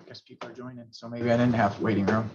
guess people are joining, so maybe I didn't have waiting room.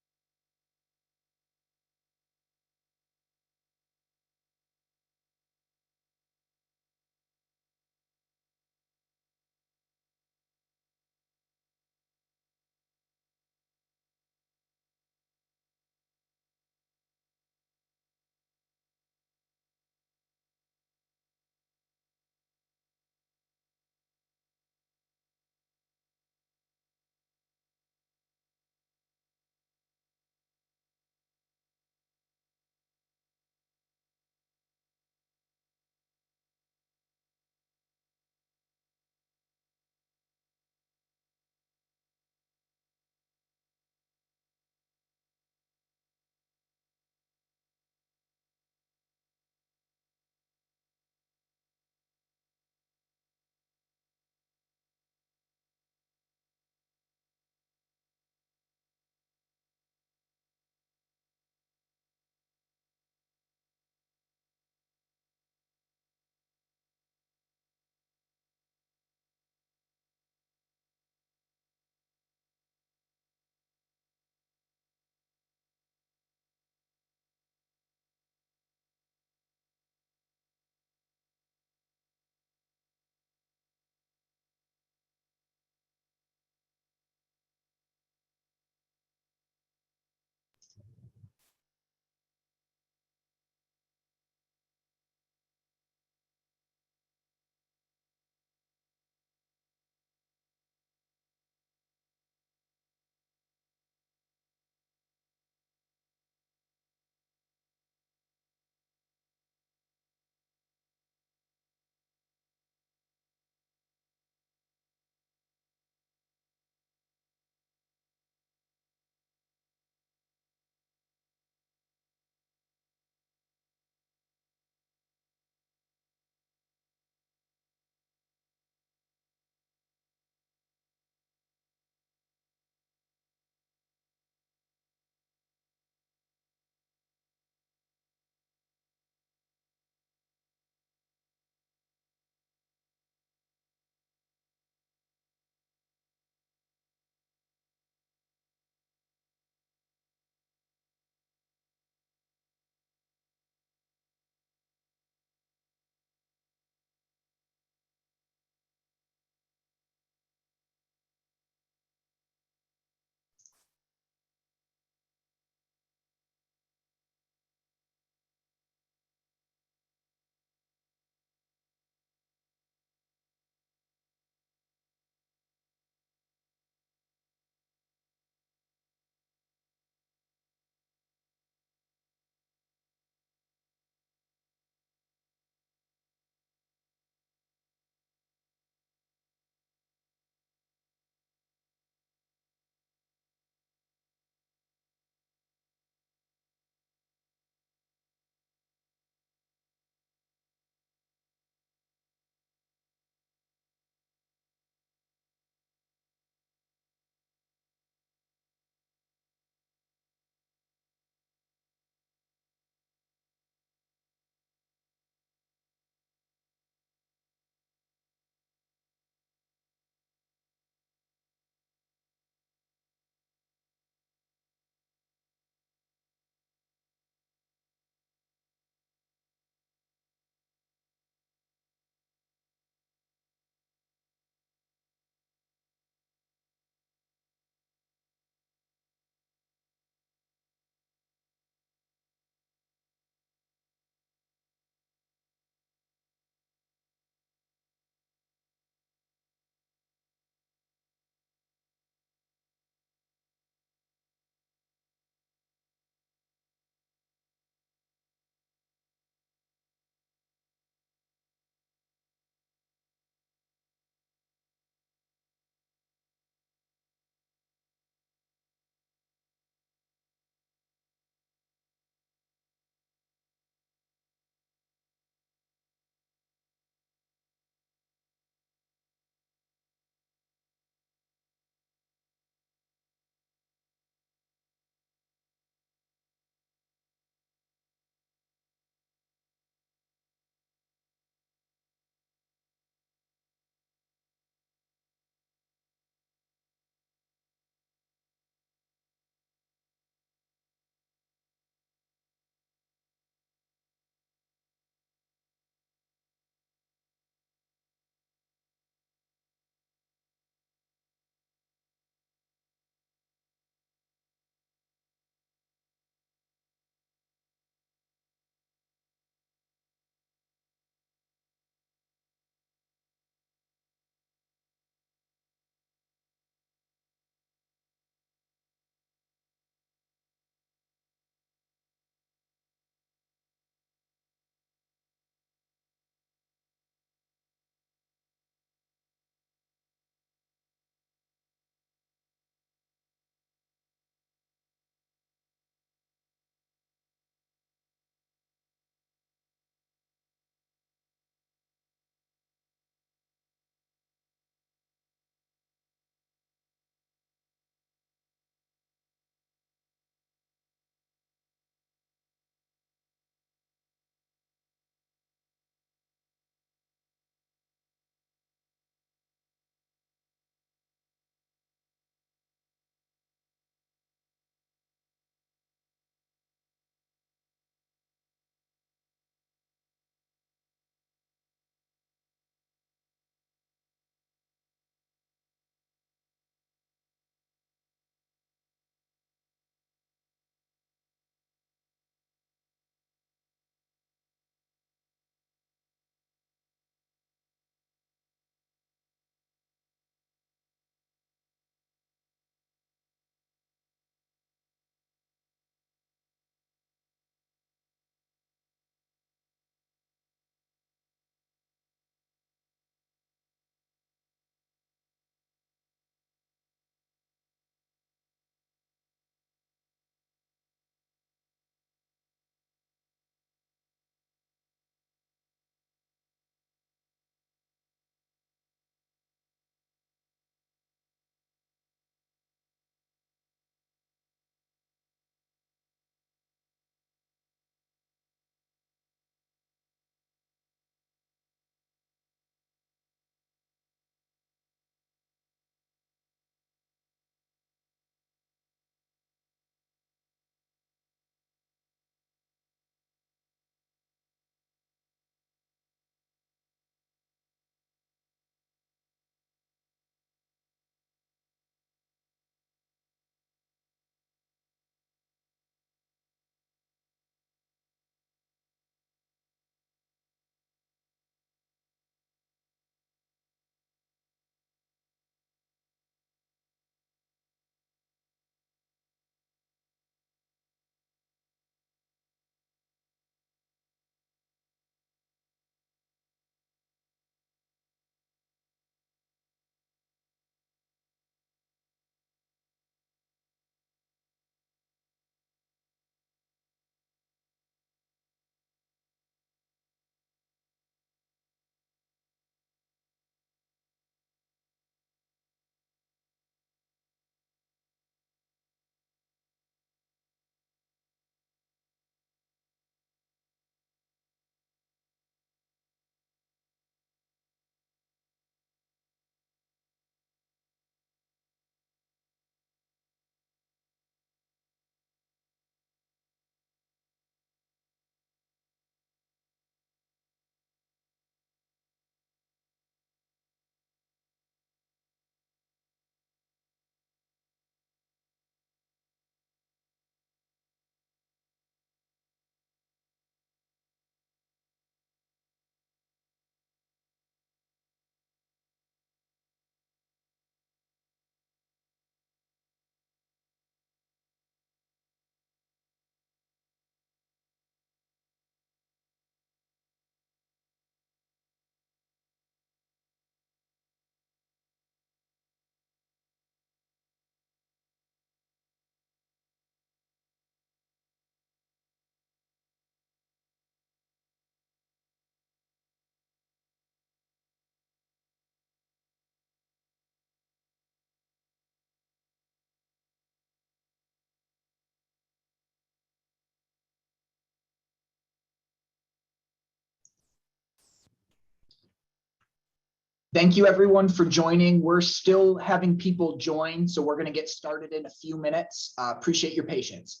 Thank you everyone for joining. We're still having people join, so we're going to get started in a few minutes. Appreciate your patience.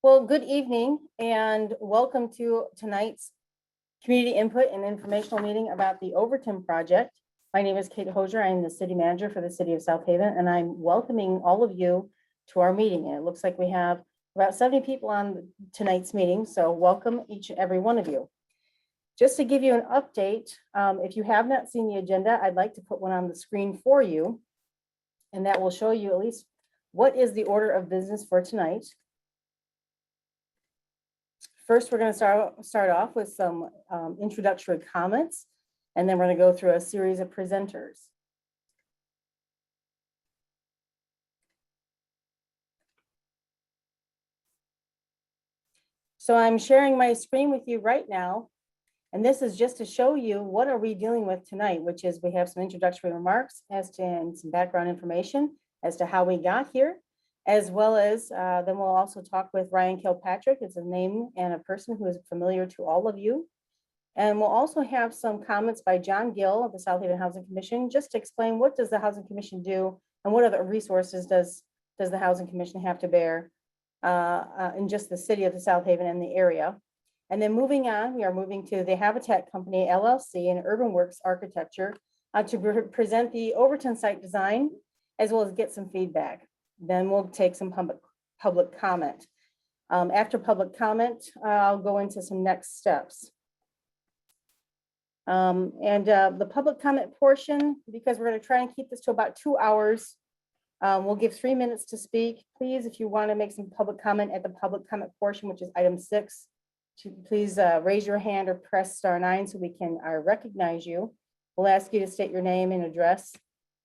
Well, good evening and welcome to tonight's community input and informational meeting about the Overton project. My name is Kate Hosier. I'm the city manager for the city of South Haven, and I'm welcoming all of you to our meeting. And it looks like we have about 70 people on tonight's meeting, so welcome each and every one of you. Just to give you an update, if you have not seen the agenda, I'd like to put one on the screen for you, and that will show you at least what is the order of business for tonight. First, we're going to start off with some introductory comments, and then we're going to go through a series of presenters. So I'm sharing my screen with you right now, and this is just to show you what are we dealing with tonight, which is we have some introductory remarks as to and some background information as to how we got here, as well as then we'll also talk with Ryan Kilpatrick. It's a name and a person who is familiar to all of you. And we'll also have some comments by John Gill of the South Haven Housing Commission, just to explain what does the Housing Commission do and what other resources does the Housing Commission have to bear in just the city of the South Haven and the area. And then moving on, we are moving to the Habitat Company LLC and Urban Works Architecture to present the Overton site design, as well as get some feedback. Then we'll take some public comment. After public comment, I'll go into some next steps. The public comment portion, because we're going to try and keep this to about 2 hours, we'll give 3 minutes to speak. Please, if you want to make some public comment at the public comment portion, which is item 6, please raise your hand or press *9 so we can recognize you. We'll ask you to state your name and address.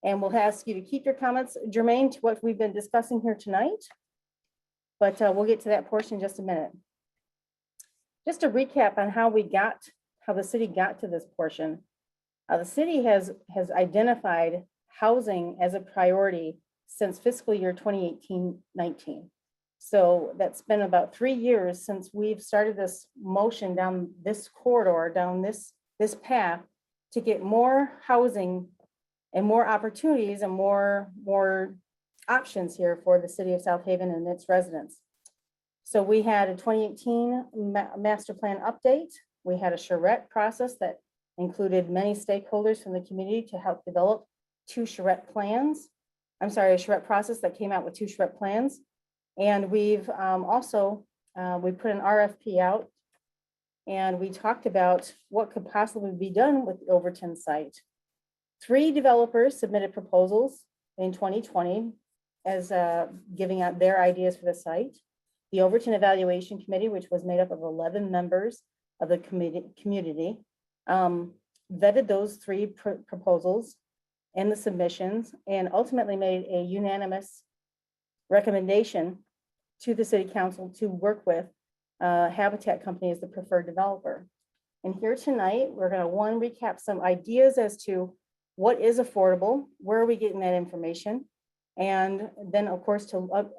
And we'll ask you to keep your comments germane to what we've been discussing here tonight. But we'll get to that portion in just a minute. Just to recap on how the city got to this portion. The city has identified housing as a priority since fiscal year 2018-19. So that's been about 3 years since we've started this motion down this corridor, down this path to get more housing and more opportunities and more options here for the city of South Haven and its residents. So we had a 2018 master plan update. We had a charrette process that included many stakeholders from the community to help develop a charrette process that came out with 2 charrette plans. And we've also, we put an RFP out, and we talked about what could possibly be done with the Overton site. 3 developers submitted proposals in 2020 as giving out their ideas for the site. The Overton Evaluation Committee, which was made up of 11 members of the community, vetted those 3 proposals and the submissions, and ultimately made a unanimous recommendation to the city council to work with Habitat Company as the preferred developer. And here tonight, we're going to recap some ideas as to what is affordable, where are we getting that information, and then of course to look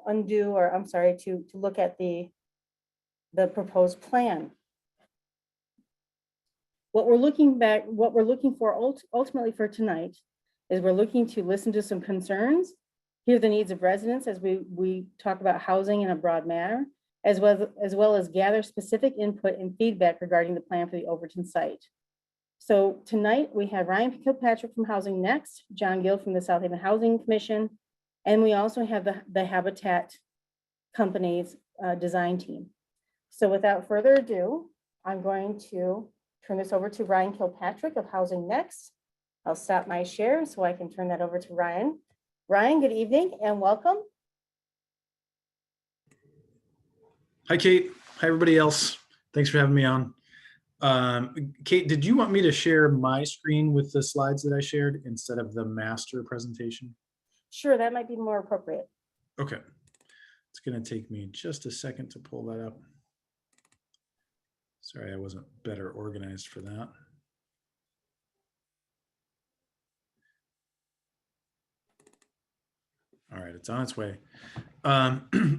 at the the proposed plan. What we're looking for ultimately for tonight is we're looking to listen to some concerns, hear the needs of residents as we talk about housing in a broad manner, as well as gather specific input and feedback regarding the plan for the Overton site. So tonight we have Ryan Kilpatrick from Housing Next, John Gill from the South Haven Housing Commission, and we also have the Habitat Company's design team. So without further ado, I'm going to turn this over to Ryan Kilpatrick of Housing Next. I'll stop my share so I can turn that over to Ryan. Ryan, good evening and welcome. Hi, Kate. Hi, everybody else. Thanks for having me on. Kate, did you want me to share my screen with the slides that I shared instead of the master presentation? Sure, that might be more appropriate. Okay. It's going to take me just a second to pull that up. Sorry, I wasn't better organized for that. All right, it's on its way.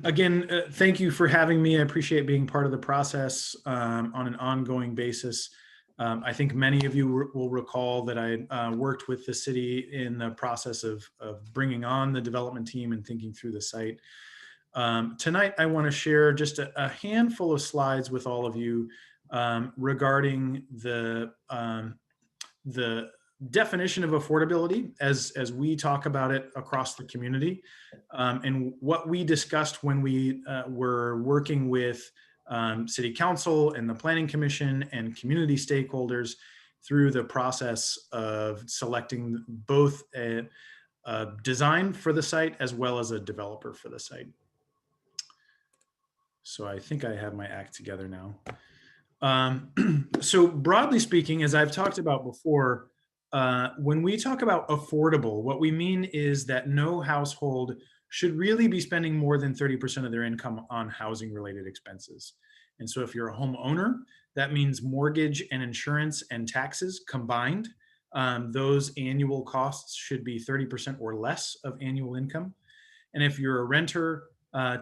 Again, thank you for having me. I appreciate being part of the process on an ongoing basis. I think many of you will recall that I worked with the city in the process of bringing on the development team and thinking through the site. Tonight, I want to share just a handful of slides with all of you regarding the definition of affordability as we talk about it across the community, and what we discussed when we were working with City Council and the Planning Commission and community stakeholders through the process of selecting both a design for the site as well as a developer for the site. So I think I have my act together now. So broadly speaking, as I've talked about before, when we talk about affordable, what we mean is that no household should really be spending more than 30% of their income on housing related expenses. And so if you're a homeowner, that means mortgage and insurance and taxes combined. Those annual costs should be 30% or less of annual income. And if you're a renter,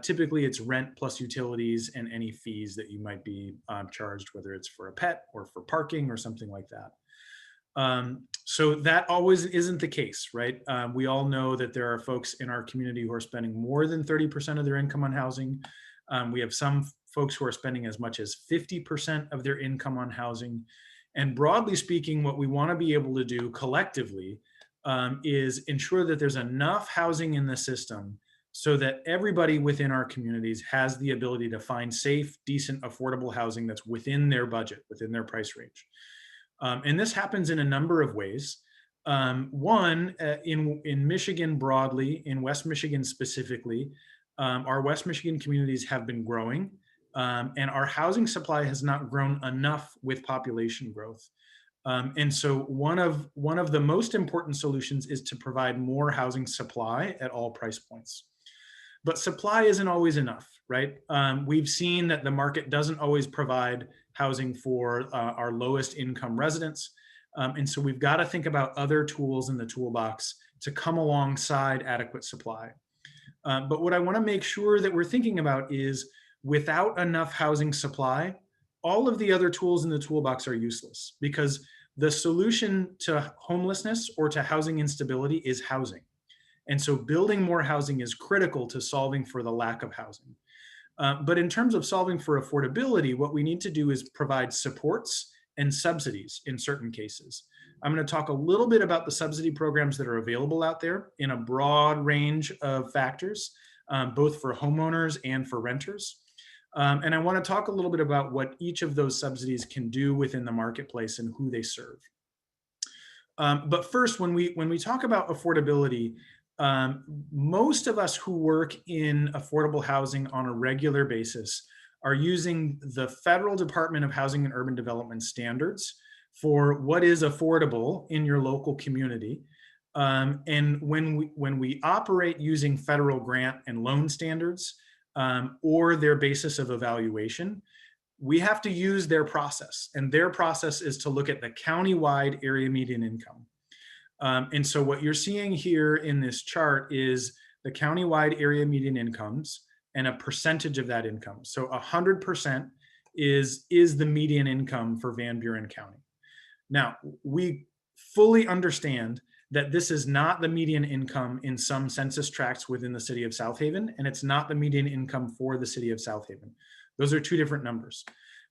typically it's rent plus utilities and any fees that you might be charged, whether it's for a pet or for parking or something like that. So that always isn't the case, right? We all know that there are folks in our community who are spending more than 30% of their income on housing. We have some folks who are spending as much as 50% of their income on housing. And broadly speaking, what we want to be able to do collectively is ensure that there's enough housing in the system so that everybody within our communities has the ability to find safe, decent, affordable housing that's within their budget, within their price range. And this happens in a number of ways. One, in Michigan broadly, in West Michigan specifically, our West Michigan communities have been growing, and our housing supply has not grown enough with population growth. And so one of the most important solutions is to provide more housing supply at all price points. But supply isn't always enough, right? We've seen that the market doesn't always provide housing for our lowest income residents. And so we've got to think about other tools in the toolbox to come alongside adequate supply. But what I want to make sure that we're thinking about is without enough housing supply, all of the other tools in the toolbox are useless because the solution to homelessness or to housing instability is housing. And so building more housing is critical to solving for the lack of housing. But in terms of solving for affordability, what we need to do is provide supports and subsidies in certain cases. I'm going to talk a little bit about the subsidy programs that are available out there in a broad range of factors, both for homeowners and for renters. And I want to talk a little bit about what each of those subsidies can do within the marketplace and who they serve. But first, when we talk about affordability, most of us who work in affordable housing on a regular basis are using the Federal Department of Housing and Urban Development standards for what is affordable in your local community. And when we operate using federal grant and loan standards or their basis of evaluation, we have to use their process. And their process is to look at the county-wide area median income. And so what you're seeing here in this chart is the county-wide area median incomes and a percentage of that income. So 100% is the median income for Van Buren County. Now, we fully understand that this is not the median income in some census tracts within the city of South Haven, and it's not the median income for the city of South Haven. Those are two different numbers.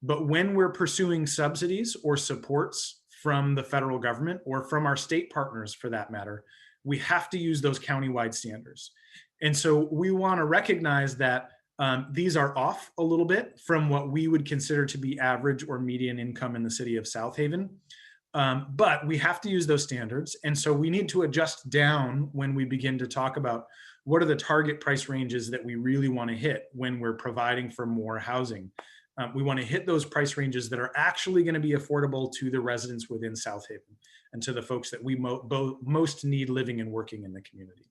But when we're pursuing subsidies or supports from the federal government or from our state partners for that matter, we have to use those countywide standards. And so we want to recognize that these are off a little bit from what we would consider to be average or median income in the city of South Haven. But we have to use those standards. And so we need to adjust down when we begin to talk about what are the target price ranges that we really want to hit when we're providing for more housing. We want to hit those price ranges that are actually going to be affordable to the residents within South Haven and to the folks that we most need living and working in the community.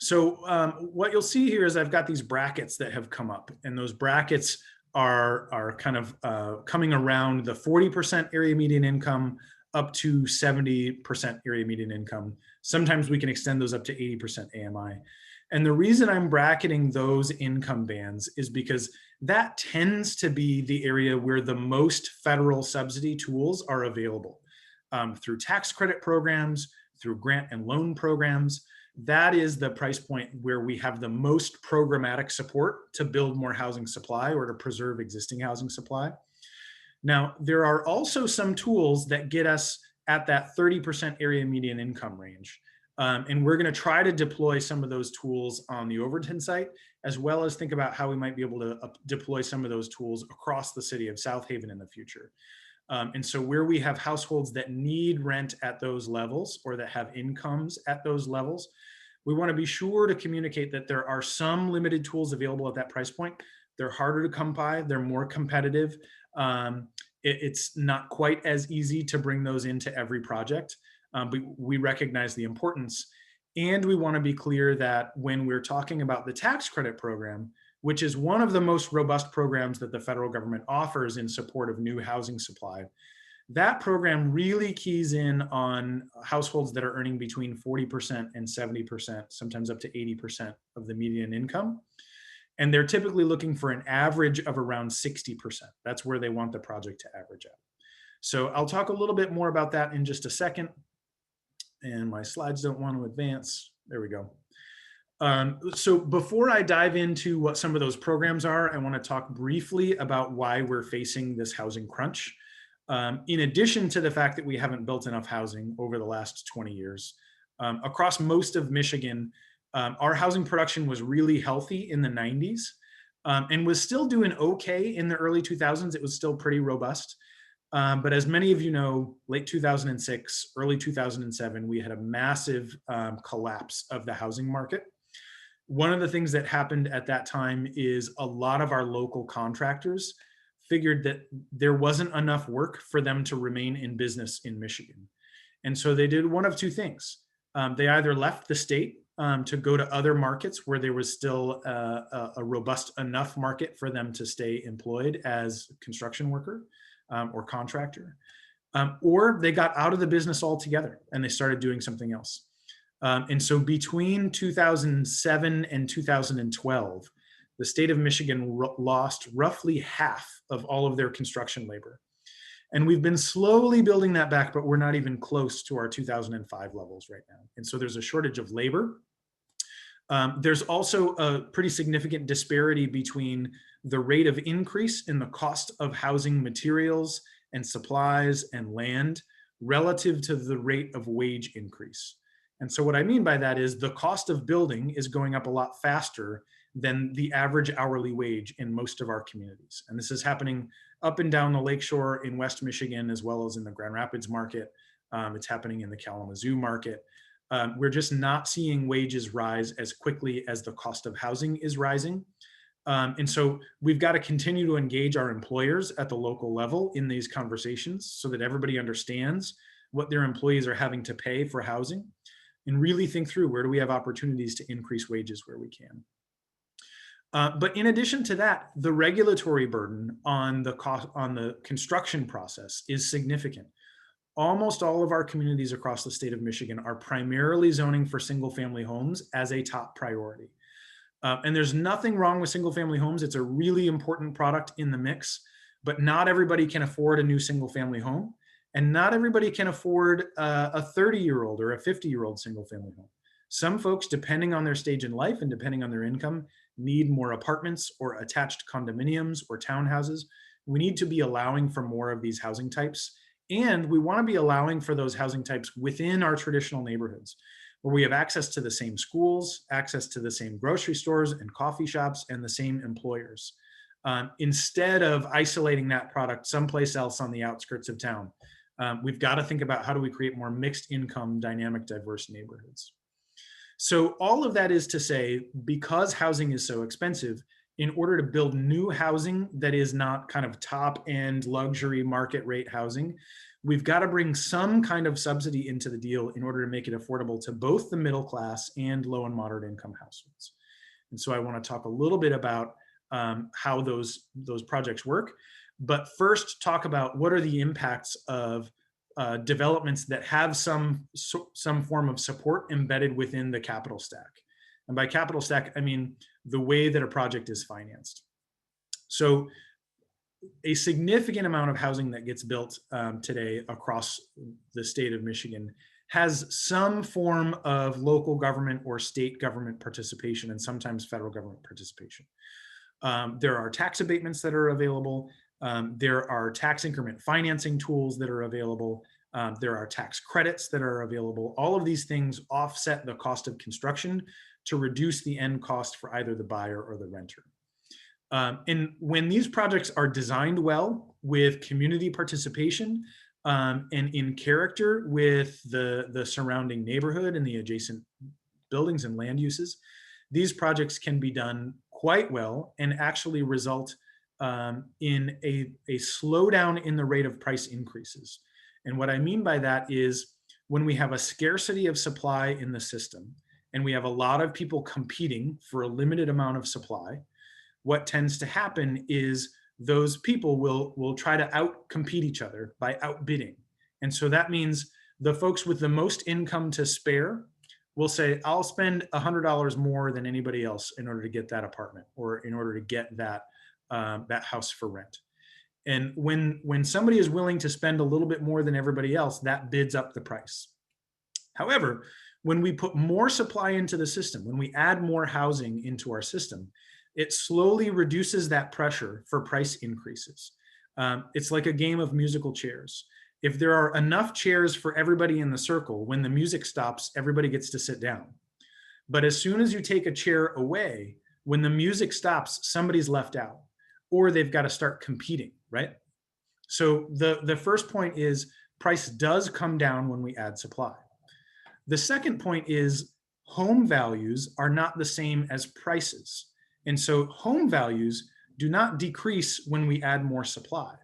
So what you'll see here is I've got these brackets that have come up, and those brackets are kind of coming around the 40% area median income up to 70% area median income. Sometimes we can extend those up to 80% AMI. And the reason I'm bracketing those income bands is because that tends to be the area where the most federal subsidy tools are available through tax credit programs, through grant and loan programs. That is the price point where we have the most programmatic support to build more housing supply or to preserve existing housing supply. Now, there are also some tools that get us at that 30% area median income range. And we're going to try to deploy some of those tools on the Overton site, as well as think about how we might be able to deploy some of those tools across the city of South Haven in the future. And so where we have households that need rent at those levels or that have incomes at those levels, we want to be sure to communicate that there are some limited tools available at that price point. They're harder to come by, they're more competitive. It's not quite as easy to bring those into every project, but we recognize the importance. And we want to be clear that when we're talking about the tax credit program, which is one of the most robust programs that the federal government offers in support of new housing supply, that program really keys in on households that are earning between 40% and 70%, sometimes up to 80% of the median income. And they're typically looking for an average of around 60%. That's where they want the project to average out. So I'll talk a little bit more about that in just a second. And my slides don't want to advance. There we go. So before I dive into what some of those programs are, I want to talk briefly about why we're facing this housing crunch. In addition to the fact that we haven't built enough housing over the last 20 years, across most of Michigan, our housing production was really healthy in the 90s and was still doing okay in the early 2000s. It was still pretty robust. But as many of you know, late 2006, early 2007, we had a massive collapse of the housing market. One of the things that happened at that time is a lot of our local contractors figured that there wasn't enough work for them to remain in business in Michigan. And so they did one of two things. They either left the state to go to other markets where there was still a robust enough market for them to stay employed as construction worker or contractor, or they got out of the business altogether and they started doing something else. And so between 2007 and 2012, the state of Michigan lost roughly half of all of their construction labor. And we've been slowly building that back, but we're not even close to our 2005 levels right now. And so there's a shortage of labor. There's also a pretty significant disparity between the rate of increase in the cost of housing materials and supplies and land relative to the rate of wage increase. And so what I mean by that is the cost of building is going up a lot faster than the average hourly wage in most of our communities. And this is happening up and down the lakeshore in West Michigan, as well as in the Grand Rapids market. It's happening in the Kalamazoo market. We're just not seeing wages rise as quickly as the cost of housing is rising. And so we've got to continue to engage our employers at the local level in these conversations so that everybody understands what their employees are having to pay for housing and really think through where do we have opportunities to increase wages where we can. But in addition to that, the regulatory burden on the construction process is significant. Almost all of our communities across the state of Michigan are primarily zoning for single family homes as a top priority. And there's nothing wrong with single family homes. It's a really important product in the mix, but not everybody can afford a new single family home. And not everybody can afford a 30-year-old or a 50-year-old single family home. Some folks, depending on their stage in life and depending on their income, need more apartments or attached condominiums or townhouses. We need to be allowing for more of these housing types. And we want to be allowing for those housing types within our traditional neighborhoods, where we have access to the same schools, access to the same grocery stores and coffee shops, and the same employers, instead of isolating that product someplace else on the outskirts of town. We've got to think about how do we create more mixed income, dynamic, diverse neighborhoods. So all of that is to say, because housing is so expensive, in order to build new housing that is not kind of top end luxury market rate housing, we've got to bring some kind of subsidy into the deal in order to make it affordable to both the middle class and low and moderate income households. And so I want to talk a little bit about how those projects work, but first talk about what are the impacts of developments that have some form of support embedded within the capital stack. And by capital stack, I mean the way that a project is financed. So a significant amount of housing that gets built today across the state of Michigan has some form of local government or state government participation, and sometimes federal government participation. There are tax abatements that are available. There are tax increment financing tools that are available. There are tax credits that are available. All of these things offset the cost of construction to reduce the end cost for either the buyer or the renter. And when these projects are designed well with community participation and in character with the surrounding neighborhood and the adjacent buildings and land uses, these projects can be done quite well and actually result in a slowdown in the rate of price increases. And what I mean by that is when we have a scarcity of supply in the system and we have a lot of people competing for a limited amount of supply, what tends to happen is those people will try to outcompete each other by outbidding. And so that means the folks with the most income to spare will say, I'll spend $100 more than anybody else in order to get that apartment or in order to get that house for rent. And when somebody is willing to spend a little bit more than everybody else, that bids up the price. However, when we put more supply into the system, when we add more housing into our system, it slowly reduces that pressure for price increases. It's like a game of musical chairs. If there are enough chairs for everybody in the circle, when the music stops, everybody gets to sit down. But as soon as you take a chair away, when the music stops, somebody's left out, or they've got to start competing, right? So the first point is price does come down when we add supply. The second point is home values are not the same as prices. And so home values do not decrease when we add more supply.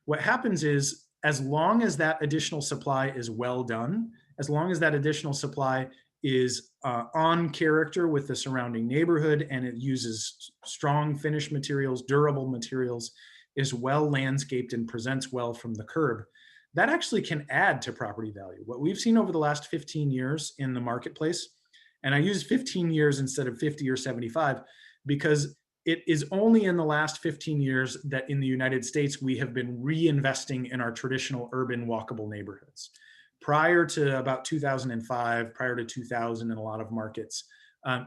What happens is, as long as that additional supply is well done, as long as that additional supply is on character with the surrounding neighborhood and it uses strong finished materials, durable materials, is well landscaped and presents well from the curb, that actually can add to property value. What we've seen over the last 15 years in the marketplace, and I use 15 years instead of 50 or 75, because it is only in the last 15 years that in the United States, we have been reinvesting in our traditional urban walkable neighborhoods. Prior to about 2005, prior to 2000 in a lot of markets,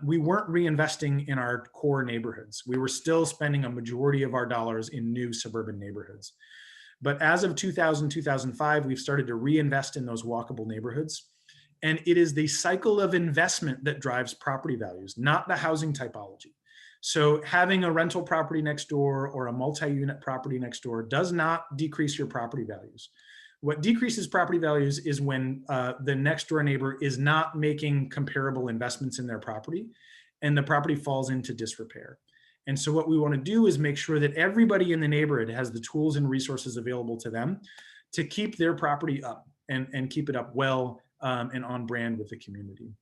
we weren't reinvesting in our core neighborhoods. We were still spending a majority of our dollars in new suburban neighborhoods. But as of 2000, 2005, we've started to reinvest in those walkable neighborhoods. And it is the cycle of investment that drives property values, not the housing typology. So having a rental property next door or a multi-unit property next door does not decrease your property values. What decreases property values is when the next door neighbor is not making comparable investments in their property and the property falls into disrepair. And so what we want to do is make sure that everybody in the neighborhood has the tools and resources available to them to keep their property up and keep it up well and on brand with the community.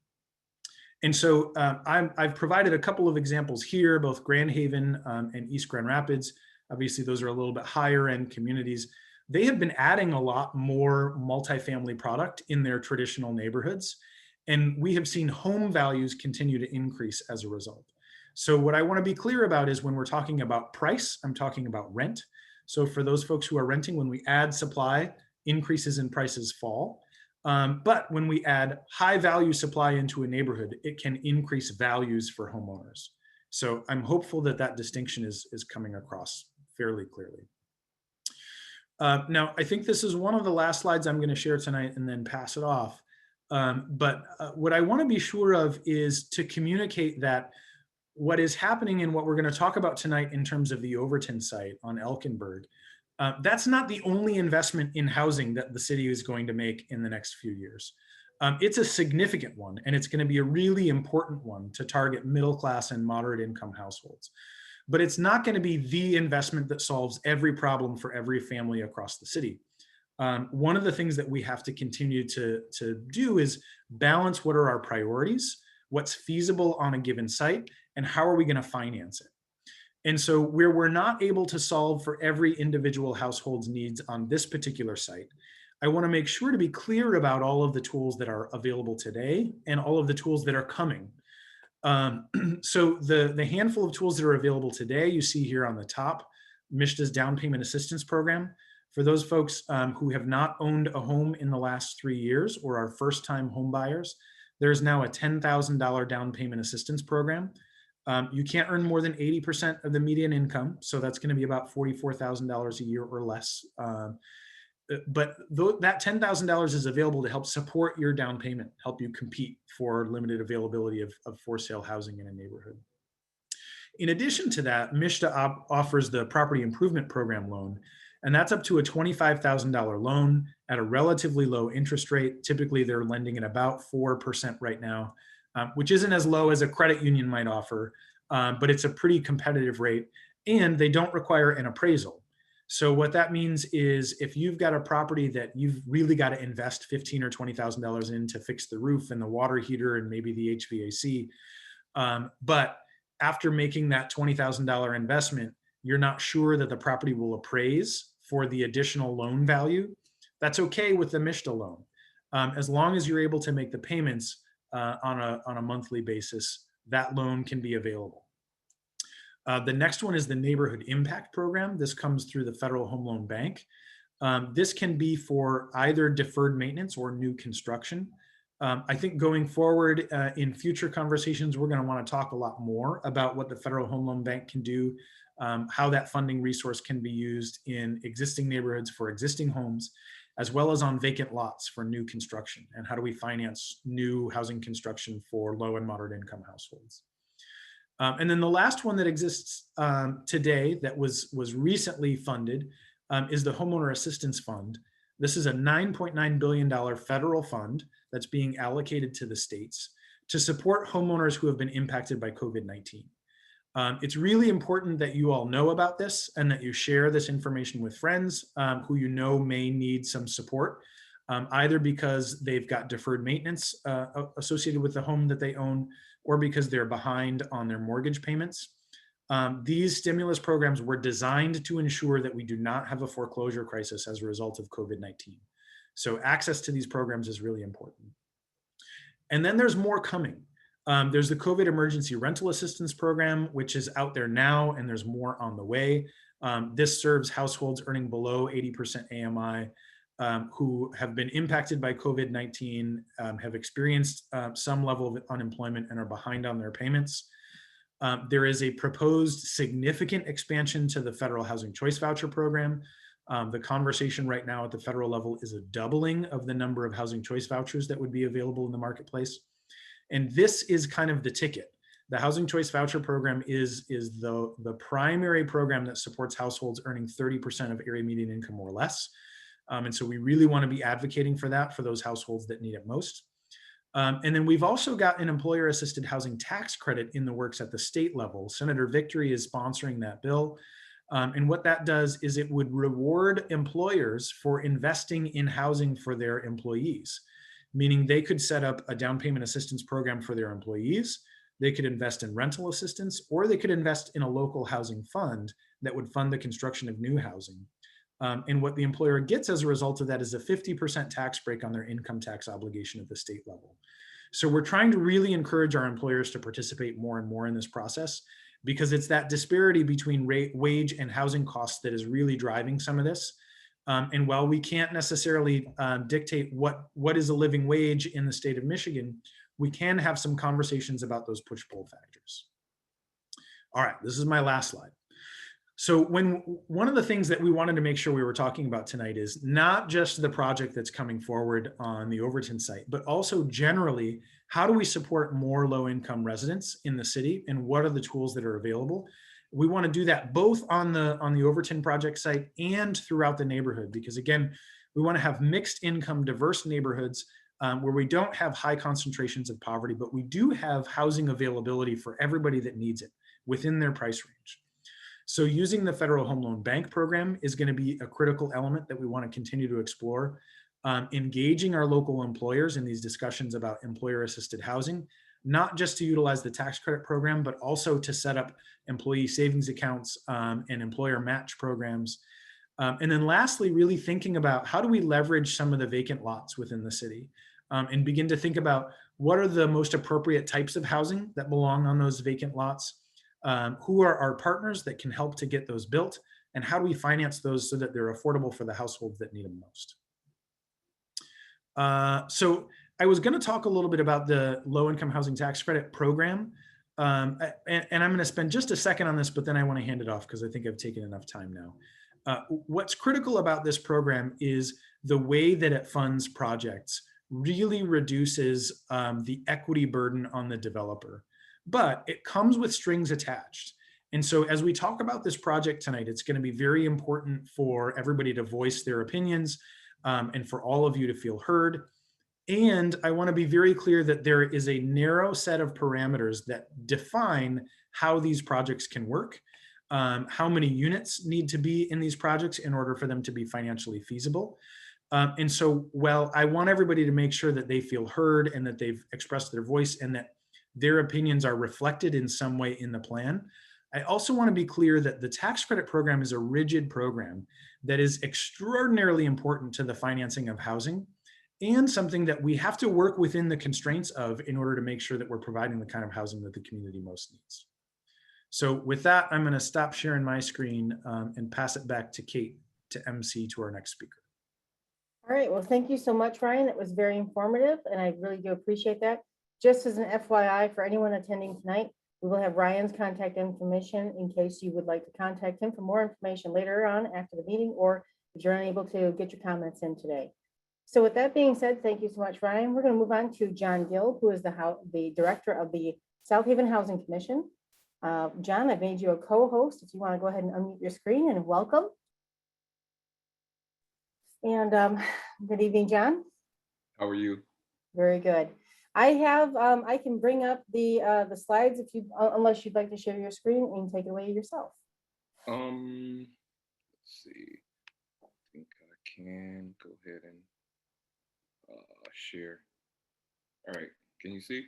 And so I've provided a couple of examples here, both Grand Haven and East Grand Rapids. Obviously, those are a little bit higher end communities. They have been adding a lot more multifamily product in their traditional neighborhoods. And we have seen home values continue to increase as a result. So what I want to be clear about is when we're talking about price, I'm talking about rent. So for those folks who are renting, when we add supply, increases in prices fall. But when we add high value supply into a neighborhood, it can increase values for homeowners. So I'm hopeful that that distinction is coming across fairly clearly. Now, I think this is one of the last slides I'm going to share tonight and then pass it off. But what I want to be sure of is to communicate that what is happening and what we're going to talk about tonight in terms of the Overton site on Elkenberg, that's not the only investment in housing that the city is going to make in the next few years. It's a significant one, and it's going to be a really important one to target middle class and moderate income households. But it's not going to be the investment that solves every problem for every family across the city. One of the things that we have to continue to do is balance what are our priorities, what's feasible on a given site, and how are we going to finance it. And so where we're not able to solve for every individual household's needs on this particular site, I want to make sure to be clear about all of the tools that are available today and all of the tools that are coming. So the handful of tools that are available today, you see here on the top, MSHDA's down payment assistance program. For those folks who have not owned a home in the last 3 years or are first-time home buyers, there's now a $10,000 down payment assistance program. You can't earn more than 80% of the median income, so that's going to be about $44,000 a year or less. But that $10,000 is available to help support your down payment, help you compete for limited availability of for sale housing in a neighborhood. In addition to that, MSHDA offers the property improvement program loan, and that's up to a $25,000 loan at a relatively low interest rate. Typically, they're lending at about 4% right now, which isn't as low as a credit union might offer, but it's a pretty competitive rate, and they don't require an appraisal. So what that means is if you've got a property that you've really got to invest $15,000 or $20,000 in to fix the roof and the water heater and maybe the HVAC, but after making that $20,000 investment, you're not sure that the property will appraise for the additional loan value, that's okay with the MSHDA loan. As long as you're able to make the payments on a monthly basis, that loan can be available. The next one is the Neighborhood Impact Program. This comes through the Federal Home Loan Bank. This can be for either deferred maintenance or new construction. I think going forward in future conversations, we're going to want to talk a lot more about what the Federal Home Loan Bank can do, how that funding resource can be used in existing neighborhoods for existing homes, as well as on vacant lots for new construction, and how do we finance new housing construction for low and moderate income households. And then the last one that exists today that was recently funded is the Homeowner Assistance Fund. This is a $9.9 billion federal fund that's being allocated to the states to support homeowners who have been impacted by COVID-19. It's really important that you all know about this and that you share this information with friends who you know may need some support, either because they've got deferred maintenance associated with the home that they own, or because they're behind on their mortgage payments. These stimulus programs were designed to ensure that we do not have a foreclosure crisis as a result of COVID-19. So access to these programs is really important. And then there's more coming. There's the COVID Emergency Rental Assistance Program, which is out there now, and there's more on the way. This serves households earning below 80% AMI who have been impacted by COVID-19, have experienced some level of unemployment and are behind on their payments. There is a proposed significant expansion to the Federal Housing Choice Voucher Program. The conversation right now at the federal level is a doubling of the number of housing choice vouchers that would be available in the marketplace. And this is kind of the ticket. The Housing Choice Voucher Program is the primary program that supports households earning 30% of area median income or less. And so we really want to be advocating for that for those households that need it most. And then we've also got an employer-assisted housing tax credit in the works at the state level. Senator Victory is sponsoring that bill. And what that does is it would reward employers for investing in housing for their employees, meaning they could set up a down payment assistance program for their employees. They could invest in rental assistance, or they could invest in a local housing fund that would fund the construction of new housing. And what the employer gets as a result of that is a 50% tax break on their income tax obligation at the state level. So we're trying to really encourage our employers to participate more and more in this process, because it's that disparity between wage and housing costs that is really driving some of this. And while we can't necessarily dictate what is a living wage in the state of Michigan, we can have some conversations about those push-pull factors. All right, this is my last slide. So one of the things that we wanted to make sure we were talking about tonight is not just the project that's coming forward on the Overton site, but also generally, how do we support more low-income residents in the city, and what are the tools that are available? We want to do that both on the Overton project site and throughout the neighborhood, because again, we want to have mixed income, diverse neighborhoods where we don't have high concentrations of poverty, but we do have housing availability for everybody that needs it within their price range. So using the Federal Home Loan Bank program is going to be a critical element that we want to continue to explore. Engaging our local employers in these discussions about employer-assisted housing, not just to utilize the tax credit program, but also to set up employee savings accounts and employer match programs. And then lastly, really thinking about how do we leverage some of the vacant lots within the city and begin to think about what are the most appropriate types of housing that belong on those vacant lots. Who are our partners that can help to get those built, and how do we finance those so that they're affordable for the households that need them most? So I was going to talk a little bit about the low-income housing tax credit program, and I'm going to spend just a second on this, but then I want to hand it off because I think I've taken enough time now. What's critical about this program is the way that it funds projects really reduces the equity burden on the developer. But it comes with strings attached. And so as we talk about this project tonight, it's going to be very important for everybody to voice their opinions and for all of you to feel heard. And I want to be very clear that there is a narrow set of parameters that define how these projects can work, how many units need to be in these projects in order for them to be financially feasible. And so while I want everybody to make sure that they feel heard and that they've expressed their voice and that their opinions are reflected in some way in the plan, I also want to be clear that the tax credit program is a rigid program that is extraordinarily important to the financing of housing, and something that we have to work within the constraints of in order to make sure that we're providing the kind of housing that the community most needs. So with that, I'm going to stop sharing my screen and pass it back to Kate to MC to our next speaker. All right, well, thank you so much, Ryan. It was very informative, and I really do appreciate that. Just as an FYI for anyone attending tonight, we will have Ryan's contact information in case you would like to contact him for more information later on after the meeting, or if you're unable to get your comments in today. So with that being said, thank you so much, Ryan. We're going to move on to John Gill, who is the director of the South Haven Housing Commission. John, I've made you a co-host. If you want to go ahead and unmute your screen, and welcome. And good evening, John. How are you? Very good. I can bring up the slides if you, unless you'd like to share your screen and take it away yourself. Let's see. I think I can go ahead and share. All right. Can you see?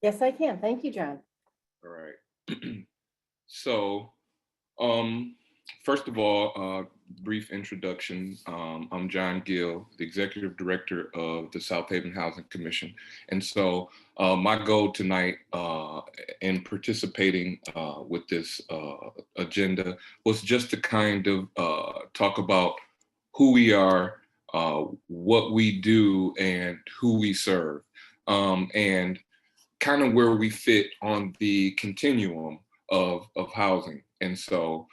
Yes, I can. Thank you, John. All right. So, first of all, brief introduction. I'm John Gill, the Executive Director of the South Haven Housing Commission. And so my goal tonight in participating with this agenda was just to kind of talk about who we are, what we do, and who we serve, and kind of where we fit on the continuum of housing. And so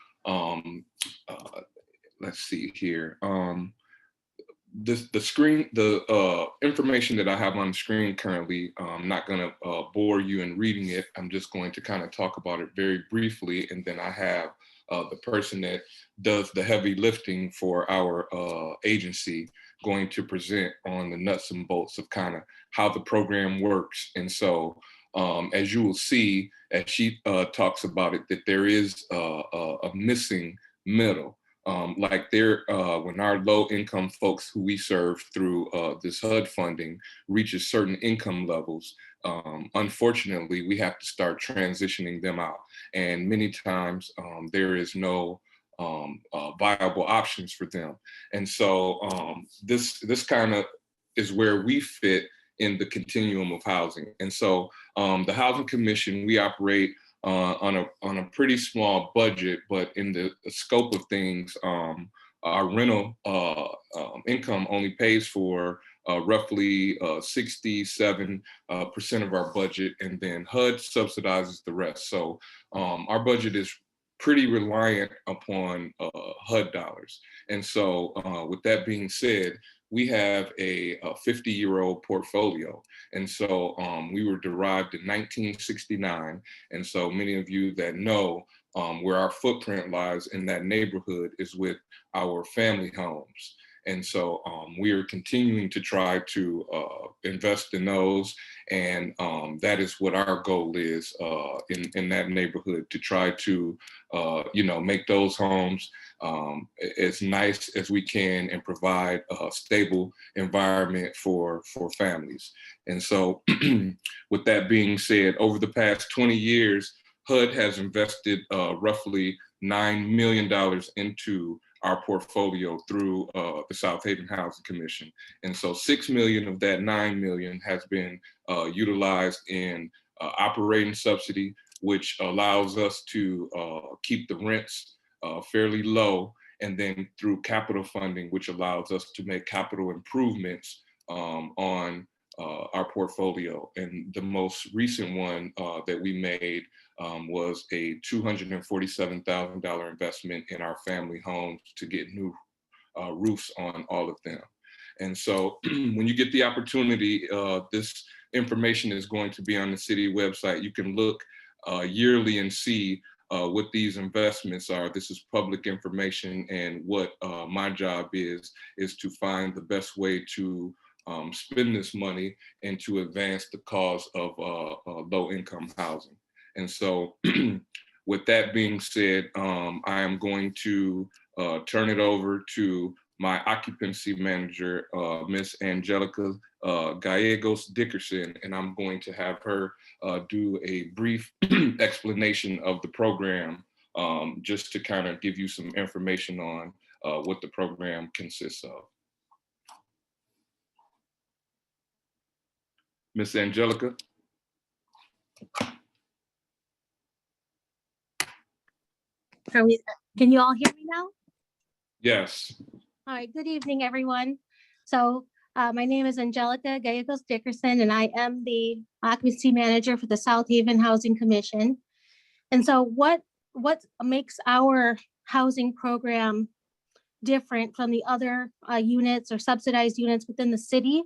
let's see here. The screen, the information that I have on the screen currently, I'm not going to bore you in reading it. I'm just going to kind of talk about it very briefly, and then I have the person that does the heavy lifting for our agency going to present on the nuts and bolts of kind of how the program works. And so as you will see, as she talks about it, that there is a missing middle. Like when our low income folks who we serve through this HUD funding reaches certain income levels, unfortunately, we have to start transitioning them out. And many times there is no viable options for them. And so this kind of is where we fit in the continuum of housing. And so the Housing Commission, we operate on a pretty small budget, but in the scope of things, our rental income only pays for roughly 67% of our budget, and then HUD subsidizes the rest. So our budget is pretty reliant upon HUD dollars. And so with that being said, we have a 50-year-old portfolio. And so we were derived in 1969. And so many of you that know where our footprint lies in that neighborhood is with our family homes. And so we are continuing to try to invest in those. And that is what our goal is in that neighborhood, to try to, make those homes as nice as we can and provide a stable environment for families. And so with that being said, over the past 20 years, HUD has invested roughly $9 million into our portfolio through the South Haven Housing Commission. And so 6 million of that 9 million has been utilized in operating subsidy, which allows us to keep the rents fairly low, and then through capital funding, which allows us to make capital improvements on our portfolio. And the most recent one that we made was a $247,000 investment in our family homes to get new roofs on all of them. And so when you get the opportunity, this information is going to be on the city website. You can look yearly and see what these investments are. This is public information, and what my job is to find the best way to spend this money and to advance the cause of low-income housing. And so with that being said, I am going to turn it over to my occupancy manager, Miss Angelica Gallegos Dickerson, and I'm going to have her do a brief explanation of the program, just to kind of give you some information on what the program consists of. Miss Angelica. Can you all hear me now? Yes. All right, good evening, everyone. So my name is Angelica Gallegos Dickerson, and I am the occupancy manager for the South Haven Housing Commission. And so what makes our housing program different from the other units or subsidized units within the city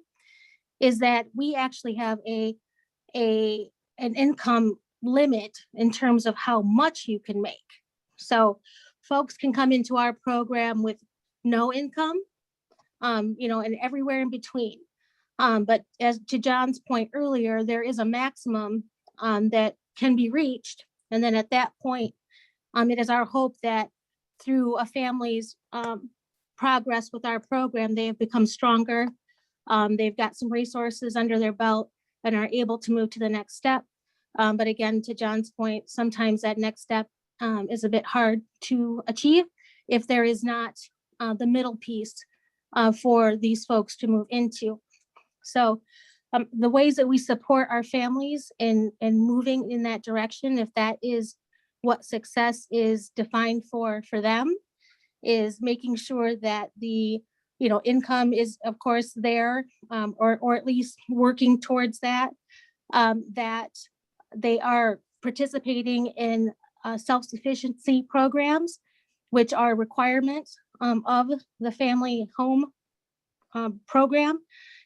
is that we actually have an income limit in terms of how much you can make. So folks can come into our program with no income, and everywhere in between. But as to John's point earlier, there is a maximum that can be reached. And then at that point, it is our hope that through a family's progress with our program, they have become stronger. They've got some resources under their belt and are able to move to the next step. But again, to John's point, sometimes that next step is a bit hard to achieve if there is not the middle piece for these folks to move into. So the ways that we support our families in moving in that direction, if that is what success is defined for them, is making sure that the income is of course there, or at least working towards that, that they are participating in self-sufficiency programs, which are requirements of the family home program.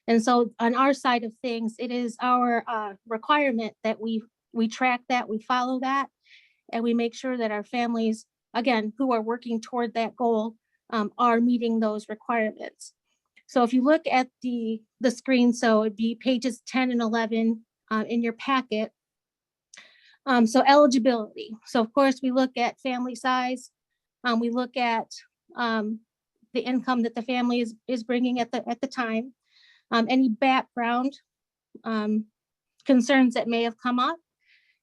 And so on our side of things, it is our requirement that we track that, we follow that, and we make sure that our families, again, who are working toward that goal, are meeting those requirements. So if you look at the screen, so it'd be pages 10 and 11 in your packet. So eligibility. So of course, we look at family size. We look at the income that the family is bringing at the time, any background concerns that may have come up.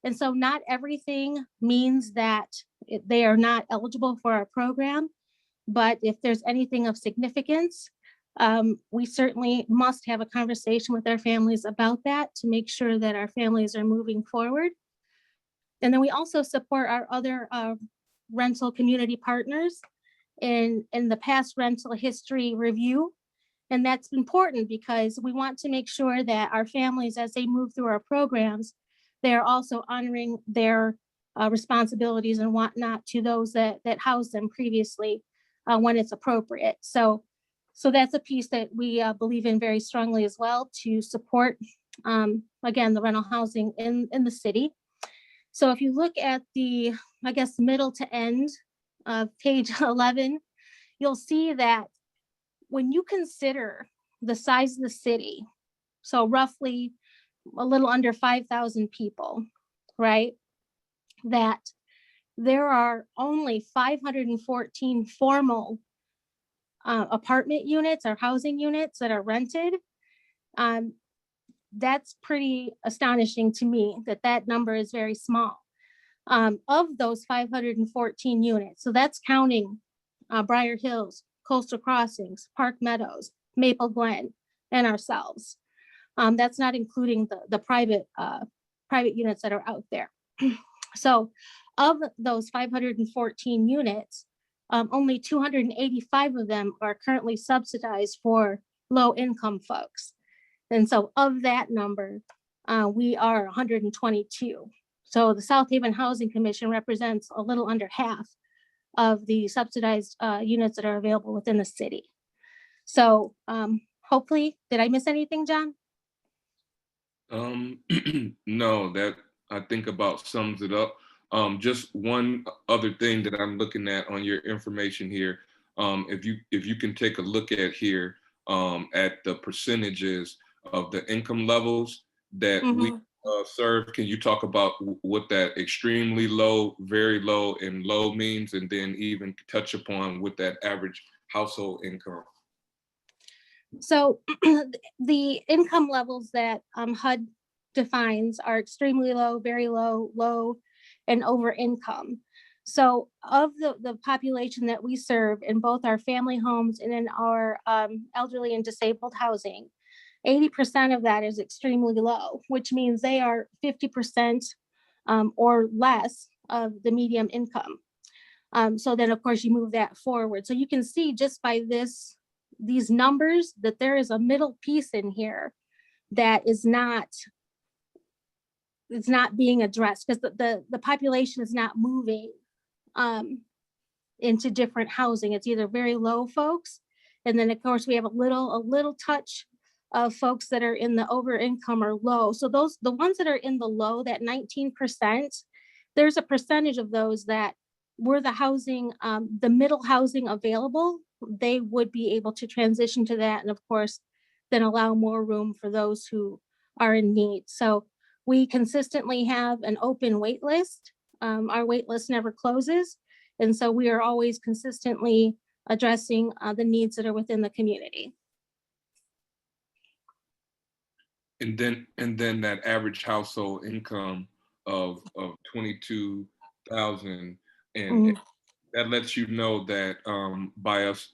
And so not everything means that they are not eligible for our program, but if there's anything of significance, we certainly must have a conversation with our families about that to make sure that our families are moving forward. And then we also support our other rental community partners in the past rental history review. And that's important because we want to make sure that our families, as they move through our programs, they're also honoring their responsibilities and whatnot to those that housed them previously when it's appropriate. So that's a piece that we believe in very strongly as well, to support, again, the rental housing in the city. So if you look at the, I guess, middle to end of page 11, you'll see that when you consider the size of the city, so roughly a little under 5,000 people, right? That there are only 514 formal apartment units or housing units that are rented. That's pretty astonishing to me that number is very small. Of those 514 units, so that's counting Briar Hills, Coastal Crossings, Park Meadows, Maple Glen, and ourselves. That's not including the private units that are out there. So of those 514 units, only 285 of them are currently subsidized for low income folks. And so of that number, we are 122. So the South Haven Housing Commission represents a little under half of the subsidized units that are available within the city. So hopefully, did I miss anything, John? No, that I think about sums it up. Just one other thing that I'm looking at on your information here. If you can take a look at here at the percentages of the income levels that we serve, can you talk about what that extremely low, very low, and low means, and then even touch upon what that average household income? So the income levels that HUD defines are extremely low, very low, low, and over income. So of the population that we serve in both our family homes and in our elderly and disabled housing, 80% of that is extremely low, which means they are 50% or less of the median income. So then, of course, you move that forward. So you can see just by these numbers that there is a middle piece in here that is not being addressed, because the population is not moving into different housing. It's either very low folks, and then of course we have a little touch of folks that are in the over income or low. So the ones that are in the low, that 19%, there's a percentage of those that were the housing, the middle housing available, they would be able to transition to that, and of course then allow more room for those who are in need. So we consistently have an open wait list. Our wait list never closes, and so we are always consistently addressing the needs that are within the community. And then that average household income of 22,000, and that lets you know that by us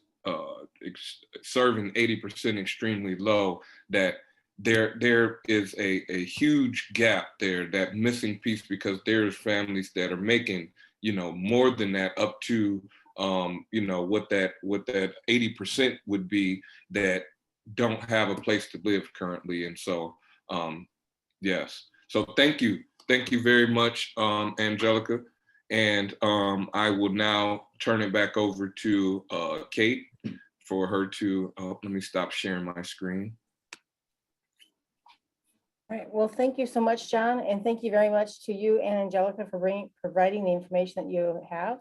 serving 80% extremely low, that there is a huge gap there, that missing piece, because there's families that are making more than that, up to what that 80% would be, that don't have a place to live currently. And so yes, so thank you very much, Angelica, and I will now turn it back over to Kate for her to let me stop sharing my screen. All right, well, thank you so much, John, and thank you very much to you and Angelica for providing the information that you have.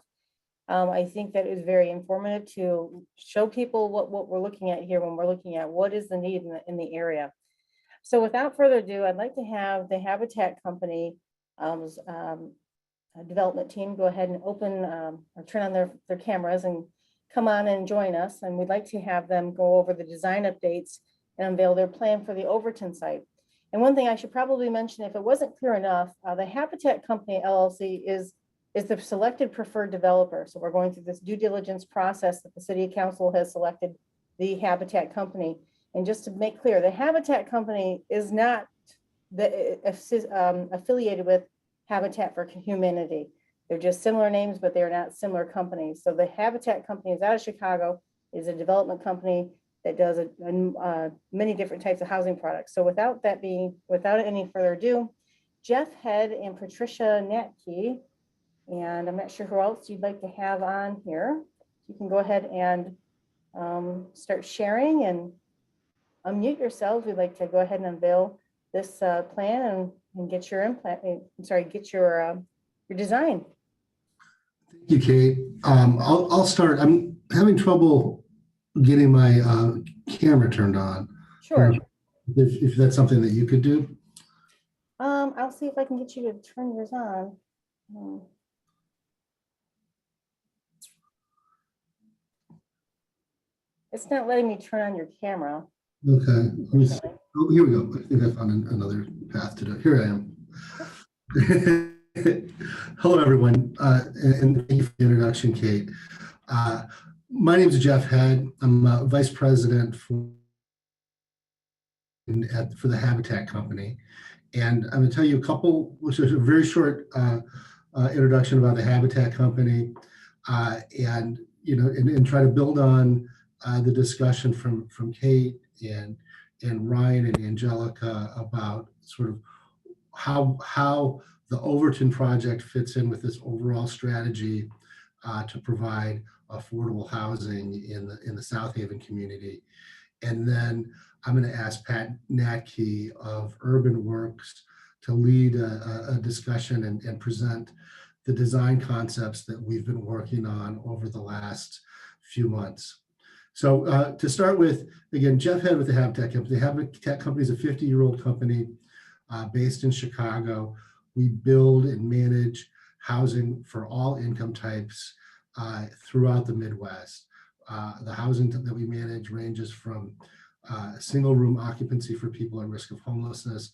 I think that it was very informative to show people what we're looking at here when we're looking at what is the need in the area. So without further ado, I'd like to have the Habitat Company development team go ahead and open or turn on their cameras and come on and join us. And we'd like to have them go over the design updates and unveil their plan for the Overton site. And one thing I should probably mention, if it wasn't clear enough, the Habitat Company LLC is the selected preferred developer. So we're going through this due diligence process that the City Council has selected the Habitat Company. And just to make clear, the Habitat Company is not affiliated with Habitat for Humanity. They're just similar names, but they're not similar companies. So the Habitat Company is out of Chicago, is a development company that does many different types of housing products. So without any further ado, Jeff Head and Patricia Natke, and I'm not sure who else you'd like to have on here. You can go ahead and start sharing and unmute yourselves. We'd like to go ahead and unveil this plan and get your get your design. Thank you, Kate. I'll start. I'm having trouble getting my camera turned on. Sure. If that's something that you could do. I'll see if I can get you to turn yours on. It's not letting me turn on your camera. Okay. Let me see. Oh, here we go. I think I found another path to do it. Here I am. Hello, everyone, and thank you for the introduction, Kate. My name is Jeff Head. I'm Vice President for the Habitat Company. And I'm going to tell you which is a very short introduction about the Habitat Company, and try to build on the discussion from Kate and Ryan and Angelica about sort of how the Overton project fits in with this overall strategy to provide affordable housing in the South Haven community. And then I'm going to ask Pat Natke of Urban Works to lead a discussion and present the design concepts that we've been working on over the last few months. So to start with, again, Jeff Head with the Habitat Company. The Habitat Company is a 50-year-old company based in Chicago. We build and manage housing for all income types throughout the Midwest. The housing that we manage ranges from single room occupancy for people at risk of homelessness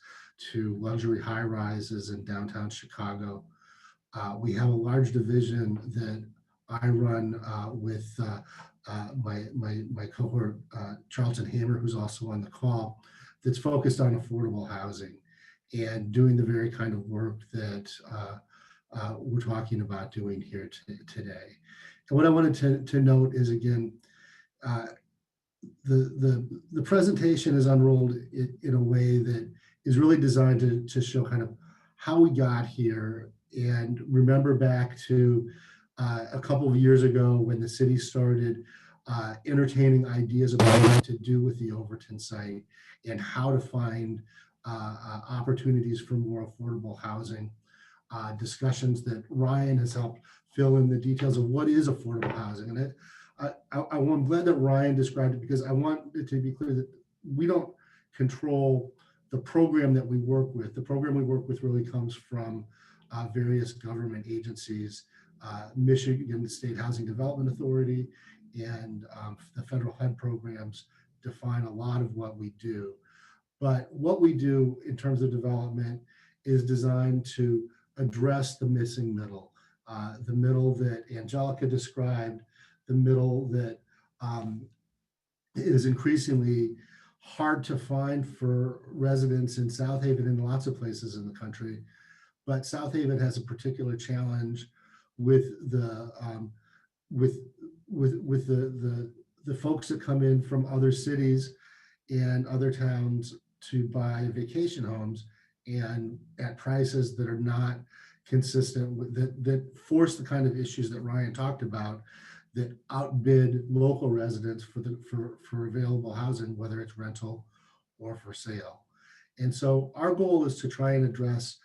to luxury high rises in downtown Chicago. We have a large division that I run with my cohort, Charlton Hammer, who's also on the call, that's focused on affordable housing and doing the very kind of work that we're talking about doing here today. And what I wanted to note is, again, the presentation is unrolled in a way that is really designed to show kind of how we got here, and remember back to a couple of years ago when the city started entertaining ideas about what to do with the Overton site and how to find opportunities for more affordable housing. Discussions that Ryan has helped fill in the details of what is affordable housing. And I'm glad that Ryan described it, because I want it to be clear that we don't control the program that we work with. The program we work with really comes from various government agencies. Michigan State Housing Development Authority and the federal HUD programs define a lot of what we do. But what we do in terms of development is designed to address the missing middle, the middle that Angelica described, the middle that is increasingly hard to find for residents in South Haven and lots of places in the country. But South Haven has a particular challenge with the folks that come in from other cities and other towns to buy vacation homes, and at prices that are not consistent with that force the kind of issues that Ryan talked about, that outbid local residents for available housing, whether it's rental or for sale. And so our goal is to try and address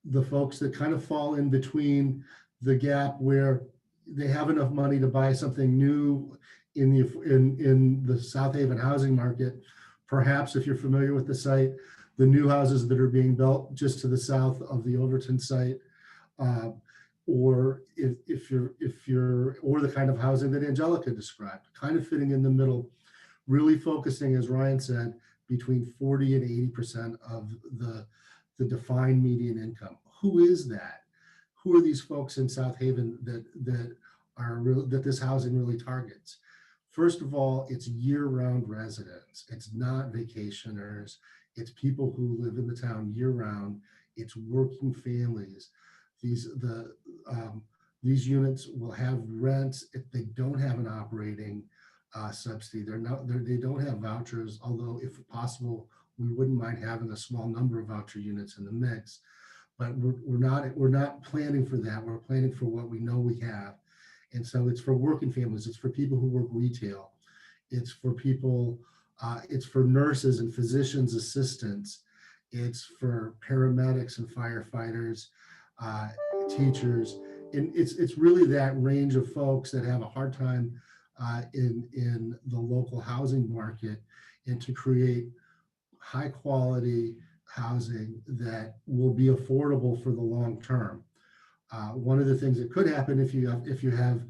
the folks that kind of fall in between the gap where they have enough money to buy something new in the South Haven housing market. Perhaps, if you're familiar with the site, the new houses that are being built just to the south of the Overton site, or if you're the kind of housing that Angelica described, kind of fitting in the middle, really focusing, as Ryan said, between 40 and 80% of the defined median income. Who is that? Who are these folks in South Haven that this housing really targets? First of all, it's year-round residents. It's not vacationers. It's people who live in the town year-round. It's working families. These units will have rents if they don't have an operating subsidy. They don't have vouchers, although if possible, we wouldn't mind having a small number of voucher units in the mix. But we're not planning for that. We're planning for what we know we have. And so it's for working families. It's for people who work retail. It's for people, it's for nurses and physicians assistants. It's for paramedics and firefighters, teachers. And it's really that range of folks that have a hard time in the local housing market, and to create high quality housing that will be affordable for the long term. One of the things that could happen if you have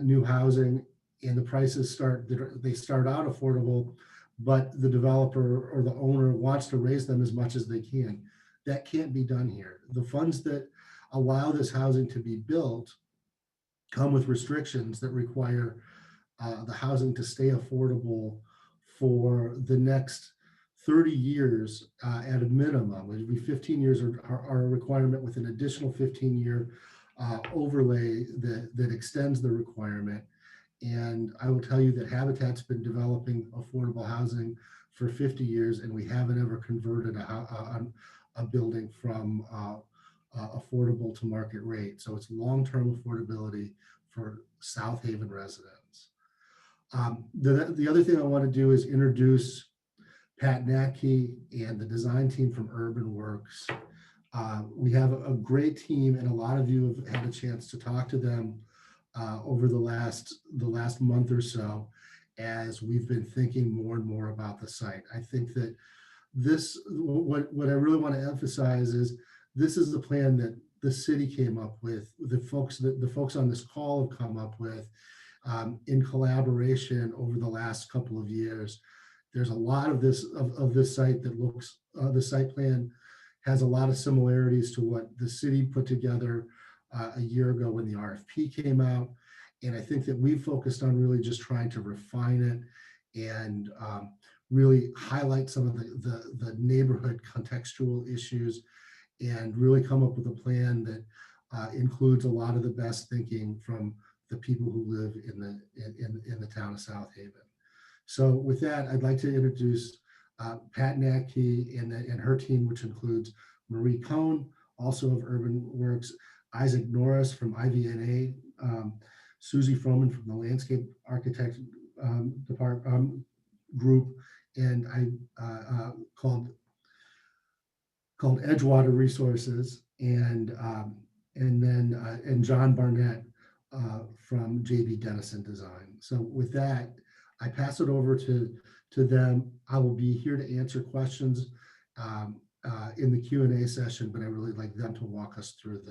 new housing and the prices start out affordable, but the developer or the owner wants to raise them as much as they can. That can't be done here. The funds that allow this housing to be built come with restrictions that require the housing to stay affordable for the next 30 years at a minimum. It would be 15 years are a requirement with an additional 15-year overlay that extends the requirement. And I will tell you that Habitat's been developing affordable housing for 50 years, and we haven't ever converted a building from affordable to market rate. So it's long-term affordability for South Haven residents. The other thing I want to do is introduce Pat Natke and the design team from Urban Works. We have a great team, and a lot of you have had a chance to talk to them over the last month or so, as we've been thinking more and more about the site. I think that what I really want to emphasize is this is the plan that the city came up with, the folks on this call have come up with in collaboration over the last couple of years. There's a lot of this site that looks, the site plan has a lot of similarities to what the city put together a year ago when the RFP came out. And I think that we focused on really just trying to refine it and really highlight some of the neighborhood contextual issues, and really come up with a plan that includes a lot of the best thinking from the people who live in the town of South Haven. So with that, I'd like to introduce Pat Natke and her team, which includes Marie Cohn, also of Urban Works, Isaac Norris from IVNA, Susie Froman from the Landscape Architect group, and I called Edgewater Resources, and John Barnett from JB Dennison Design. So with that, I pass it over to them. I will be here to answer questions in the Q&A session, but I really like them to walk us through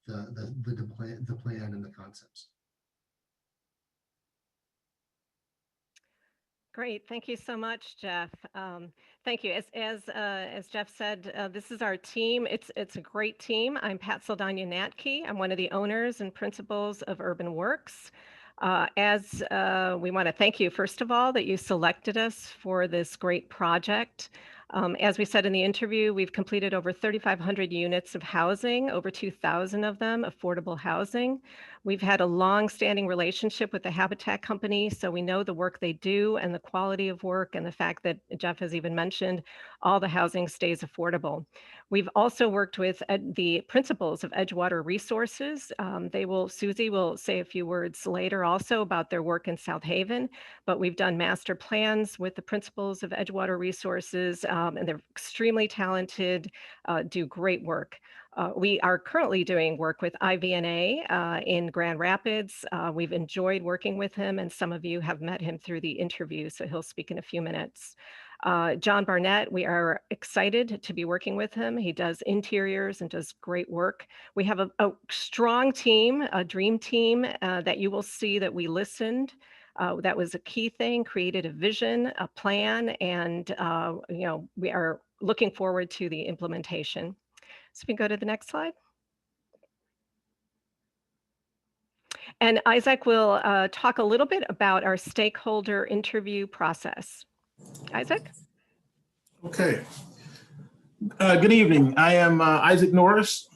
the plan and the concepts. Great, thank you so much, Jeff. Thank you. As Jeff said, this is our team. It's a great team. I'm Pat Saldana Natke. I'm one of the owners and principals of Urban Works. We want to thank you, first of all, that you selected us for this great project. As we said in the interview, we've completed over 3,500 units of housing, over 2,000 of them affordable housing. We've had a long-standing relationship with the Habitat Company, so we know the work they do and the quality of work, and the fact that Jeff has even mentioned all the housing stays affordable. We've also worked with the principals of Edgewater Resources. Susie will say a few words later also about their work in South Haven, but we've done master plans with the principals of Edgewater Resources, and they're extremely talented, do great work. We are currently doing work with IVNA in Grand Rapids. We've enjoyed working with him, and some of you have met him through the interview, so he'll speak in a few minutes. John Barnett, we are excited to be working with him. He does interiors and does great work. We have a strong team, a dream team that you will see that we listened. That was a key thing, created a vision, a plan, and we are looking forward to the implementation. So we can go to the next slide. And Isaac will talk a little bit about our stakeholder interview process. Isaac? Okay. Good evening. I am Isaac Norris,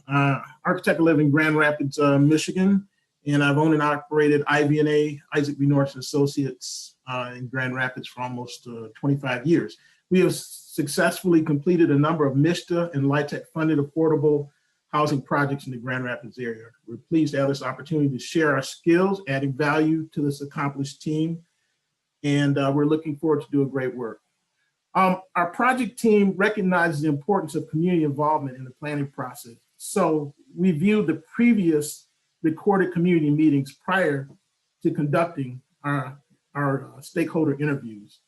architect, live in Grand Rapids, Michigan, and I've owned and operated IVNA, Isaac V. Norris Associates, in Grand Rapids for almost 25 years. We have successfully completed a number of MISTA and LIHTC funded affordable housing projects in the Grand Rapids area. We're pleased to have this opportunity to share our skills, adding value to this accomplished team, and we're looking forward to doing great work. Our project team recognizes the importance of community involvement in the planning process. So we viewed the previous recorded community meetings prior to conducting our stakeholder interviews.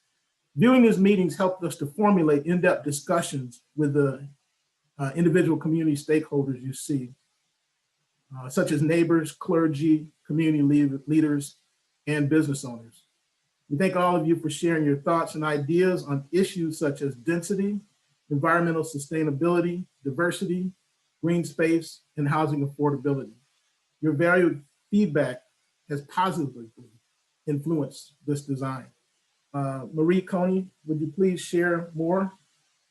Viewing these meetings helped us to formulate in-depth discussions with the individual community stakeholders you see, such as neighbors, clergy, community leaders, and business owners. We thank all of you for sharing your thoughts and ideas on issues such as density, environmental sustainability, diversity, green space, and housing affordability. Your valued feedback has positively influenced this design. Marie Coney, would you please share more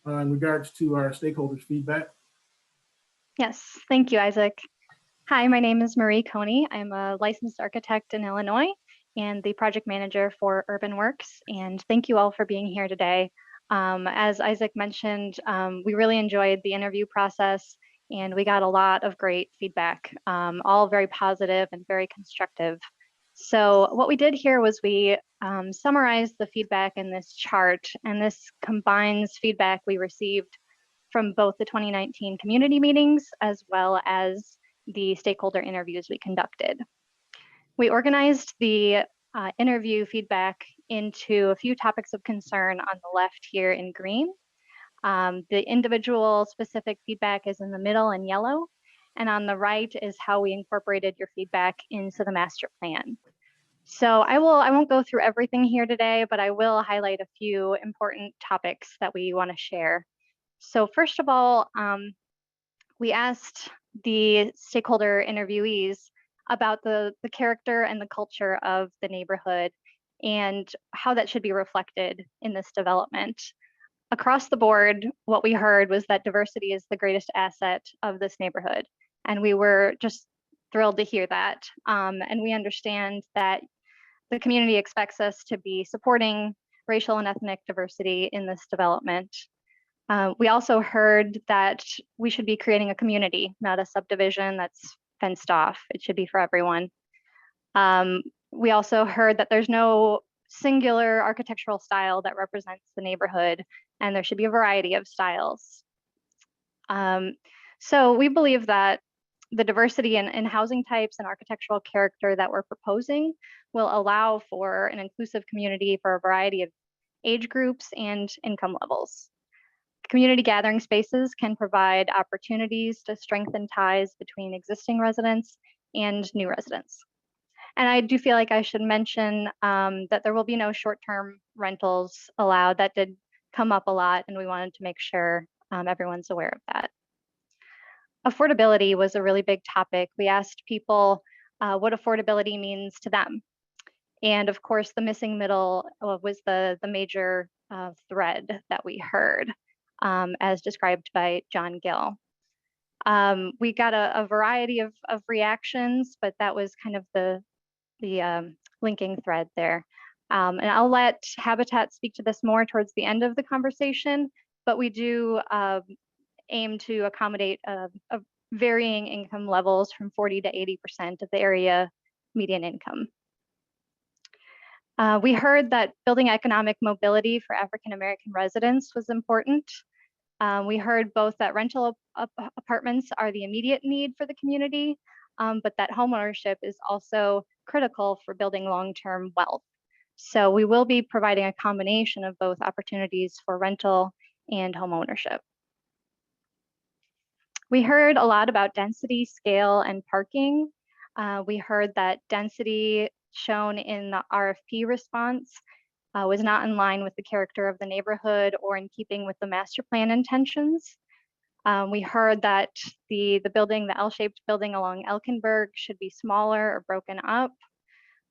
in regards to our stakeholders' feedback? Yes, thank you, Isaac. Hi, my name is Marie Coney. I'm a licensed architect in Illinois and the project manager for Urban Works. And thank you all for being here today. As Isaac mentioned, we really enjoyed the interview process and we got a lot of great feedback, all very positive and very constructive. So what we did here was we summarized the feedback in this chart, and this combines feedback we received from both the 2019 community meetings as well as the stakeholder interviews we conducted. We organized the interview feedback into a few topics of concern on the left here in green. The individual specific feedback is in the middle in yellow, and on the right is how we incorporated your feedback into the master plan. So I won't go through everything here today, but I will highlight a few important topics that we want to share. So first of all, we asked the stakeholder interviewees about the character and the culture of the neighborhood and how that should be reflected in this development. Across the board, what we heard was that diversity is the greatest asset of this neighborhood. And we were just thrilled to hear that. And we understand that the community expects us to be supporting racial and ethnic diversity in this development. We also heard that we should be creating a community, not a subdivision that's fenced off. It should be for everyone. We also heard that there's no singular architectural style that represents the neighborhood, and there should be a variety of styles. So we believe that the diversity in housing types and architectural character that we're proposing will allow for an inclusive community for a variety of age groups and income levels. Community gathering spaces can provide opportunities to strengthen ties between existing residents and new residents. And I do feel like I should mention that there will be no short-term rentals allowed. That did come up a lot, and we wanted to make sure everyone's aware of that. Affordability was a really big topic. We asked people what affordability means to them. And of course, the missing middle was the major thread that we heard, as described by John Gill. We got a variety of reactions, but that was kind of the linking thread there. And I'll let Habitat speak to this more towards the end of the conversation, but we do aim to accommodate varying income levels from 40 to 80% of the area median income. We heard that building economic mobility for African-American residents was important. We heard both that rental apartments are the immediate need for the community, but that homeownership is also critical for building long-term wealth. So we will be providing a combination of both opportunities for rental and homeownership. We heard a lot about density, scale, and parking. We heard that density shown in the RFP response was not in line with the character of the neighborhood or in keeping with the master plan intentions. We heard that the building, the L-shaped building along Elkenberg should be smaller or broken up,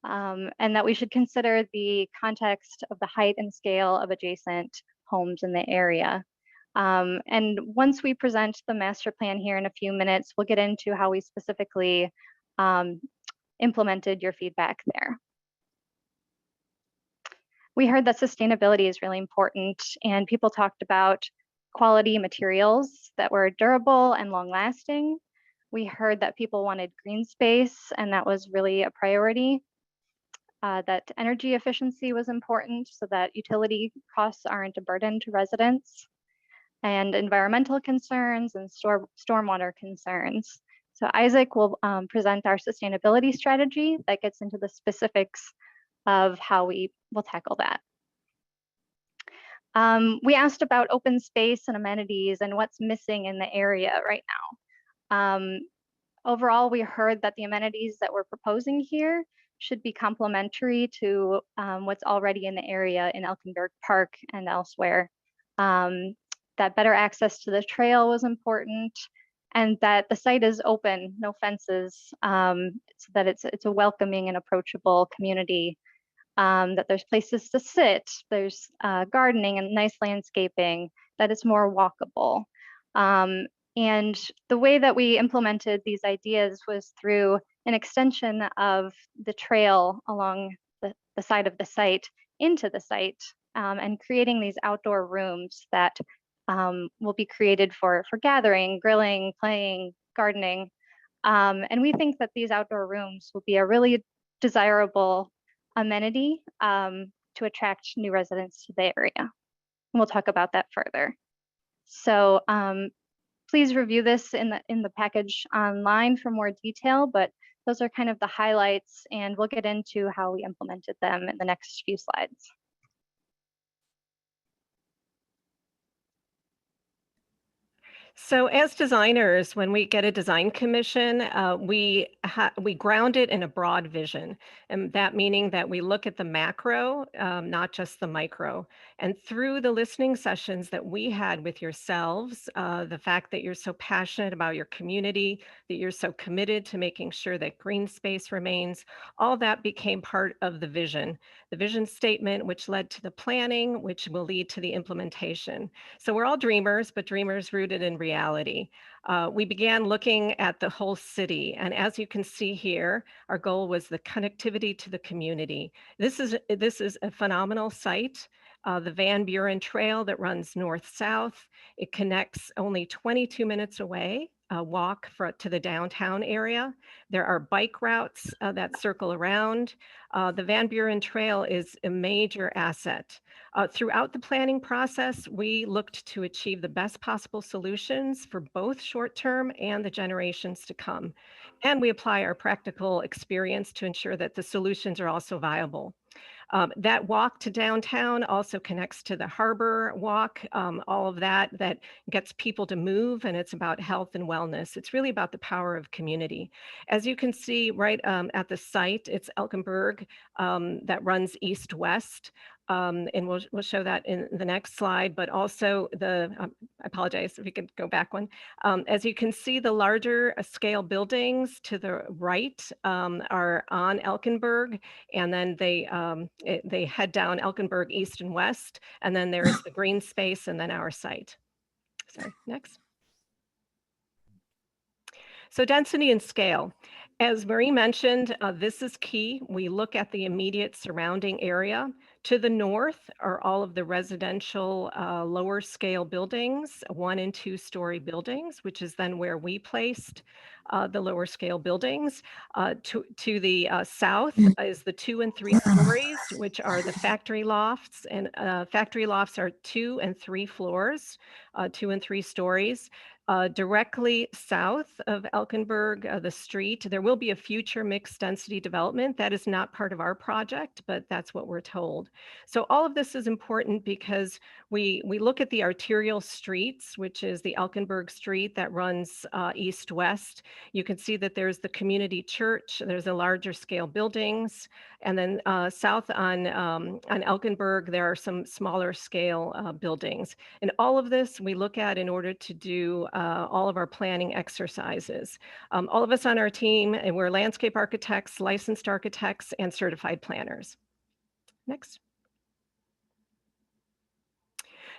and that we should consider the context of the height and scale of adjacent homes in the area. And once we present the master plan here in a few minutes, we'll get into how we specifically implemented your feedback there. We heard that sustainability is really important, and people talked about quality materials that were durable and long lasting. We heard that people wanted green space, and that was really a priority. That energy efficiency was important so that utility costs aren't a burden to residents, and environmental concerns and stormwater concerns. So Isaac will present our sustainability strategy that gets into the specifics of how we will tackle that. We asked about open space and amenities and what's missing in the area right now. Overall, we heard that the amenities that we're proposing here should be complementary to what's already in the area in Elkenberg Park and elsewhere. That better access to the trail was important, and that the site is open, no fences, so that it's a welcoming and approachable community. That there's places to sit, there's gardening and nice landscaping, that it's more walkable. And the way that we implemented these ideas was through an extension of the trail along the side of the site into the site, and creating these outdoor rooms that will be created for gathering, grilling, playing, gardening. And we think that these outdoor rooms will be a really desirable amenity to attract new residents to the area. And we'll talk about that further. So please review this in the package online for more detail, but those are kind of the highlights, and we'll get into how we implemented them in the next few slides. So as designers, when we get a design commission, we ground it in a broad vision, and that meaning that we look at the macro, not just the micro. And through the listening sessions that we had with yourselves, the fact that you're so passionate about your community, that you're so committed to making sure that green space remains, all that became part of the vision statement, which led to the planning, which will lead to the implementation. So we're all dreamers, but dreamers rooted in reality. We began looking at the whole city, and as you can see here, our goal was the connectivity to the community. This is a phenomenal site. The Van Buren Trail that runs north-south. It connects only 22 minutes away, a walk to the downtown area. There are bike routes that circle around. The Van Buren Trail is a major asset. Throughout the planning process, we looked to achieve the best possible solutions for both short-term and the generations to come. And we apply our practical experience to ensure that the solutions are also viable. That walk to downtown also connects to the harbor walk, all of that gets people to move, and it's about health and wellness. It's really about the power of community. As you can see right at the site, it's Elkenberg that runs east-west. And we'll show that in the next slide, but also I apologize if you could go back one. As you can see, the larger scale buildings to the right are on Elkenberg, and then they head down Elkenberg east and west, and then there's the green space and then our site. Sorry, next. So density and scale. As Marie mentioned, this is key. We look at the immediate surrounding area. To the north are all of the residential lower scale buildings, 1- and 2-story buildings, which is then where we placed the lower scale buildings. To the south is the 2 and 3 stories, which are the factory lofts, and factory lofts are 2 and 3 floors, 2 and 3 stories. Directly south of Elkenberg, the street, there will be a future mixed density development. That is not part of our project, but that's what we're told. So all of this is important because we look at the arterial streets, which is the Elkenberg Street that runs east-west, You can see that there's the community church, there's a larger scale buildings, and then south on Elkenberg, there are some smaller scale buildings. And all of this we look at in order to do all of our planning exercises. All of us on our team, and we're landscape architects, licensed architects, and certified planners. Next.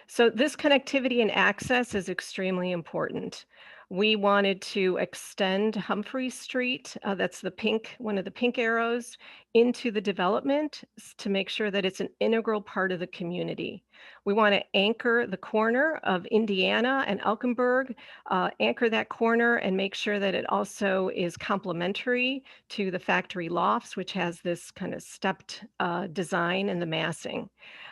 So this connectivity and access is extremely important. We wanted to extend Humphrey Street, that's the pink, one of the pink arrows, into the development to make sure that it's an integral part of the community. We want to anchor the corner of Indiana and Elkenberg, anchor that corner and make sure that it also is complementary to the factory lofts, which has this kind of stepped design and the massing.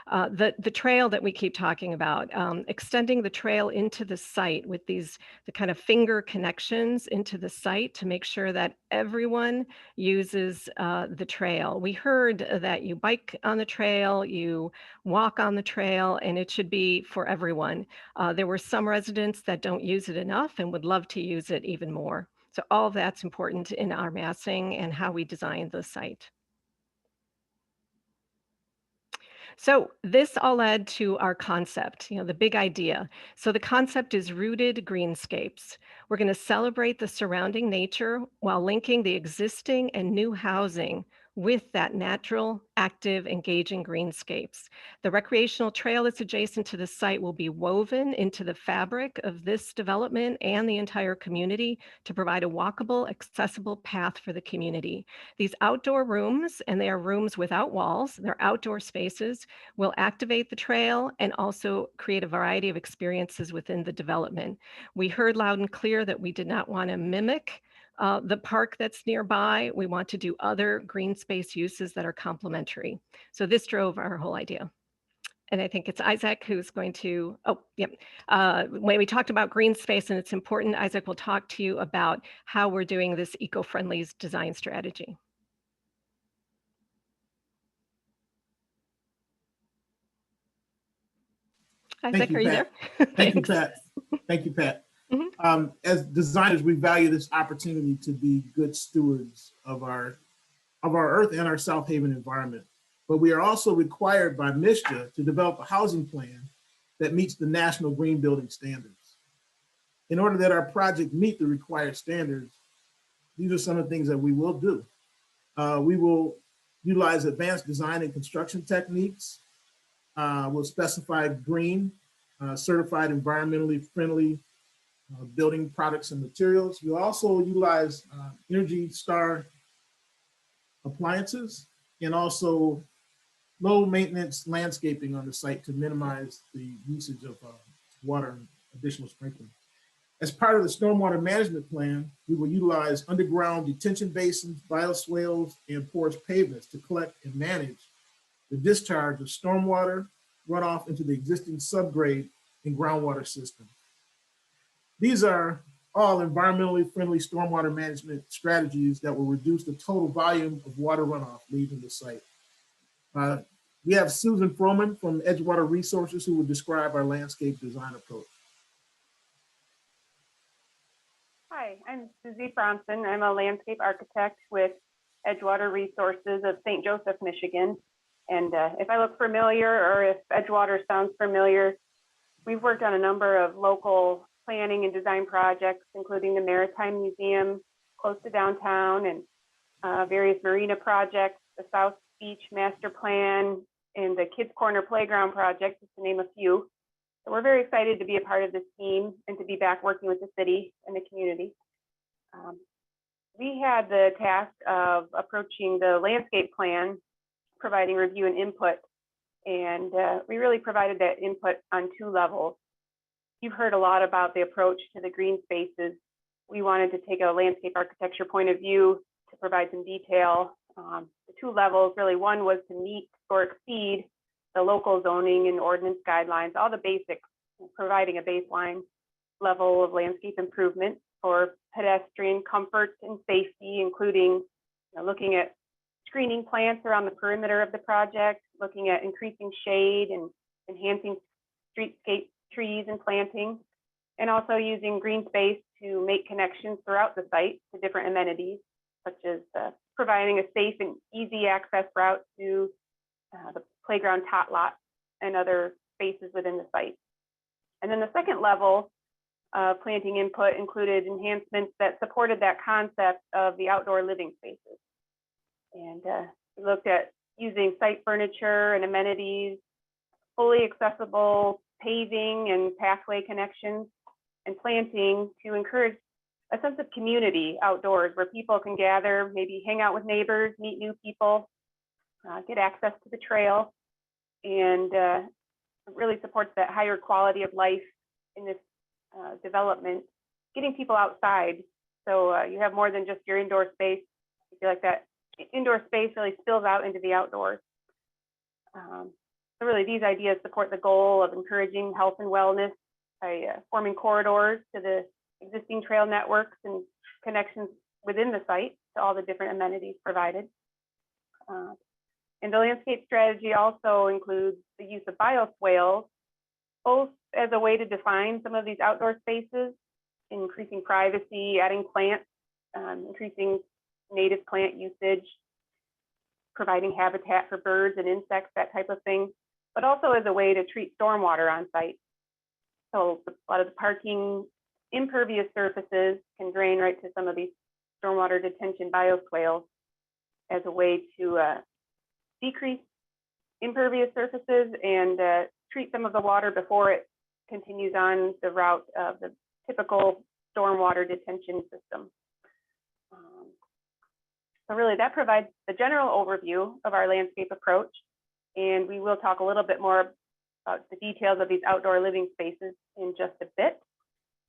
The trail that we keep talking about, extending the trail into the site with the kind of finger connections into the site to make sure that everyone uses the trail. We heard that you bike on the trail, you walk on the trail, and it should be for everyone. There were some residents that don't use it enough and would love to use it even more. So all of that's important in our massing and how we design the site. So this all led to our concept, the big idea. So the concept is rooted greenscapes. We're going to celebrate the surrounding nature while linking the existing and new housing with that natural, active, engaging greenscapes. The recreational trail that's adjacent to the site will be woven into the fabric of this development and the entire community to provide a walkable, accessible path for the community. These outdoor rooms, and they are rooms without walls, they're outdoor spaces, will activate the trail and also create a variety of experiences within the development. We heard loud and clear that we did not want to mimic the park that's nearby. We want to do other green space uses that are complementary. So this drove our whole idea. And I think it's Isaac who's going to, when we talked about green space and it's important, Isaac will talk to you about how we're doing this eco-friendly design strategy. Isaac, you, are you Pat. there? Thank you, Pat. Thank you, Pat. Mhm. As designers, we value this opportunity to be good stewards of our earth and our South Haven environment. But we are also required by MISJA to develop a housing plan that meets the National Green Building Standards. In order that our project meet the required standards, these are some of the things that we will do. We will utilize advanced design and construction techniques. We'll specify green, certified environmentally friendly building products and materials. We'll also utilize Energy Star appliances and also low maintenance landscaping on the site to minimize the usage of water and additional sprinkling. As part of the stormwater management plan, we will utilize underground detention basins, bioswales, and porous pavements to collect and manage the discharge of stormwater runoff into the existing subgrade and groundwater system. These are all environmentally friendly stormwater management strategies that will reduce the total volume of water runoff leaving the site. We have Susan Froman from Edgewater Resources who will describe our landscape design approach. Hi, I'm Susie Fromson. I'm a landscape architect with Edgewater Resources of St. Joseph, Michigan. And if I look familiar or if Edgewater sounds familiar, we've worked on a number of local planning and design projects, including the Maritime Museum close to downtown and various marina projects, the South Beach Master Plan, and the Kids Corner Playground Project, just to name a few. So we're very excited to be a part of this team and to be back working with the city and the community. We had the task of approaching the landscape plan, providing review and input, and we really provided that input on two levels. You've heard a lot about the approach to the green spaces. We wanted to take a landscape architecture point of view to provide some detail. The two levels, really, one was to meet or exceed the local zoning and ordinance guidelines, all the basics, providing a baseline level of landscape improvement for pedestrian comfort and safety, including looking at screening plants around the perimeter of the project, looking at increasing shade and enhancing streetscape trees and planting, and also using green space to make connections throughout the site to different amenities, such as providing a safe and easy access route to the playground tot lot and other spaces within the site. And then the second level of planting input included enhancements that supported that concept of the outdoor living spaces. And we looked at using site furniture and amenities, fully accessible paving and pathway connections, and planting to encourage a sense of community outdoors where people can gather, maybe hang out with neighbors, meet new people, get access to the trail, and really supports that higher quality of life in this development, getting people outside. So you have more than just your indoor space. I feel like that indoor space really spills out into the outdoors. So really these ideas support the goal of encouraging health and wellness by forming corridors to the existing trail networks and connections within the site to all the different amenities provided. And the landscape strategy also includes the use of bioswales, both as a way to define some of these outdoor spaces, increasing privacy, adding plants, increasing native plant usage, providing habitat for birds and insects, that type of thing, but also as a way to treat stormwater on site. So a lot of the parking impervious surfaces can drain right to some of these stormwater detention bioswales as a way to decrease impervious surfaces and treat some of the water before it continues on the route of the typical stormwater detention system. So really that provides the general overview of our landscape approach. And we will talk a little bit more about the details of these outdoor living spaces in just a bit.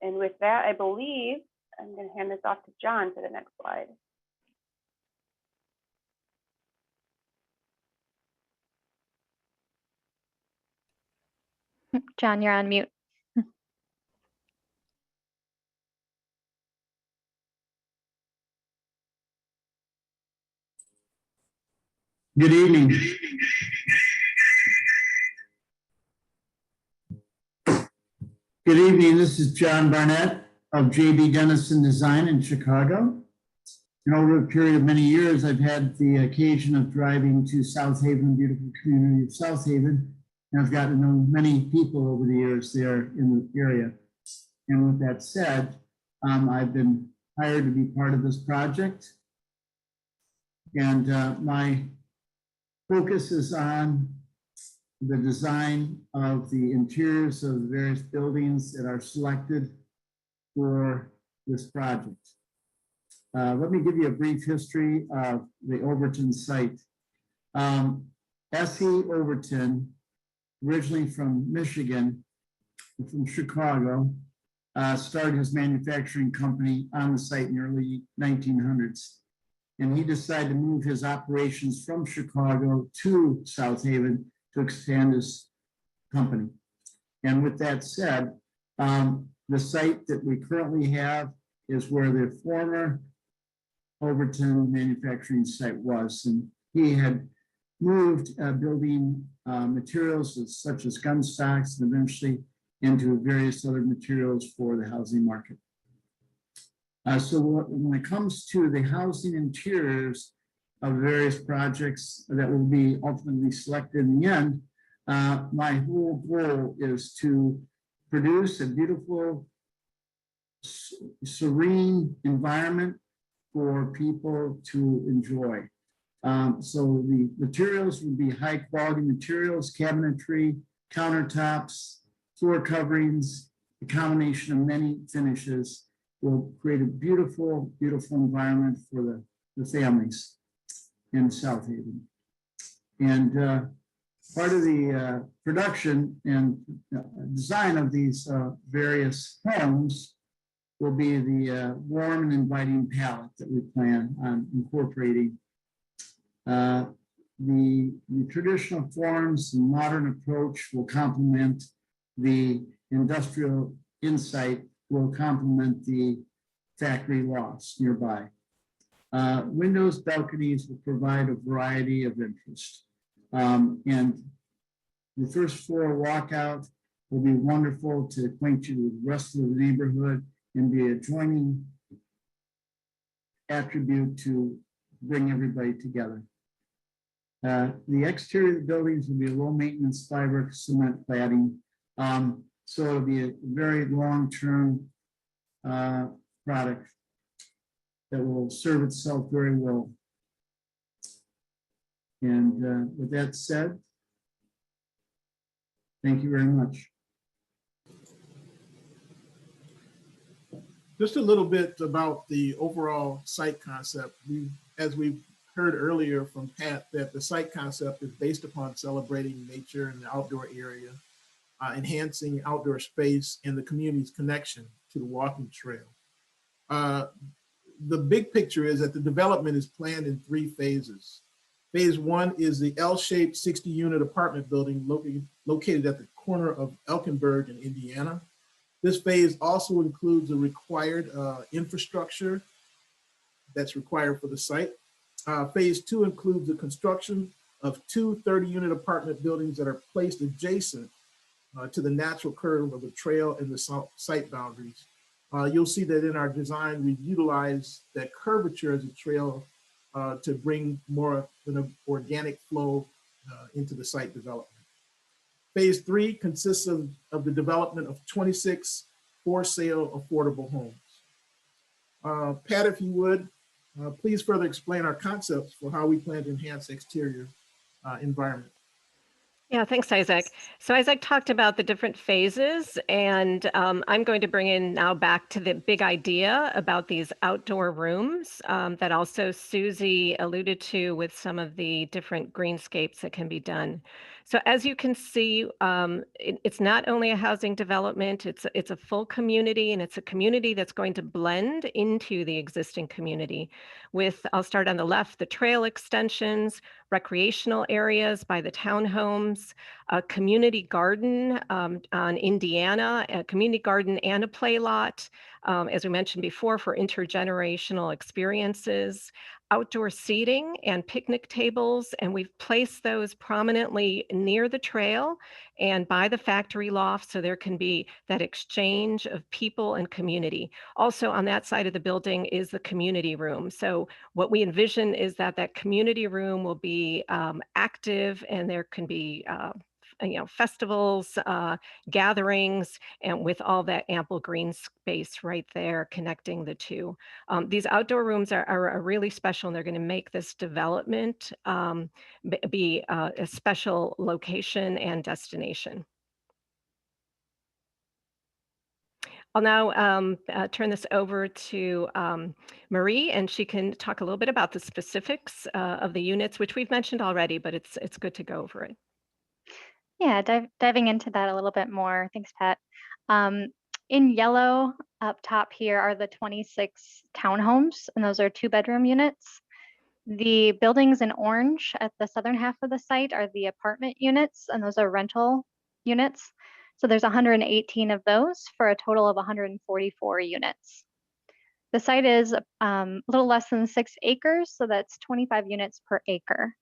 And with that, I believe I'm going to hand this off to John for the next slide. John, you're on mute. Good evening. Good evening. This is John Barnett of JB Dennison Design in Chicago. And over a period of many years, I've had the occasion of driving to South Haven, beautiful community of South Haven. And I've gotten to know many people over the years there in the area. And with that said, I've been hired to be part of this project. And my focus is on the design of the interiors of the various buildings that are selected for this project. Let me give you a brief history of the Overton site. S.E. Overton, originally from Michigan, from Chicago, started his manufacturing company on the site in the early 1900s. And he decided to move his operations from Chicago to South Haven to expand his company. And with that said, the site that we currently have is where the former Overton manufacturing site was. And he had moved building materials such as gun stocks and eventually into various other materials for the housing market. So when it comes to the housing interiors of various projects that will be ultimately selected in the end, my whole goal is to produce a beautiful, serene environment for people to enjoy. So the materials will be high quality materials, cabinetry, countertops, floor coverings, a combination of many finishes will create a beautiful, beautiful environment for the families in South Haven. And part of the production and design of these various homes will be the warm and inviting palette that we plan on incorporating. The traditional forms and modern approach will complement the industrial insight, will complement the factory lofts nearby. Windows, balconies will provide a variety of interest. And the first floor walkout will be wonderful to acquaint you with the rest of the neighborhood and be a joining attribute to bring everybody together. The exterior of the buildings will be low maintenance fiber cement cladding. So it'll be a very long-term product that will serve itself very well. And with that said, thank you very much. Just a little bit about the overall site concept. As we've heard earlier from Pat, that the site concept is based upon celebrating nature and the outdoor area, enhancing outdoor space and the community's connection to the walking trail. The big picture is that the development is planned in 3 phases. Phase 1 is the L-shaped 60-unit apartment building located at the corner of Elkinburg in Indiana. This phase also includes the required infrastructure that's required for the site. Phase 2 includes the construction of 2 30-unit apartment buildings that are placed adjacent to the natural curve of the trail and the site boundaries. You'll see that in our design, we've utilized that curvature as a trail to bring more of an organic flow into the site development. Phase 3 consists of the development of 26 for-sale affordable homes. Pat, if you would, please further explain our concepts for how we plan to enhance exterior environment. Yeah, thanks, Isaac. So Isaac talked about the different phases, and I'm going to bring in now back to the big idea about these outdoor rooms that also Susie alluded to with some of the different greenscapes that can be done. So as you can see, it's not only a housing development, it's a full community, and it's a community that's going to blend into the existing community with, I'll start on the left, the trail extensions, recreational areas by the townhomes, a community garden on Indiana, a community garden and a play lot, as we mentioned before, for intergenerational experiences, outdoor seating and picnic tables, and we've placed those prominently near the trail and by the factory loft, so there can be that exchange of people and community. Also on that side of the building is the community room. So what we envision is that that community room will be active, and there can be festivals, gatherings, and with all that ample green space right there connecting the two. These outdoor rooms are really special, and they're going to make this development be a special location and destination. I'll now turn this over to Marie, and she can talk a little bit about the specifics of the units, which we've mentioned already, but it's good to go over it. Yeah, diving into that a little bit more. Thanks, Pat. In yellow up top here are the 26 townhomes, and those are 2-bedroom units. The buildings in orange at the southern half of the site are the apartment units, and those are rental units. So there's 118 of those for a total of 144 units. The site is a little less than 6 acres, so that's 25 units per acre.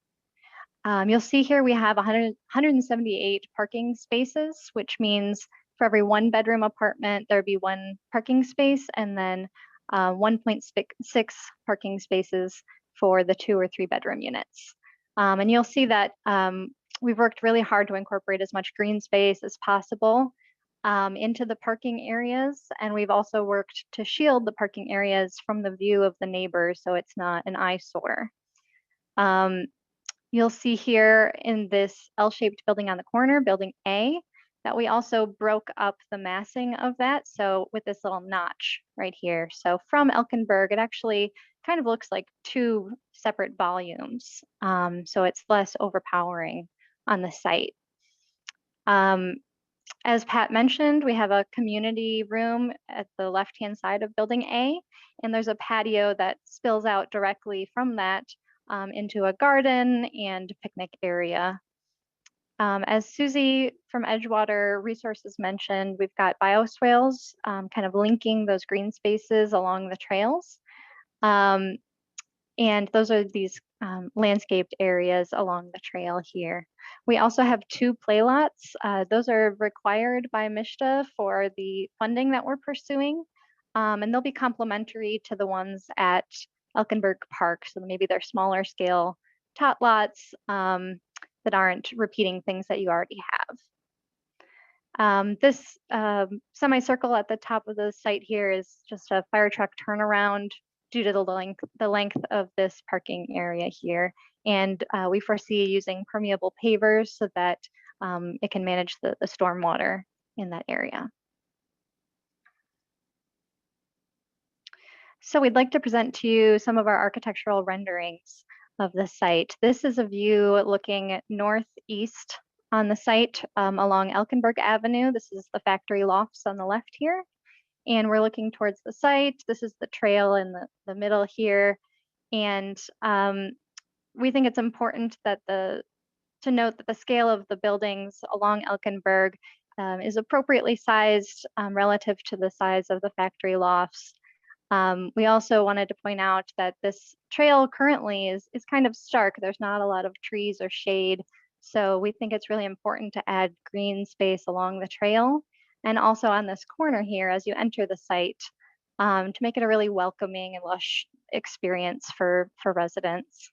You'll see here we have 178 parking spaces, which means for every 1-bedroom apartment, there'd be 1 parking space, and then 1.6 parking spaces for the 2 or 3-bedroom units. And you'll see that we've worked really hard to incorporate as much green space as possible into the parking areas. And we've also worked to shield the parking areas from the view of the neighbors, so it's not an eyesore. You'll see here in this L-shaped building on the corner, building A, that we also broke up the massing of that. So with this little notch right here. So from Elkinburg, it actually kind of looks like 2 separate volumes. So it's less overpowering on the site. As Pat mentioned, we have a community room at the left-hand side of building A, and there's a patio that spills out directly from that into a garden and picnic area. As Susie from Edgewater Resources mentioned, we've got bioswales kind of linking those green spaces along the trails. And those are these landscaped areas along the trail here. We also have 2 play lots. Those are required by MISTA for the funding that we're pursuing. and they'll be complementary to the ones at Elkenberg Park. So maybe they're smaller scale tot lots that aren't repeating things that you already have. This semicircle at the top of the site here is just a fire truck turnaround due to the length of this parking area here. And we foresee using permeable pavers so that it can manage the stormwater in that area. So we'd like to present to you some of our architectural renderings of the site. This is a view looking northeast on the site along Elkenberg Avenue. This is the factory lofts on the left here. And we're looking towards the site. This is the trail in the middle here. And we think it's important that to note that the scale of the buildings along Elkenberg is appropriately sized relative to the size of the factory lofts. We also wanted to point out that this trail currently is kind of stark. There's not a lot of trees or shade. So we think it's really important to add green space along the trail and also on this corner here as you enter the site to make it a really welcoming and lush experience for residents.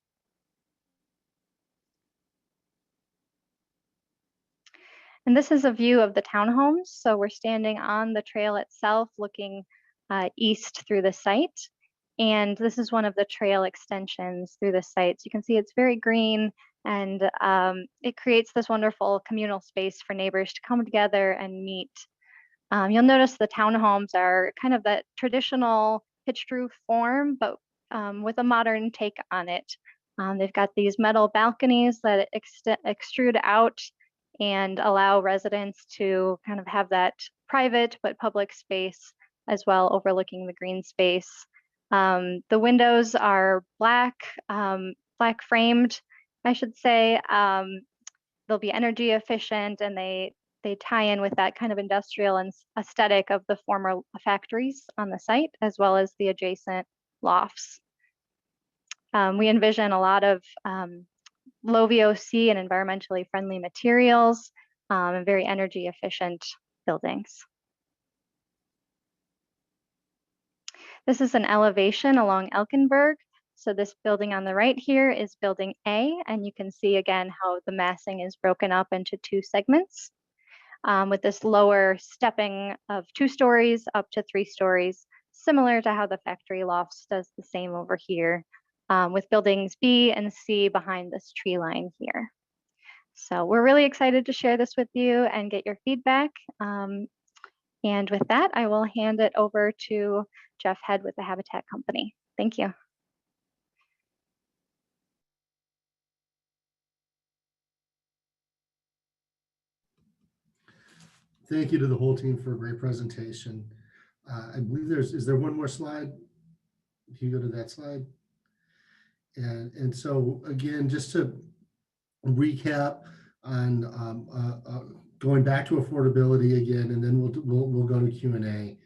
And this is a view of the townhomes. So we're standing on the trail itself looking east through the site. And this is one of the trail extensions through the site. So you can see it's very green and it creates this wonderful communal space for neighbors to come together and meet. You'll notice the townhomes are kind of that traditional pitched roof form, but with a modern take on it. They've got these metal balconies that extrude out and allow residents to kind of have that private but public space as well, overlooking the green space. The windows are black framed, I should say. They'll be energy efficient and they tie in with that kind of industrial and aesthetic of the former factories on the site, as well as the adjacent lofts. We envision a lot of low VOC and environmentally friendly materials and very energy efficient buildings. This is an elevation along Elkenberg. So this building on the right here is building A, and you can see again how the massing is broken up into two segments with this lower stepping of 2 stories up to 3 stories, similar to how the factory lofts does the same over here with buildings B and C behind this tree line here. So we're really excited to share this with you and get your feedback. And with that, I will hand it over to Jeff Head with the Habitat Company. Thank you. Thank you to the whole team for a great presentation. I believe is there one more slide? Can you go to that slide? And so again, just to recap on going back to affordability again, and then we'll go to Q&A.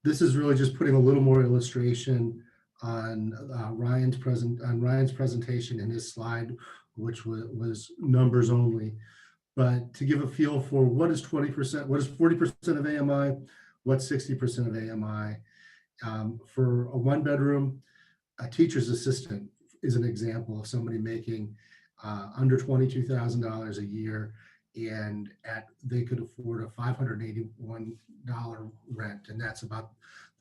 This is really just putting a little more illustration on Ryan's presentation in his slide, which was numbers only. But to give a feel for what is 20%, what is 40% of AMI, what's 60% of AMI. For a 1-bedroom, a teacher's assistant is an example of somebody making under $22,000 a year, and they could afford a $581 rent, and that's about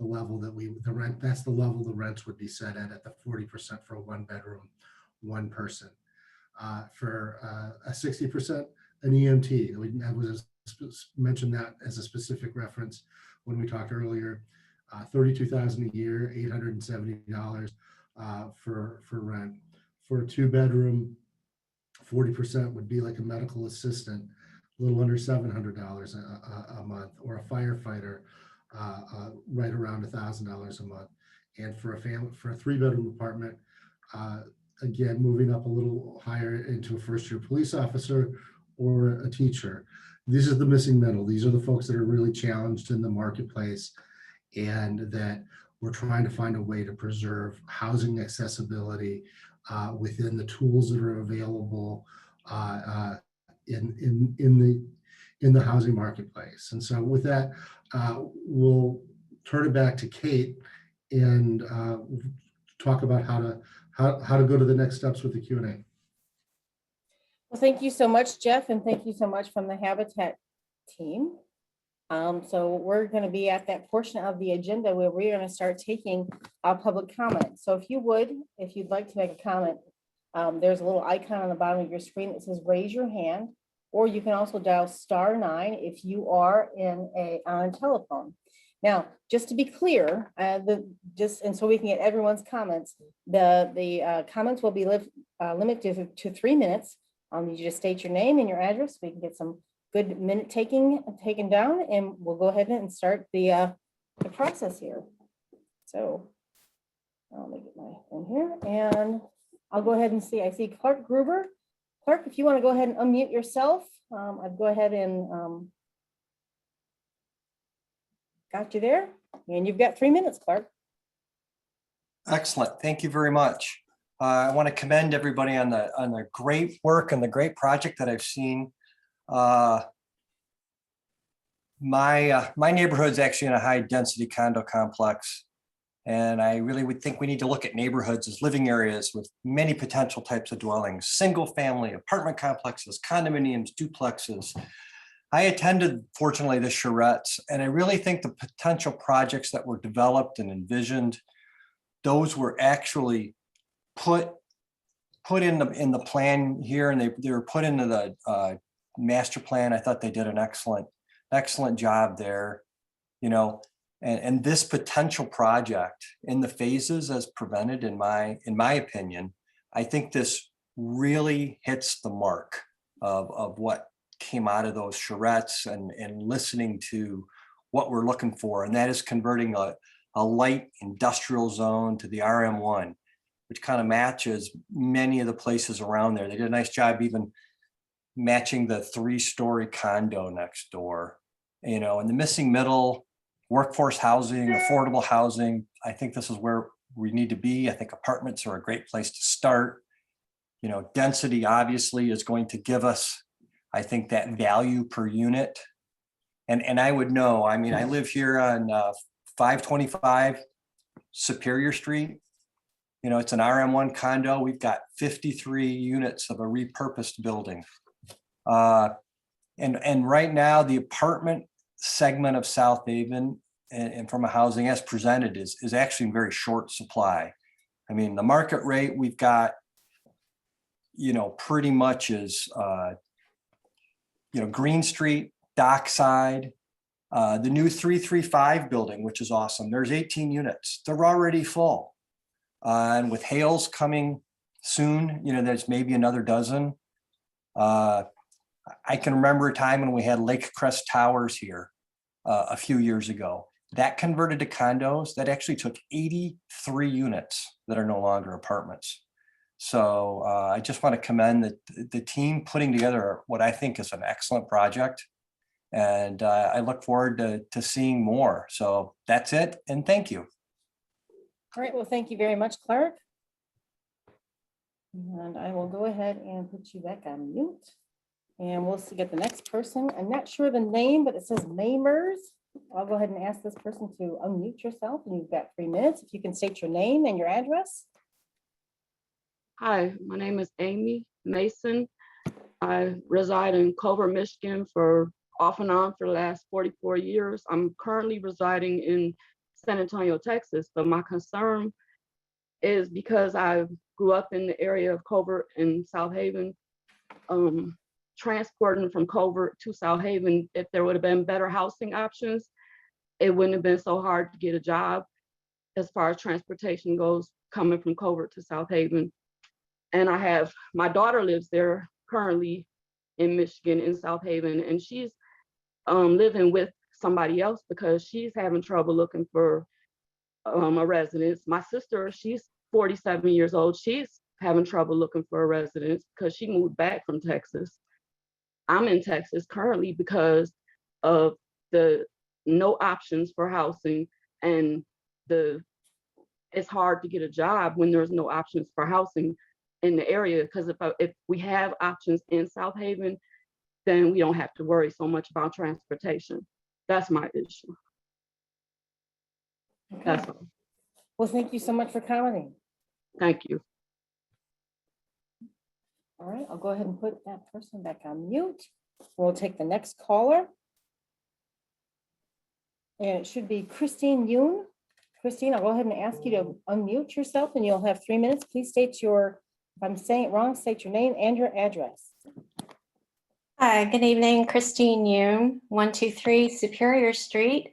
the level that that's the level the rents would be set at the 40% for a 1-bedroom, 1 person. For a 60%, an EMT, I mentioned that as a specific reference when we talked earlier. $32,000 a year, $870 for rent. For a 2-bedroom, 40% would be like a medical assistant, a little under $700 a month, or a firefighter, right around $1,000 a month. And for a 3-bedroom apartment, again, moving up a little higher into a first-year police officer or a teacher. These are the missing middle. These are the folks that are really challenged in the marketplace, and that we're trying to find a way to preserve housing accessibility within the tools that are available in in the housing marketplace. And so with that, we'll turn it back to Kate and talk about how to go to the next steps with the Q&A. Well, thank you so much, Jeff, and thank you so much from the Habitat team. So we're going to be at that portion of the agenda where we're going to start taking public comment. So if you'd like to make a comment, there's a little icon on the bottom of your screen that says raise your hand, or you can also dial *9 if you are on a telephone. Now, just to be clear, and so we can get everyone's comments, the comments will be limited to 3 minutes. You just state your name and your address. We can get some good minute taken down, and we'll go ahead and start the process here. So let me get my thing here, and I'll go ahead and see. I see Clark Gruber. Clark, if you want to go ahead and unmute yourself, I'd go ahead and got you there, and you've got 3 minutes, Clark. Excellent. Thank you very much. I want to commend everybody on the great work and the great project that I've seen. My neighborhood's actually in a high density condo complex. And I really would think we need to look at neighborhoods as living areas with many potential types of dwellings, single family, apartment complexes, condominiums, duplexes. I attended, fortunately, the charrettes, and I really think the potential projects that were developed and envisioned, those were actually put in the plan here, and they were put into the master plan. I thought they did an excellent job there, and this potential project in the phases as presented, in my opinion, I think this really hits the mark of what came out of those charrettes and listening to what we're looking for, and that is converting a light industrial zone to the RM1, which kind of matches many of the places around there. They did a nice job even matching the 3-story condo next door, in the missing middle, workforce housing, affordable housing. I think this is where we need to be. I think apartments are a great place to start. Density obviously is going to give us, I think, that value per unit. And I would know, I live here on 525 Superior Street. It's an RM1 condo. We've got 53 units of a repurposed building. And right now the apartment segment of South Haven and from a housing as presented is actually in very short supply. The market rate we've got, pretty much is, Green Street, Dockside, the new 335 building, which is awesome. There's 18 units. They're already full. And with Hales coming soon, there's maybe another dozen. I can remember a time when we had Lake Crest Towers here a few years ago. That converted to condos. That actually took 83 units that are no longer apartments. So I just want to commend the team putting together what I think is an excellent project. And I look forward to seeing more. So that's it. And thank you. All right. Well, thank you very much, Clark. And I will go ahead and put you back on mute. And we'll get the next person. I'm not sure the name, but it says namers. I'll go ahead and ask this person to unmute yourself, and you've got 3 minutes. If you can state your name and your address. Hi, my name is Amy Mason. I reside in Culver, Michigan off and on for the last 44 years. I'm currently residing in San Antonio, Texas, but my concern is because I grew up in the area of Culver and South Haven, transporting from Culver to South Haven, if there would have been better housing options, it wouldn't have been so hard to get a job as far as transportation goes, coming from Culver to South Haven. And my daughter lives there currently in Michigan, in South Haven, and she's living with somebody else because she's having trouble looking for a residence. My sister, she's 47 years old. She's having trouble looking for a residence because she moved back from Texas. I'm in Texas currently because of the no options for housing, and it's hard to get a job when there's no options for housing in the area. Because if we have options in South Haven, then we don't have to worry so much about transportation. That's my issue. Okay. That's all. Well, thank you so much for commenting. Thank you. All right, I'll go ahead and put that person back on mute. We'll take the next caller. And it should be Christine Yoon. Christine, I'll go ahead and ask you to unmute yourself and you'll have 3 minutes. Please state your, if I'm saying it wrong, state your name and your address. Hi, good evening, Christine Yoon, 123 Superior Street.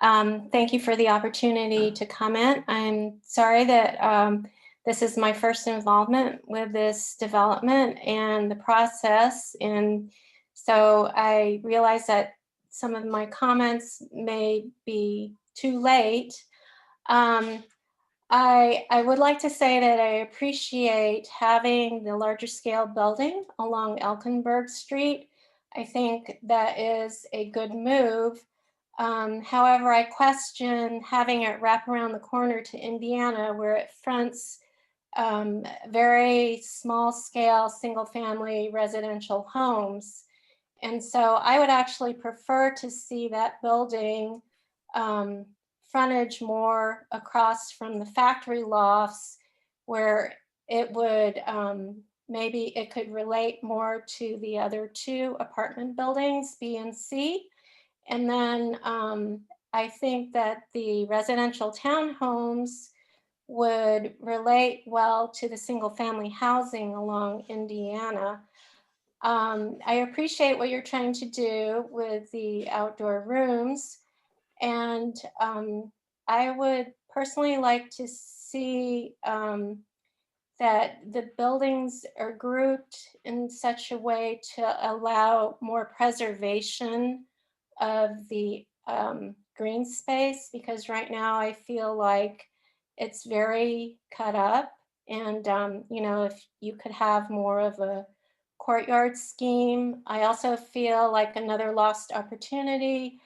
Thank you for the opportunity to comment. I'm sorry that this is my first involvement with this development and the process. And so I realize that some of my comments may be too late. I would like to say that I appreciate having the larger scale building along Elkenberg Street. I think that is a good move. However, I question having it wrap around the corner to Indiana where it fronts very small scale single family residential homes. And so I would actually prefer to see that building frontage more across from the factory lofts where it would maybe it could relate more to the other two apartment buildings, B and C. And then I think that the residential townhomes would relate well to the single family housing along Indiana. I appreciate what you're trying to do with the outdoor rooms. And I would personally like to see that the buildings are grouped in such a way to allow more preservation of the green space, because right now I feel like it's very cut up. And, you know, if you could have more of a courtyard scheme. I also feel like another lost opportunity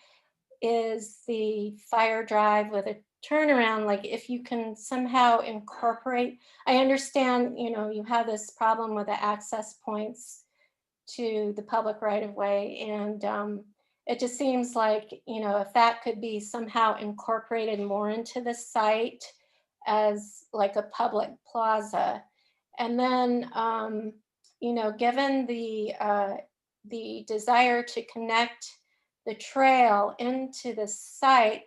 is the fire drive with a turnaround. Like if you can somehow incorporate, I understand, you know, you have this problem with the access points to the public right of way. And it just seems like, you know, if that could be somehow incorporated more into the site as like a public plaza. And then, you know, given the desire to connect the trail into the site,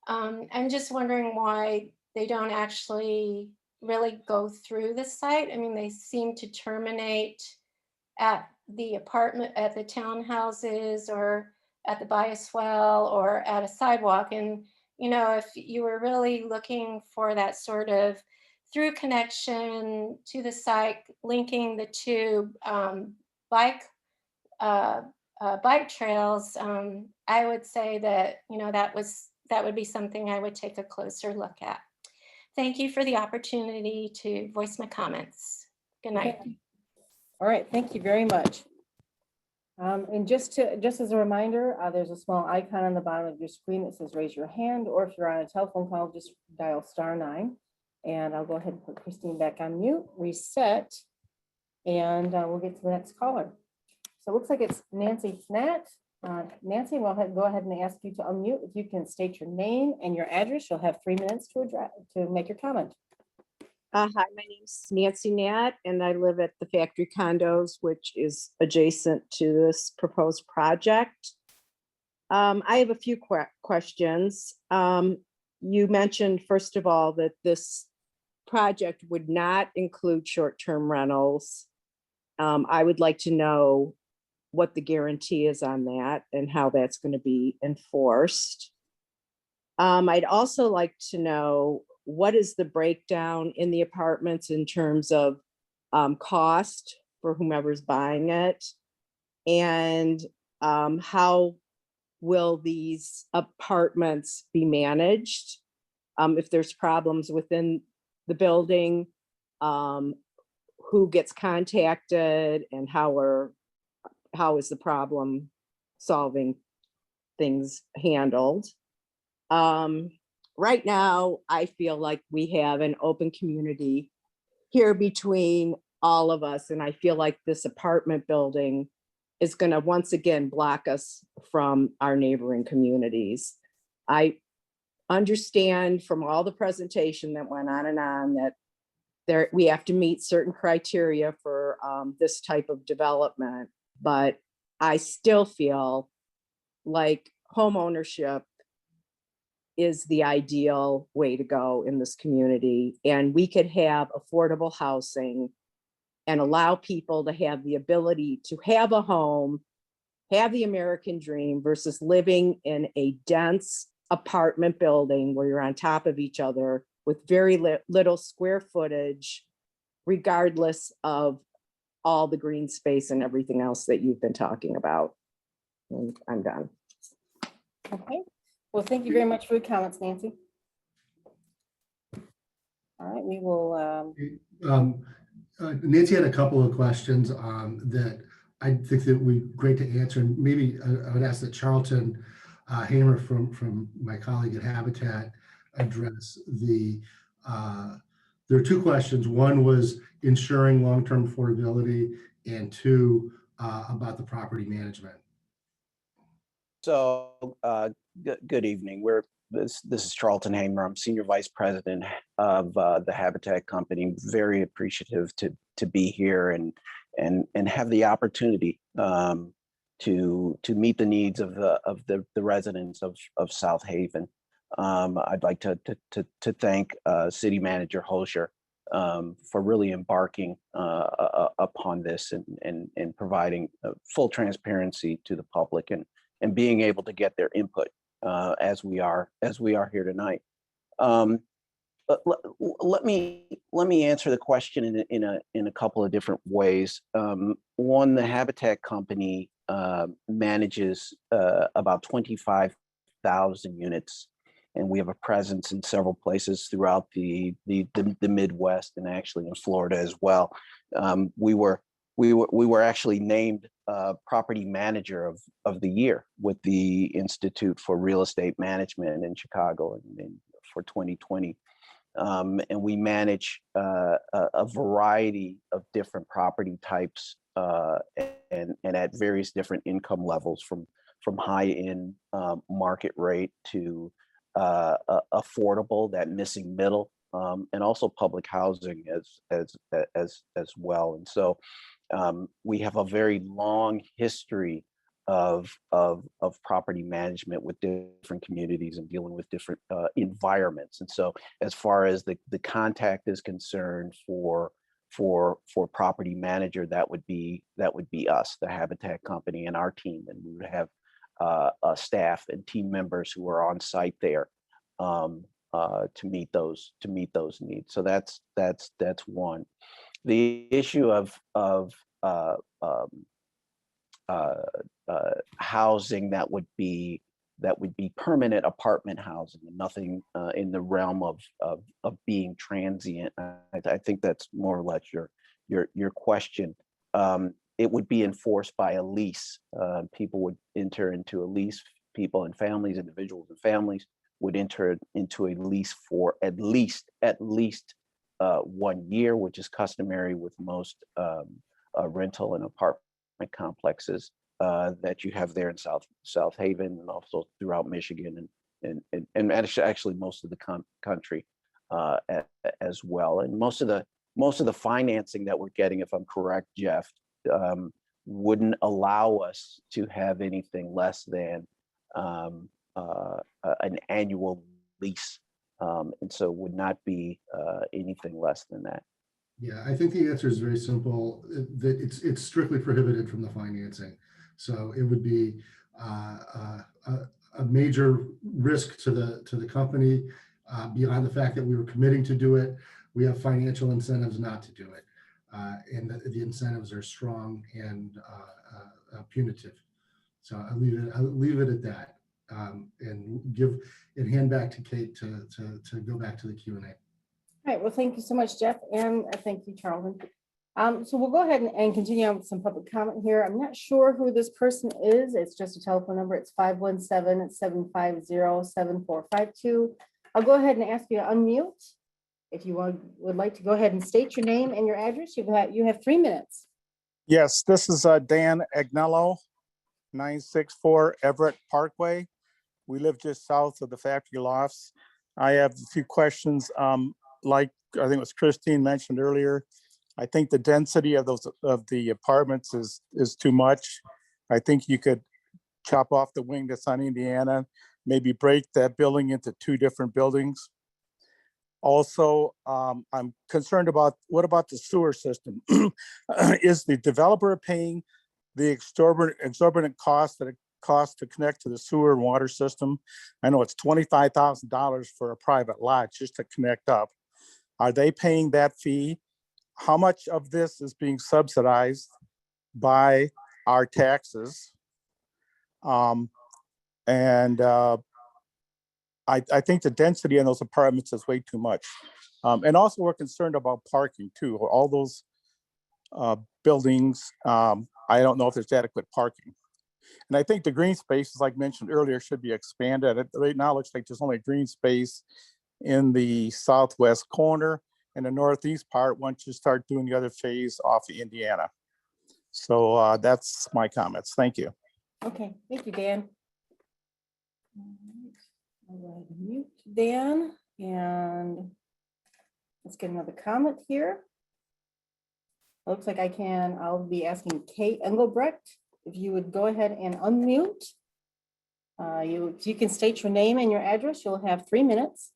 I'm just wondering why they don't actually really go through the site. I mean, they seem to terminate at the apartment, at the townhouses, or at the bioswale, or at a sidewalk. And, you know, if you were really looking for that sort of through connection to the site, linking the two bike trails, I would say that, you know, that would be something I would take a closer look at. Thank you for the opportunity to voice my comments. Good night. Okay. All right, thank you very much. And just as a reminder, there's a small icon on the bottom of your screen that says raise your hand, or if you're on a telephone call, just dial *9. And I'll go ahead and put Christine back on mute, reset, and we'll get to the next caller. So it looks like it's Nancy Fnat. Nancy, we'll go ahead and ask you to unmute. If you can state your name and your address, you'll have 3 minutes to make your comment. Hi, my name's Nancy Nat, and I live at the factory condos, which is adjacent to this proposed project. I have a few questions. You mentioned, first of all, that this project would not include short-term rentals. I would like to know what the guarantee is on that and how that's going to be enforced. I'd also like to know what is the breakdown in the apartments in terms of cost for whomever's buying it, and how will these apartments be managed if there's problems within the building, who gets contacted, and how is the problem solving things handled. Right now, I feel like we have an open community here between all of us, and I feel like this apartment building is going to once again block us from our neighboring communities. I understand from all the presentation that went on and on that we have to meet certain criteria for this type of development, but I still feel like home ownership is the ideal way to go in this community. And we could have affordable housing and allow people to have the ability to have a home, have the American dream versus living in a dense apartment building where you're on top of each other with very little square footage, regardless of all the green space and everything else that you've been talking about. And I'm done. Okay, well, thank you very much for your comments, Nancy. All right, we will. Nancy had a couple of questions that I think that would be great to answer. And maybe I would ask that Charlton Hamer from my colleague at Habitat address the, there are two questions. One was ensuring long-term affordability, and two, about the property management. So good evening. This is Charlton Hamer. I'm Senior Vice President of the Habitat Company. Very appreciative to be here and have the opportunity to meet the needs of the residents of South Haven. I'd like to thank City Manager Hosher for really embarking upon this and providing full transparency to the public and being able to get their input as we are here tonight. Let me answer the question in a couple of different ways. One, the Habitat Company manages about 25,000 units, and we have a presence in several places throughout the Midwest and actually in Florida as well. We were actually named property manager of the year with the Institute for Real Estate Management in Chicago for 2020. And we manage a variety of different property types and at various different income levels, from high-end market rate to affordable, that missing middle, and also public housing as well. And so we have a very long history of property management with different communities and dealing with different environments. And so as far as the contact is concerned for property manager, that would be us, the Habitat Company, and our team. And we would have staff and team members who are on site there to meet those needs. So that's one. The issue of housing that would be permanent apartment housing, and nothing in the realm of being transient. I think that's more or less your question. It would be enforced by a lease. People would enter into a lease. People and families, individuals and families, would enter into a lease for at least 1 year, which is customary with most rental and apartment complexes that you have there in South Haven, and also throughout Michigan and actually most of the country as well. And most of the financing that we're getting, if I'm correct, Jeff, wouldn't allow us to have anything less than an annual lease, and so would not be anything less than that. Yeah, I think the answer is very simple. That it's strictly prohibited from the financing. So it would be a major risk to the company. Beyond the fact that we were committing to do it, we have financial incentives not to do it, and the incentives are strong and punitive. So I'll leave it at that, and hand back to Kate to go back to the Q&A. All right, well, thank you so much, Jeff, and thank you, Charlton. So we'll go ahead and continue on with some public comment here. I'm not sure who this person is. It's just a telephone number. It's 517-750-7452. I'll go ahead and ask you to unmute. If you would like to go ahead and state your name and your address, you have 3 minutes. Yes, this is Dan Agnello, 964 Everett Parkway. We live just south of the factory lofts. I have a few questions. Like I think it was Christine mentioned earlier, I think the density of the apartments is too much. I think you could chop off the wing that's on Indiana, maybe break that building into two different buildings. Also, I'm concerned about what about the sewer system? Is the developer paying the exorbitant cost that it costs to connect to the sewer and water system? I know it's $25,000 for a private lot just to connect up. Are they paying that fee? How much of this is being subsidized by our taxes? I think the density in those apartments is way too much. And also we're concerned about parking too. All those buildings, I don't know if there's adequate parking. And I think the green spaces, like mentioned earlier, should be expanded. Right now it looks like there's only green space in the southwest corner and the northeast part once you start doing the other phase off of Indiana. So that's my comments. Thank you. Okay, thank you, Dan. All right, mute Dan, and let's get another comment here. Looks like I'll be asking Kate Engelbrecht, if you would go ahead and unmute. You can state your name and your address. You'll have 3 minutes.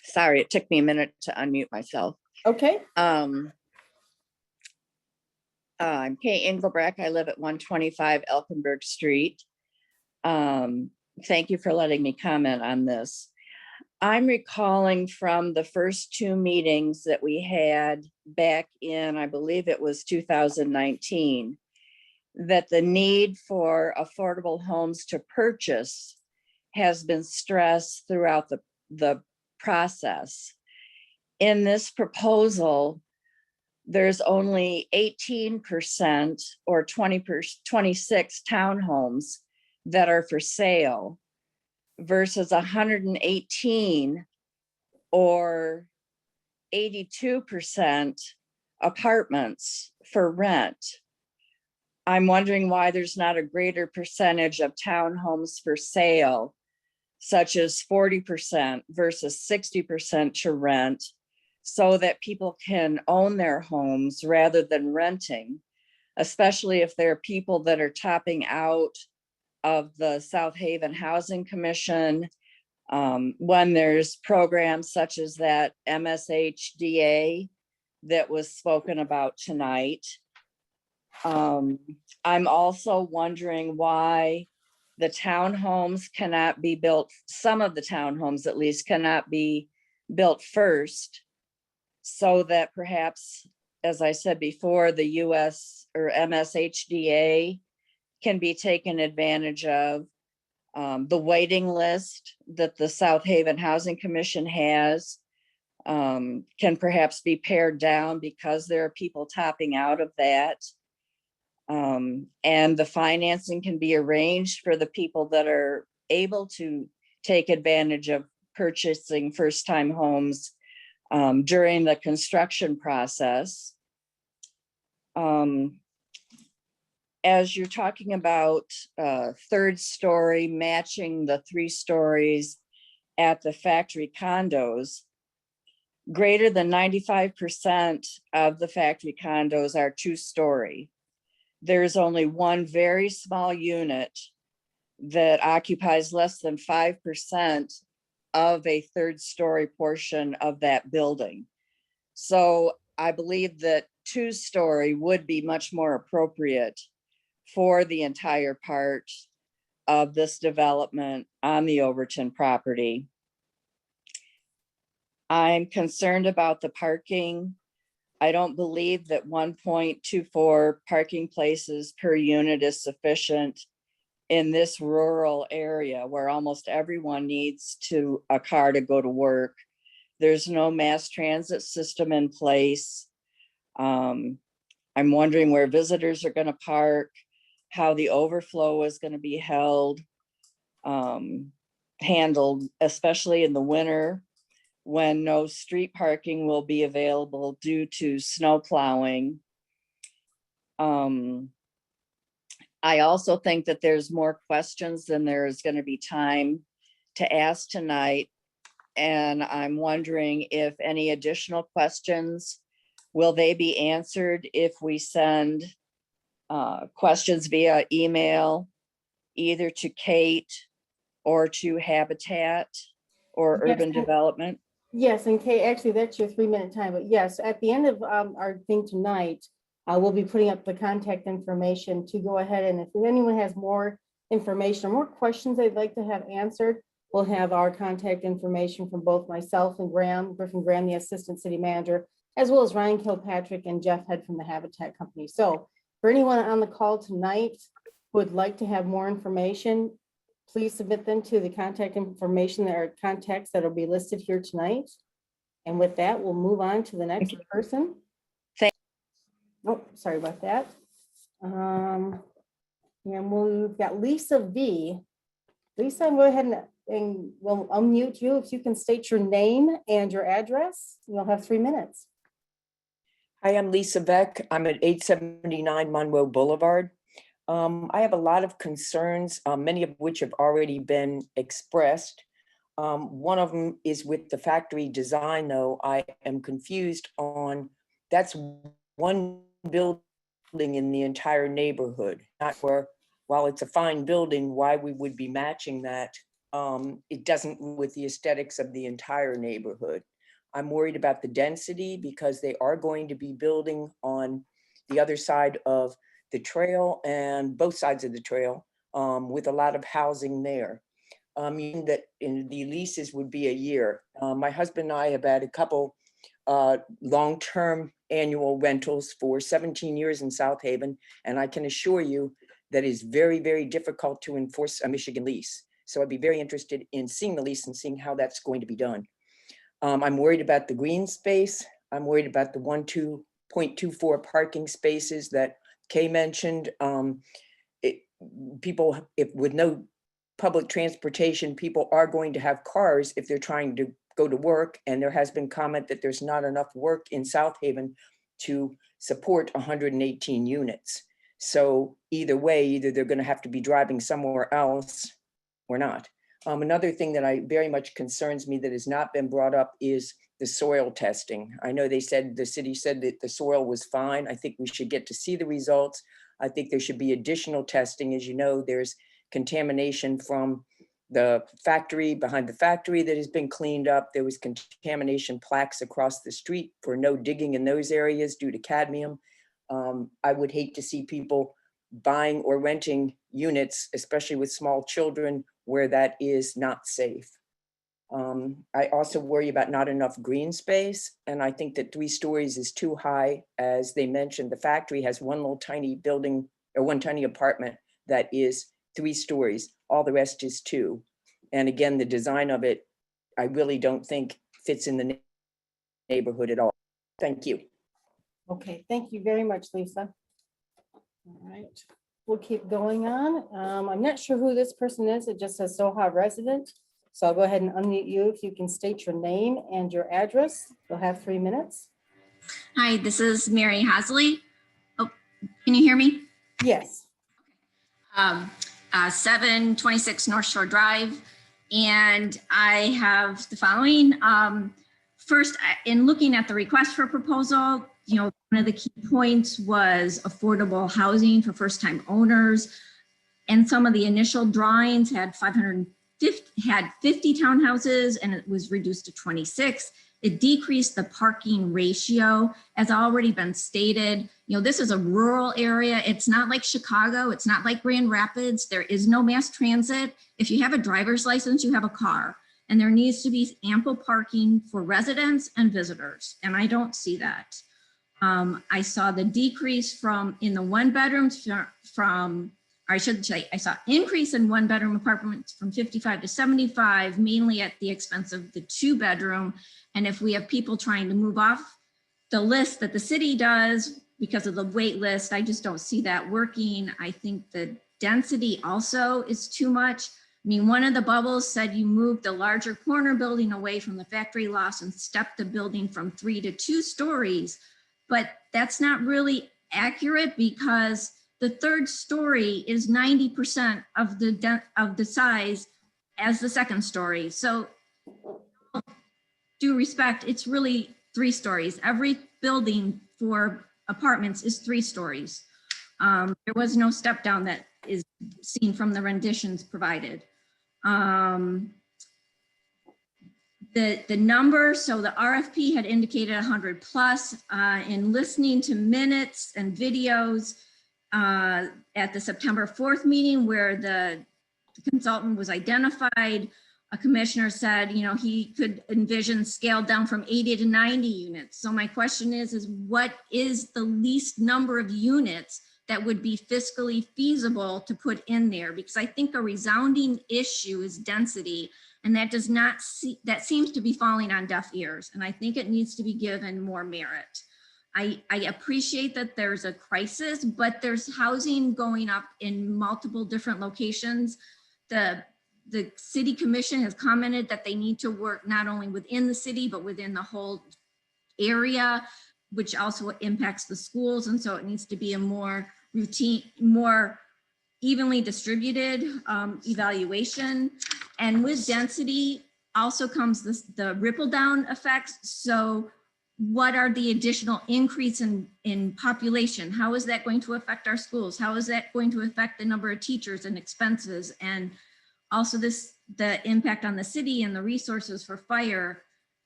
Sorry, it took me a minute to unmute myself. Okay. I'm Kate Engelbrecht. I live at 125 Elkenberg Street. Thank you for letting me comment on this. I'm recalling from the first two meetings that we had back in, I believe it was 2019, that the need for affordable homes to purchase has been stressed throughout the process. In this proposal, there's only 18% or 26 townhomes that are for sale versus 118 or 82% apartments for rent. I'm wondering why there's not a greater percentage of townhomes for sale, such as 40% versus 60% to rent, so that people can own their homes rather than renting, especially if there are people that are topping out of the South Haven Housing Commission, when there's programs such as that MSHDA that was spoken about tonight. I'm also wondering why the townhomes cannot be built, some of the townhomes at least cannot be built first, so that perhaps, as I said before, the US or MSHDA can be taken advantage of. The waiting list that the South Haven Housing Commission has can perhaps be pared down because there are people topping out of that. And the financing can be arranged for the people that are able to take advantage of purchasing first-time homes during the construction process. As you're talking about third story matching the 3 stories at the factory condos, greater than 95% of the factory condos are 2-story. There's only one very small unit that occupies less than 5% of a 3rd-story portion of that building. So I believe that 2-story would be much more appropriate for the entire part of this development on the Overton property. I'm concerned about the parking. I don't believe that 1.24 parking places per unit is sufficient in this rural area where almost everyone needs a car to go to work. There's no mass transit system in place. I'm wondering where visitors are going to park, how the overflow is going to be handled, especially in the winter when no street parking will be available due to snow plowing. I also think that there's more questions than there's going to be time to ask tonight. And I'm wondering if any additional questions, will they be answered if we send questions via email, either to Kate or to Habitat or Yes, Urban Development? Yes, and Kay, actually, that's your 3-minute time, but yes, at the end of our thing tonight, we'll be putting up the contact information to go ahead, and if anyone has more information or more questions they'd like to have answered, we'll have our contact information from both myself and Griffin Graham, the Assistant City Manager, as well as Ryan Kilpatrick and Jeff Head from the Habitat Company. So for anyone on the call tonight who would like to have more information, please submit them to the contact information that are contacts that will be listed here tonight. And with that, we'll move on to the next person. Oh, sorry about that. And we've got Lisa V. Lisa, go ahead and we'll unmute you. If you can state your name and your address, you'll have 3 minutes. Hi, I'm Lisa Beck. I'm at 879 Monroe Boulevard. I have a lot of concerns, many of which have already been expressed. One of them is with the factory design, though. I am confused on, that's one building in the entire neighborhood, not where, while it's a fine building, why we would be matching that. It doesn't with the aesthetics of the entire neighborhood. I'm worried about the density because they are going to be building on the other side of the trail and both sides of the trail with a lot of housing there. Meaning that in the leases would be a year. My husband and I have had a couple long-term annual rentals for 17 years in South Haven, and I can assure you that it's very, very difficult to enforce a Michigan lease. So I'd be very interested in seeing the lease and seeing how that's going to be done. I'm worried about the green space. I'm worried about the 2.24 parking spaces that Kay mentioned. People, if with no public transportation, people are going to have cars if they're trying to go to work. And there has been comment that there's not enough work in South Haven to support 118 units. So either way, either they're going to have to be driving somewhere else or not. Another thing that very much concerns me that has not been brought up is the soil testing. I know the city said that the soil was fine. I think we should get to see the results. I think there should be additional testing. As you know, there's contamination from the factory, behind the factory that has been cleaned up. There was contamination plaques across the street for no digging in those areas due to cadmium. I would hate to see people buying or renting units, especially with small children, where that is not safe. I also worry about not enough green space. And I think that 3 stories is too high. As they mentioned, the factory has one little tiny building or one tiny apartment that is 3 stories. All the rest is 2. And again, the design of it, I really don't think fits in the neighborhood at all. Thank you. Okay, thank you very much, Lisa. All right, we'll keep going on. I'm not sure who this person is. It just says Soha resident. So I'll go ahead and unmute you. If you can state your name and your address, you'll have 3 minutes. Hi, this is Mary Hasley. Oh, can you hear me? Yes. 726 North Shore Drive. And I have the following. First, in looking at the request for proposal, one of the key points was affordable housing for first-time owners. And some of the initial drawings had 50 townhouses and it was reduced to 26. It decreased the parking ratio, as already been stated. This is a rural area. It's not like Chicago. It's not like Grand Rapids. There is no mass transit. If you have a driver's license, you have a car. And there needs to be ample parking for residents and visitors. And I don't see that. I saw the decrease in the 1-bedrooms I saw increase in 1-bedroom apartments from 55 to 75, mainly at the expense of the 2-bedroom. And if we have people trying to move off the list that the city does because of the wait list, I just don't see that working. I think the density also is too much. I mean, one of the bubbles said you moved the larger corner building away from the factory lots and stepped the building from 3 to 2 stories. But that's not really accurate because the 3rd story is 90% of the size as the 2nd story. So due respect, it's really 3 stories. Every building for apartments is 3 stories. There was no step down that is seen from the renditions provided. The number, so the RFP had indicated 100 plus. In listening to minutes and videos at the September 4th meeting where the consultant was identified, a commissioner said, you know, he could envision scaled down from 80 to 90 units. So my question is what is the least number of units that would be fiscally feasible to put in there? Because I think a resounding issue is density, and that that seems to be falling on deaf ears. And I think it needs to be given more merit. I appreciate that there's a crisis, but there's housing going up in multiple different locations. The city commission has commented that they need to work not only within the city, but within the whole area, which also impacts the schools. And so it needs to be a more routine, more evenly distributed evaluation. And with density also comes the ripple down effects. So what are the additional increase in population? How is that going to affect our schools? How is that going to affect the number of teachers and expenses? And also the impact on the city and the resources for fire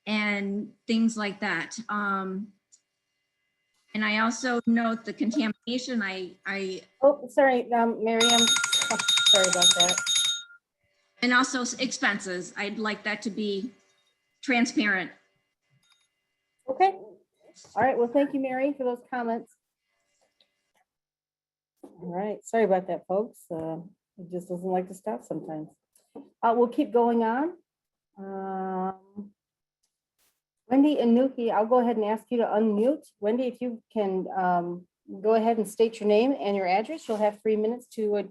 and things like that. And I also note the contamination. Oh, sorry, Miriam. Oh, sorry about that. And also expenses. I'd like that to be transparent. Okay. All right. Well, thank you, Mary, for those comments. All right. Sorry about that, folks. It just doesn't like to stop sometimes. We'll keep going on. Wendy and Nuki, I'll go ahead and ask you to unmute. Wendy, if you can go ahead and state your name and your address, you'll have 3 minutes to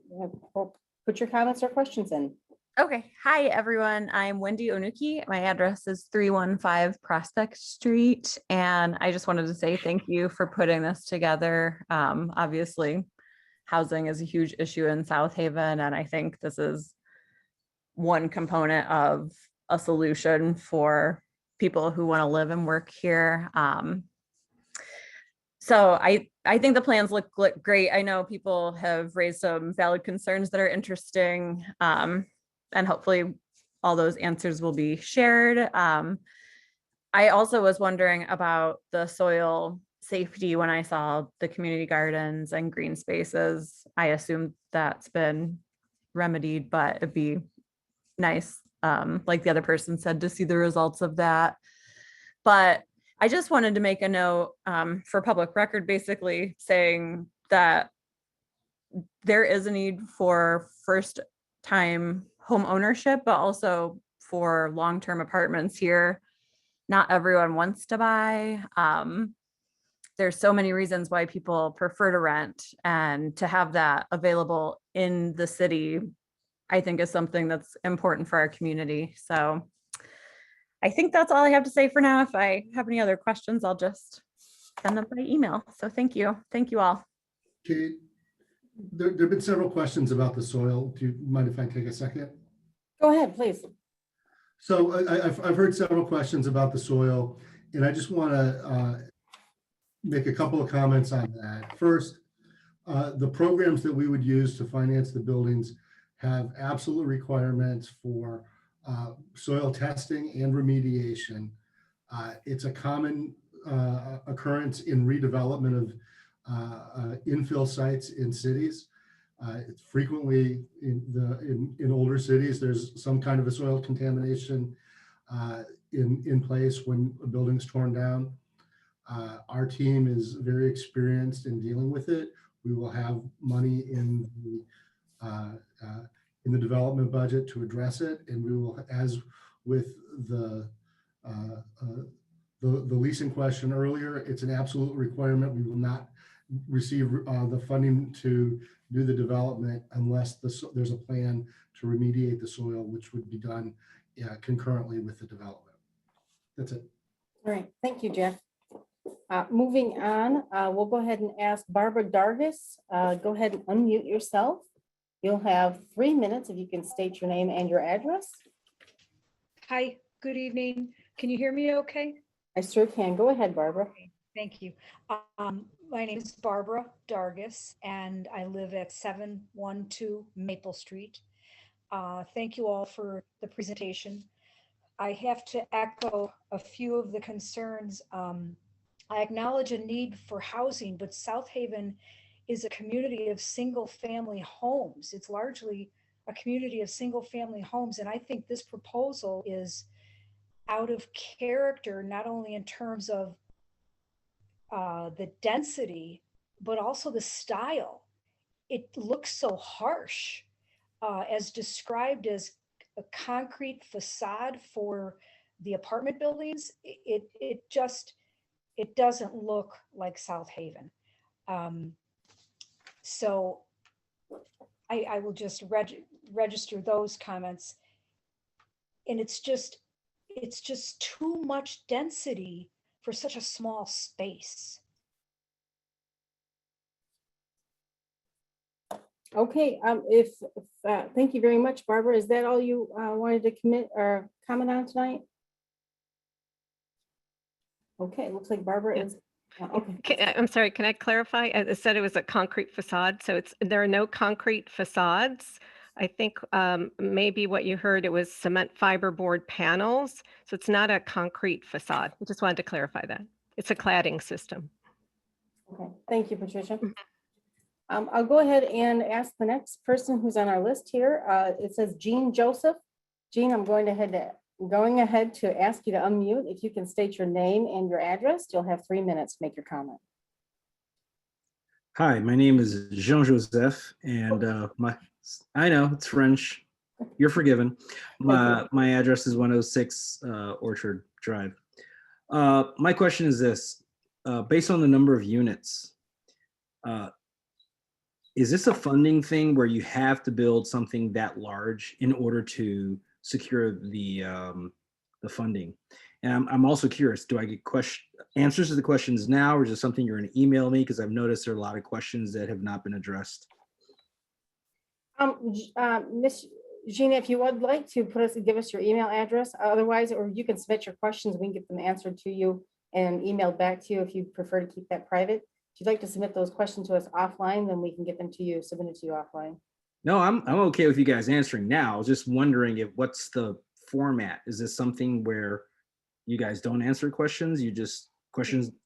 put your comments or questions in. Okay. Hi, everyone. I'm Wendy Onuki. My address is 315 Prospect Street. And I just wanted to say thank you for putting this together. Obviously, housing is a huge issue in South Haven. And I think this is one component of a solution for people who want to live and work here. So I think the plans look great. I know people have raised some valid concerns that are interesting. And hopefully all those answers will be shared. I also was wondering about the soil safety when I saw the community gardens and green spaces. I assume that's been remedied, but it'd be nice, like the other person said, to see the results of that. But I just wanted to make a note for public record, basically saying that there is a need for first-time home ownership, but also for long-term apartments here. Not everyone wants to buy. There's so many reasons why people prefer to rent, and to have that available in the city, I think is something that's important for our community. So I think that's all I have to say for now. If I have any other questions, I'll just send them by email. So thank you. Thank you all. Kate, there have been several questions about the soil. Do you mind if I take a second? Go ahead, please. So I've heard several questions about the soil, and I just want to make a couple of comments on that. First, the programs that we would use to finance the buildings have absolute requirements for soil testing and remediation. It's a common occurrence in redevelopment of infill sites in cities. It's frequently in older cities, there's some kind of a soil contamination in place when a building's torn down. Our team is very experienced in dealing with it. We will have money in the development budget to address it, and we will, as with the leasing question earlier, it's an absolute requirement. We will not receive the funding to do the development unless there's a plan to remediate the soil, which would be done concurrently with the development. That's it. All right, thank you, Jeff. Moving on, we'll go ahead and ask Barbara Dargis. Go ahead and unmute yourself. You'll have 3 minutes if you can state your name and your address. Hi, good evening. Can you hear me okay? I sure can. Go ahead, Barbara. Thank you. My name is Barbara Dargis, and I live at 712 Maple Street. Thank you all for the presentation. I have to echo a few of the concerns. I acknowledge a need for housing, but South Haven is a community of single-family homes. It's largely a community of single-family homes, and I think this proposal is out of character, not only in terms of the density, but also the style. It looks so harsh, as described as a concrete facade for the apartment buildings. It doesn't look like South Haven. So I will just register those comments. And it's just too much density for such a small space. Okay, thank you very much, Barbara. Is that all you wanted to commit or comment on tonight? Okay, looks like Barbara is. Okay. I'm sorry, can I clarify? It said it was a concrete facade, so there are no concrete facades. I think maybe what you heard, it was cement fiberboard panels. So it's not a concrete facade. I just wanted to clarify that. It's a cladding system. Okay, thank you, Patricia. I'll go ahead and ask the next person who's on our list here. It says Jean Joseph. Jean, I'm going ahead to ask you to unmute. If you can state your name and your address, you'll have 3 minutes to make your comment. Hi, my name is Jean-Joseph, and I know it's French. You're forgiven. My address is 106 Orchard Drive. My question is this: based on the number of units, is this a funding thing where you have to build something that large in order to secure the funding? And I'm also curious, do I get answers to the questions now, or is it something you're going to email me? Because I've noticed there are a lot of questions that have not been addressed. Miss Gina, if you would like to give us your email address, otherwise, or you can submit your questions, we can get them answered to you and emailed back to you if you prefer to keep that private. If you'd like to submit those questions to us offline, then we can get them to you, submitted to you offline. No, I'm okay with you guys answering now. I was just wondering what's the format? Is this something where you guys don't answer questions? You just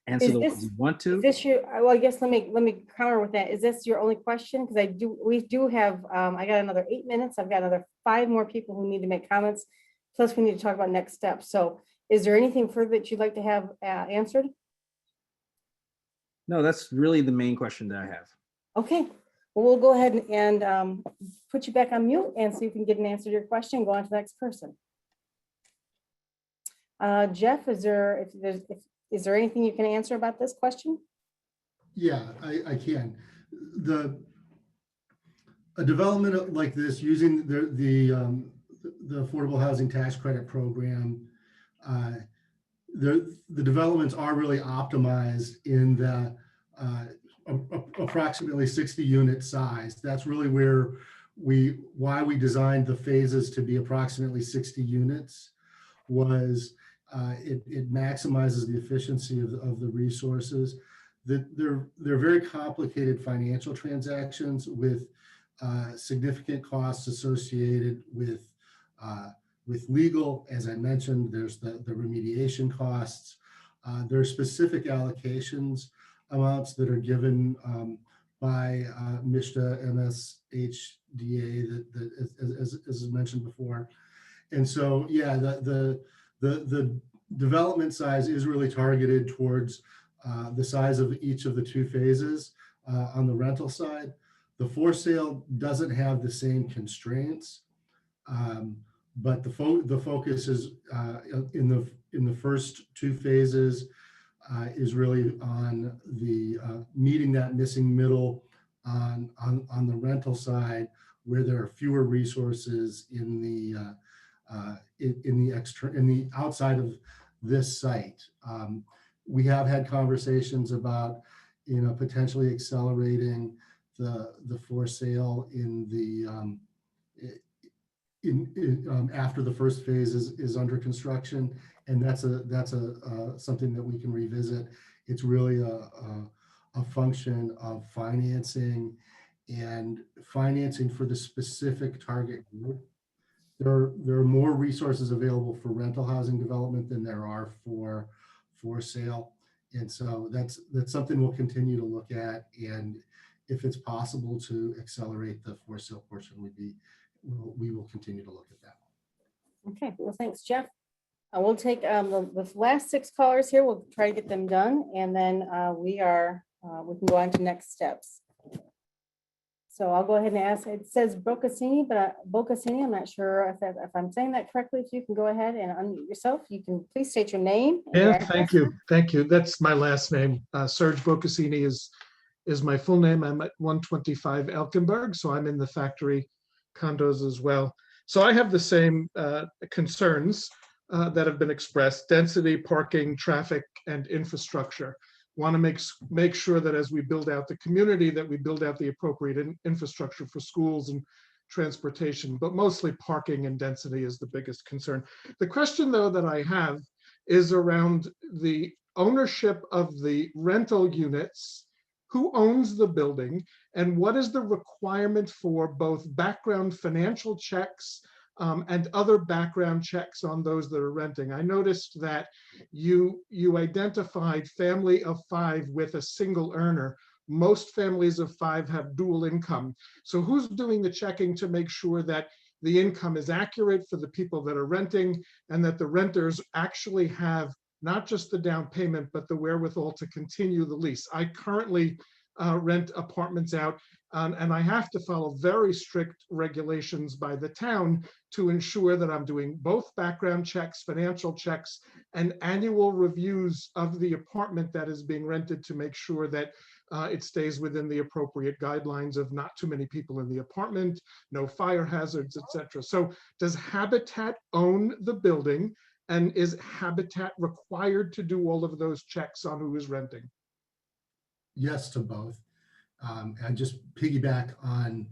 answer the ones you want to? Is this your, well, I guess let me counter with that. Is this your only question? Because we do have, I got another 8 minutes. I've got another 5 more people who need to make comments. Plus we need to talk about next steps. So is there anything further that you'd like to have answered? No, that's really the main question that I have. Okay, well, we'll go ahead and put you back on mute and see if we can get an answer to your question. Go on to the next person. Jeff, is there anything you can answer about this question? Yeah, I can. A development like this using the Affordable Housing Tax Credit Program, the developments are really optimized in the approximately 60 unit size. That's really why we designed the phases to be approximately 60 units was it maximizes the efficiency of the resources. They're very complicated financial transactions with significant costs associated with legal. As I mentioned, there's the remediation costs. There are specific allocations amounts that are given by MISHDA, MSHDA, as mentioned before. And so, yeah, the development size is really targeted towards the size of each of the 2 phases on the rental side. The for sale doesn't have the same constraints, but the focus is in the first 2 phases. is really on the meeting that missing middle on the rental side, where there are fewer resources in the outside of this site. We have had conversations about, potentially accelerating the for sale after the first phase is under construction, and that's something that we can revisit. It's really a function of financing for the specific target group. There are more resources available for rental housing development than there are for sale. And so that's something we'll continue to look at. And if it's possible to accelerate the for sale portion, we will continue to look at that. Okay, well, thanks, Jeff. We'll take the last 6 callers here. We'll try to get them done, and then we can go on to next steps. So I'll go ahead and ask, it says Bocassini, but Bocassini, I'm not sure if I'm saying that correctly. If you can go ahead and unmute yourself, you can please state your name. Yeah, thank you. Thank you. That's my last name. Serge Bocassini is my full name. I'm at 125 Elkenberg, so I'm in the factory condos as well. So I have the same concerns that have been expressed: density, parking, traffic, and infrastructure. Want to make sure that as we build out the community, that we build out the appropriate infrastructure for schools and transportation, but mostly parking and density is the biggest concern. The question, though, that I have is around the ownership of the rental units. Who owns the building, and what is the requirement for both background financial checks and other background checks on those that are renting? I noticed that you identified family of 5 with a single earner. Most families of 5 have dual income. So who's doing the checking to make sure that the income is accurate for the people that are renting, and that the renters actually have not just the down payment, but the wherewithal to continue the lease? I currently rent apartments out, and I have to follow very strict regulations by the town to ensure that I'm doing both background checks, financial checks, and annual reviews of the apartment that is being rented to make sure that it stays within the appropriate guidelines of not too many people in the apartment, no fire hazards, etc. So does Habitat own the building? And is Habitat required to do all of those checks on who is renting? Yes to both. And just piggyback on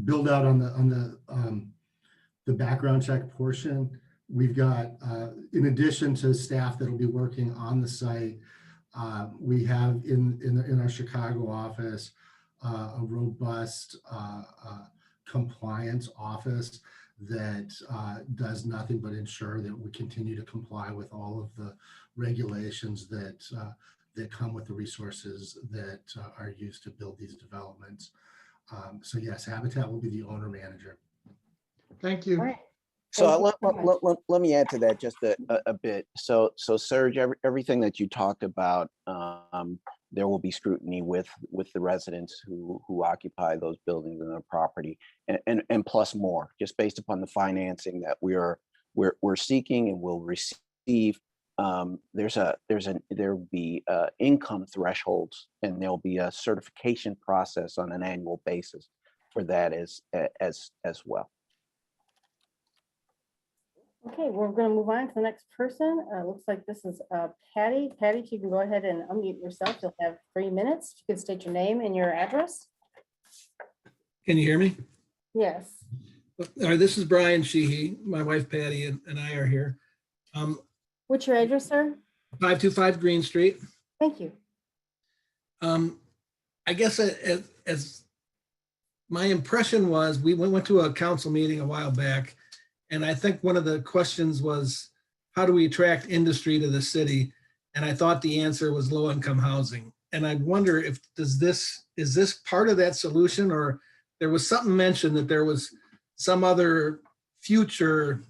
build out on the background check portion. We've got, in addition to staff that will be working on the site, we have in our Chicago office a robust compliance office that does nothing but ensure that we continue to comply with all of the regulations that come with the resources that are used to build these developments. So yes, Habitat will be the owner manager. Thank you. Right. So let me add to that just a bit. So Serge, everything that you talked about, there will be scrutiny with the residents who occupy those buildings and their property, and plus more, just based upon the financing that we're seeking and will receive. There will be income thresholds, and there'll be a certification process on an annual basis for that as well. Okay, we're going to move on to the next person. Looks like this is Patty. Patty, if you can go ahead and unmute yourself, you'll have 3 minutes. You can state your name and your address. Can you hear me? Yes. All right, this is Brian Sheehy. My wife Patty and I are here. What's your address, sir? 525 Green Street. Thank you. I guess as my impression was, we went to a council meeting a while back, and I think one of the questions was, how do we attract industry to the city? And I thought the answer was low-income housing. And I wonder if is this part of that solution, or there was something mentioned that there was some other future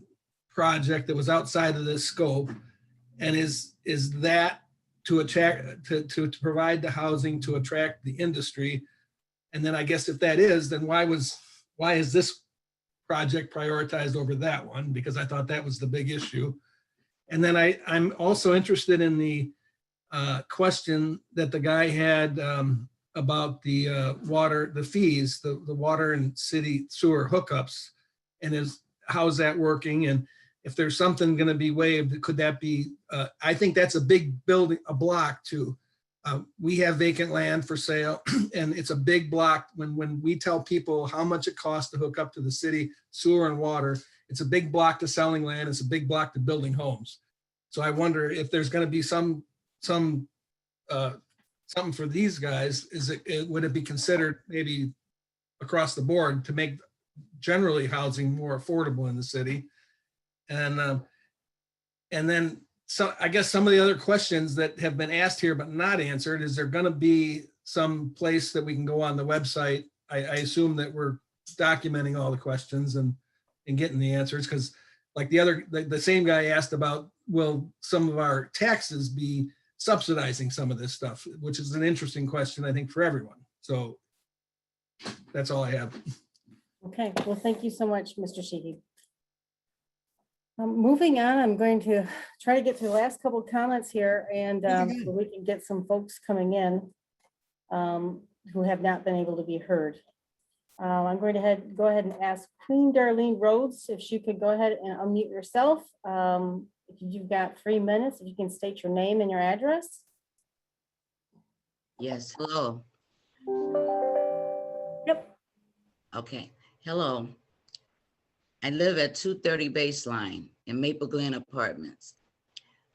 project that was outside of this scope, and is that to attract to provide the housing to attract the industry? And then I guess if that is, then why is this project prioritized over that one? Because I thought that was the big issue. And then I'm also interested in the question that the guy had about the water, the fees, the water and city sewer hookups, and how's that working? And if there's something going to be waived, could that be? I think that's a big building, a block too. We have vacant land for sale, and it's a big block. When we tell people how much it costs to hook up to the city sewer and water, it's a big block to selling land. It's a big block to building homes. So I wonder if there's going to be something for these guys. Would it be considered maybe across the board to make generally housing more affordable in the city? And then I guess some of the other questions that have been asked here but not answered, is there going to be some place that we can go on the website? I assume that we're documenting all the questions and getting the answers, because like the same guy asked about, will some of our taxes be subsidizing some of this stuff, which is an interesting question, I think, for everyone. So that's all I have. Okay, well, thank you so much, Mr. Sheehy. Moving on, I'm going to try to get to the last couple of comments here, and so we can get some folks coming in who have not been able to be heard. I'm going to go ahead and ask Queen Darlene Rhodes if she could go ahead and unmute yourself. If you've got 3 minutes, if you can state your name and your address. Yes, hello. Yep. Okay, hello. I live at 230 Baseline in Maple Glen Apartments.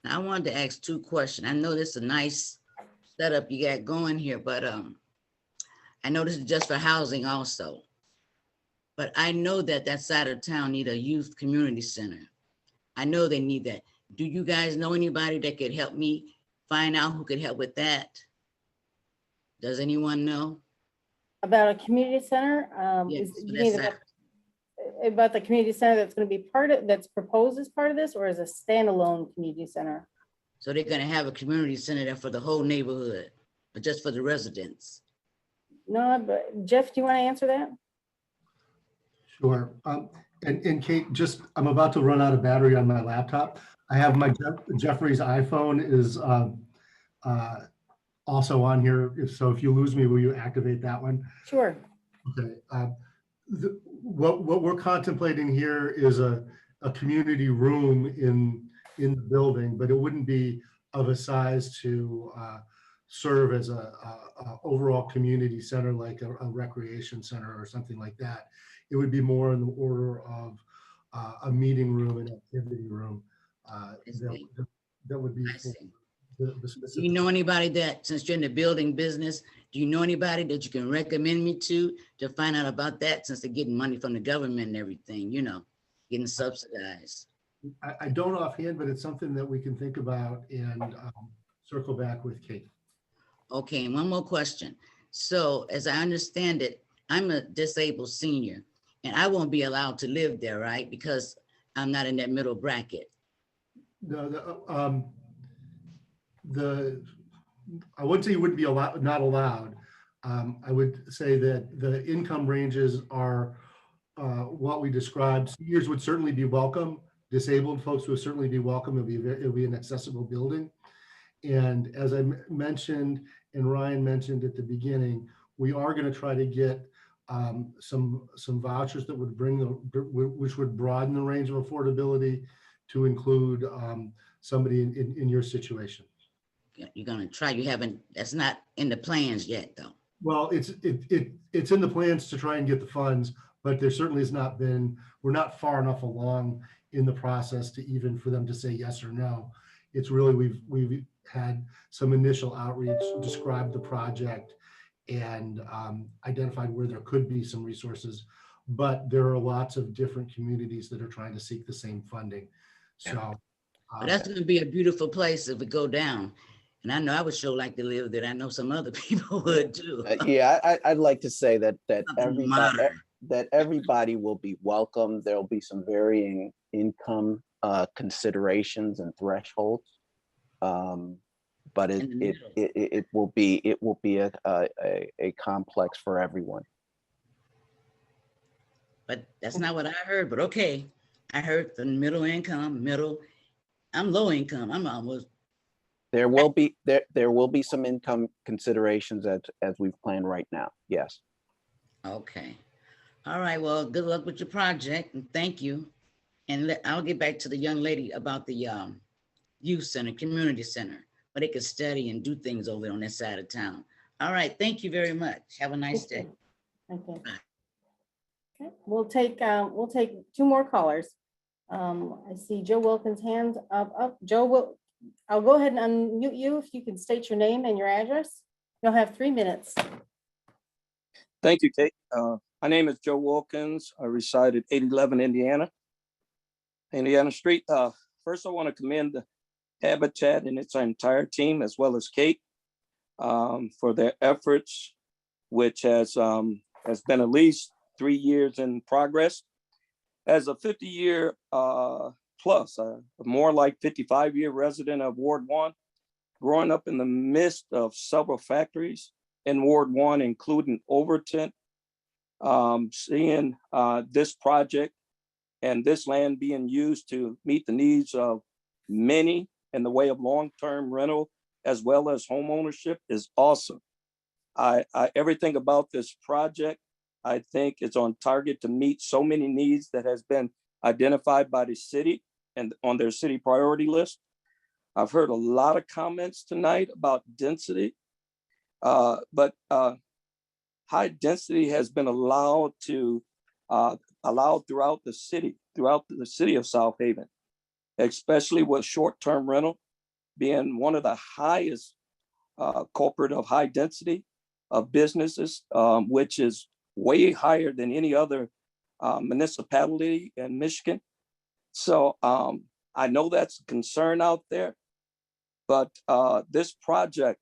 Now, I wanted to ask 2 questions. I know this is a nice setup you got going here, but I know this is just for housing also. But I know that side of town need a youth community center. I know they need that. Do you guys know anybody that could help me find out who could help with that? Does anyone know? About a community center? Yes, You that's mean about the community center that's going to be that's proposed as part of this, or as a standalone community center? So they're gonna have a community center there for the whole neighborhood, but just for the residents? No, but Jeff, do you want to answer that? Sure. And Kate, I'm about to run out of battery on my laptop. I have my Jeffrey's iPhone is also on here. If you lose me, will you activate that one? Sure. Okay. What we're contemplating here is a community room in the building, but it wouldn't be of a size to serve as a overall community center, like a recreation center or something like that. It would be more in the order of a meeting room and activity room. That would be the specific. Do you know anybody that, since you're in the building business, do you know anybody that you can recommend me to find out about that, since they're getting money from the government and everything, getting subsidized? I don't offhand, but it's something that we can think about and circle back with Kate. Okay, and one more question. So as I understand it, I'm a disabled senior and I won't be allowed to live there, right? Because I'm not in that middle bracket. No, I wouldn't say you wouldn't be not allowed. I would say that the income ranges are what we described. Seniors would certainly be welcome. Disabled folks would certainly be welcome. It'll be an accessible building. And as I mentioned, and Ryan mentioned at the beginning, we are going to try to get some vouchers that would which would broaden the range of affordability to include somebody in your situation. You're going to try, that's not in the plans yet though. Well, it's in the plans to try and get the funds, but there certainly has not been, we're not far enough along in the process to even for them to say yes or no. It's really, we've had some initial outreach, described the project, and identified where there could be some resources, but there are lots of different communities that are trying to seek the same funding. So that's going to be a beautiful place if we go down. And I know I would sure like to live there. I know some other people would too. Yeah, I'd like to say that everybody will be welcome. There'll be some varying income considerations and thresholds, but it will be a complex for everyone. But that's not what I heard. But okay, I heard the middle income, I'm low income. I'm almost There will be some income considerations as we've planned right now. Yes. Okay. All right. Well, good luck with your project and thank you. And I'll get back to the young lady about the youth center, community center, where they could study and do things over there on that side of town. All right. Thank you very much. Have a nice day. Thank you. Okay, we'll take 2 more callers. I see Joe Wilkins' hand up. Joe, I'll go ahead and unmute you if you can state your name and your address. You'll have 3 minutes. Thank you, Kate. My name is Joe Wilkins. I reside at 811 Indiana Street. First, I want to commend the Habitat and its entire team, as well as Kate, for their efforts, which has been at least 3 years in progress. As a 50-year plus, more like 55-year resident of Ward 1, growing up in the midst of several factories in Ward 1, including Overton, seeing this project and this land being used to meet the needs of many in the way of long-term rental as well as home ownership is awesome. Everything about this project, I think it's on target to meet so many needs that has been identified by the city and on their city priority list. I've heard a lot of comments tonight about density, but high density has been allowed throughout the city of South Haven, especially with short-term rental being one of the highest culprit of high density of businesses, which is way higher than any other municipality in Michigan. So I know that's a concern out there, but this project,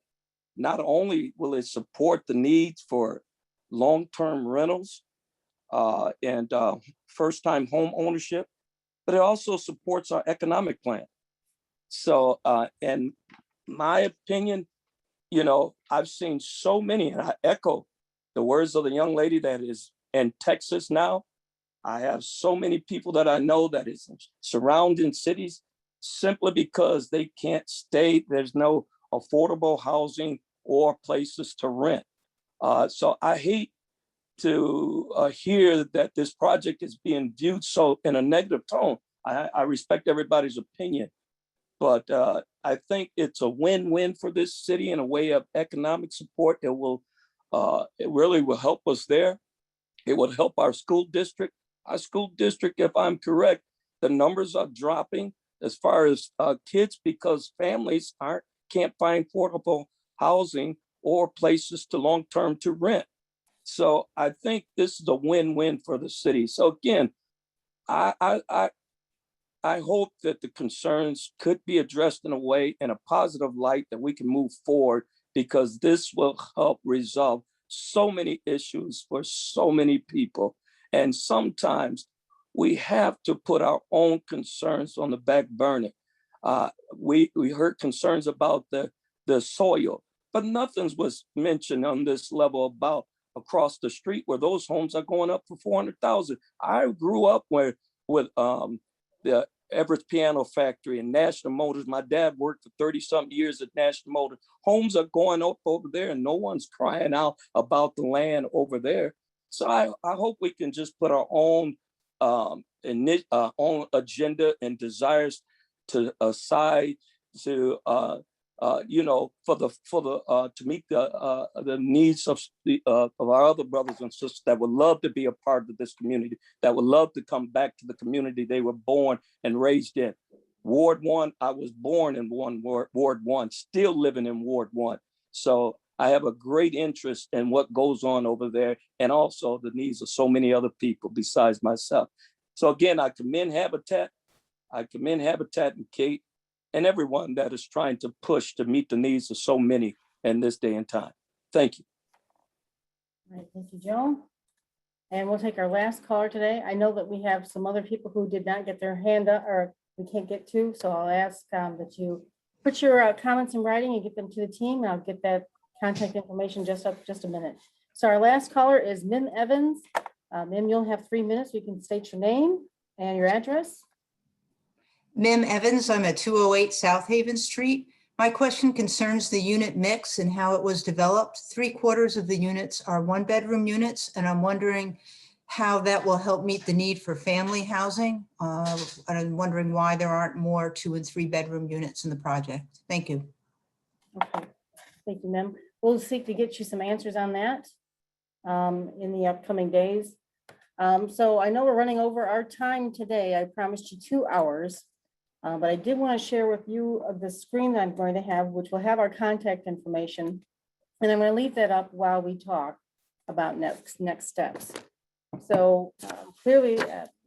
not only will it support the needs for long-term rentals and first-time home ownership, but it also supports our economic plan. So in my opinion, I've seen so many, and I echo the words of the young lady that is in Texas now. I have so many people that I know that is surrounding cities simply because they can't stay. There's no affordable housing or places to rent. So I hate to hear that this project is being viewed so in a negative tone. I respect everybody's opinion, but I think it's a win-win for this city in a way of economic support. It really will help us there. It would help our school district. Our school district, if I'm correct, the numbers are dropping as far as kids because families can't find affordable housing or places to long-term to rent. So I think this is a win-win for the city. So again, I hope that the concerns could be addressed in a positive light that we can move forward, because this will help resolve so many issues for so many people. And sometimes we have to put our own concerns on the back burner. We heard concerns about the soil, but nothing was mentioned on this level about across the street where those homes are going up for 400,000. I grew up with the Everett Piano Factory and National Motors. My dad worked for 30-something years at National Motors. Homes are going up over there and no one's crying out about the land over there. So I hope we can just put our own own agenda and desires to aside to to meet the needs of our other brothers and sisters that would love to be a part of this community, that would love to come back to the community they were born and raised in. Ward 1, I was born in Ward 1, still living in Ward 1. So I have a great interest in what goes on over there and also the needs of so many other people besides myself. So again, I commend Habitat. I commend Habitat and Kate and everyone that is trying to push to meet the needs of so many in this day and time. Thank you. All right, thank you, Joe. And we'll take our last caller today. I know that we have some other people who did not get their hand up or we can't get to, so I'll ask that you put your comments in writing and get them to the team, and I'll get that contact information just a minute. So our last caller is Mim Evans. Mim, you'll have 3 minutes. You can state your name and your address. Mim Evans, I'm at 208 South Haven Street. My question concerns the unit mix and how it was developed. 3/4 of the units are one-bedroom units, and I'm wondering how that will help meet the need for family housing. And I'm wondering why there aren't more 2 and 3-bedroom units in the project. Thank you. Okay, thank you, ma'am. We'll seek to get you some answers on that in the upcoming days. So I know we're running over our time today. I promised you 2 hours. But I did want to share with you the screen that I'm going to have, which will have our contact information. And I'm going to leave that up while we talk about next steps. So clearly,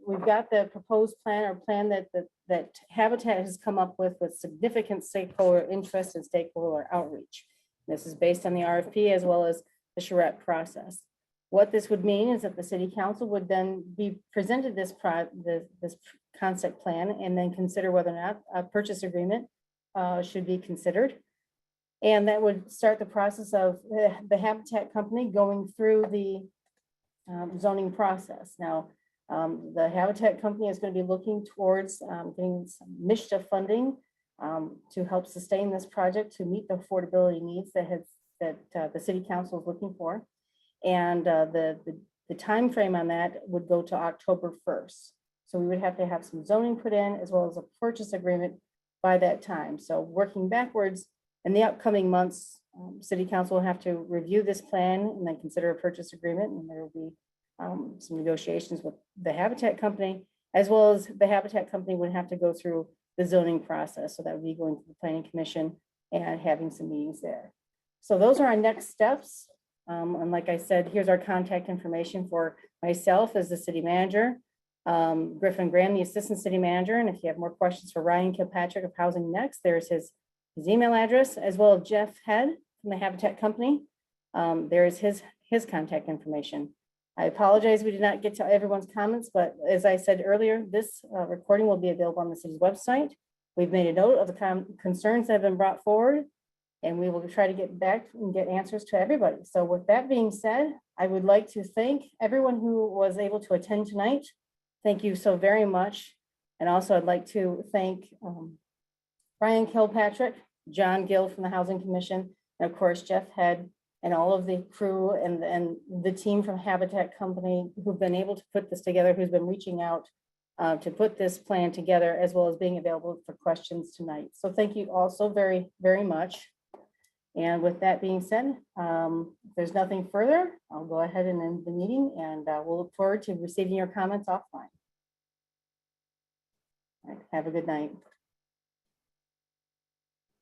we've got the proposed plan or plan that Habitat has come up with significant stakeholder interest and stakeholder outreach. This is based on the RFP as well as the charrette process. What this would mean is that the city council would then be presented this concept plan and then consider whether or not a purchase agreement should be considered. And that would start the process of the Habitat company going through the zoning process. Now, the Habitat company is going to be looking towards getting some MISHDA funding to help sustain this project to meet the affordability needs that the city council is looking for. And the time frame on that would go to October 1st. So we would have to have some zoning put in as well as a purchase agreement by that time. So working backwards, in the upcoming months, city council will have to review this plan and then consider a purchase agreement. And there will be some negotiations with the Habitat company, as well as the Habitat company would have to go through the zoning process. So that would be going to the planning commission and having some meetings there. So those are our next steps. And like I said, here's our contact information for myself as the city manager, Griffin Graham, the assistant city manager. And if you have more questions for Ryan Kilpatrick of Housing Next, there's his email address, as well as Jeff Head from the Habitat company. There is his contact information. I apologize we did not get to everyone's comments, but as I said earlier, this recording will be available on the city's website. We've made a note of the concerns that have been brought forward, and we will try to get back and get answers to everybody. So with that being said, I would like to thank everyone who was able to attend tonight. Thank you so very much. And also I'd like to thank Ryan Kilpatrick, John Gill from the Housing Commission, and of course, Jeff Head, and all of the crew and the team from Habitat Company who've been able to put this together, who's been reaching out to put this plan together, as well as being available for questions tonight. So thank you all so very, very much. And with that being said, if there's nothing further, I'll go ahead and end the meeting, and we'll look forward to receiving your comments offline. All right, have a good night.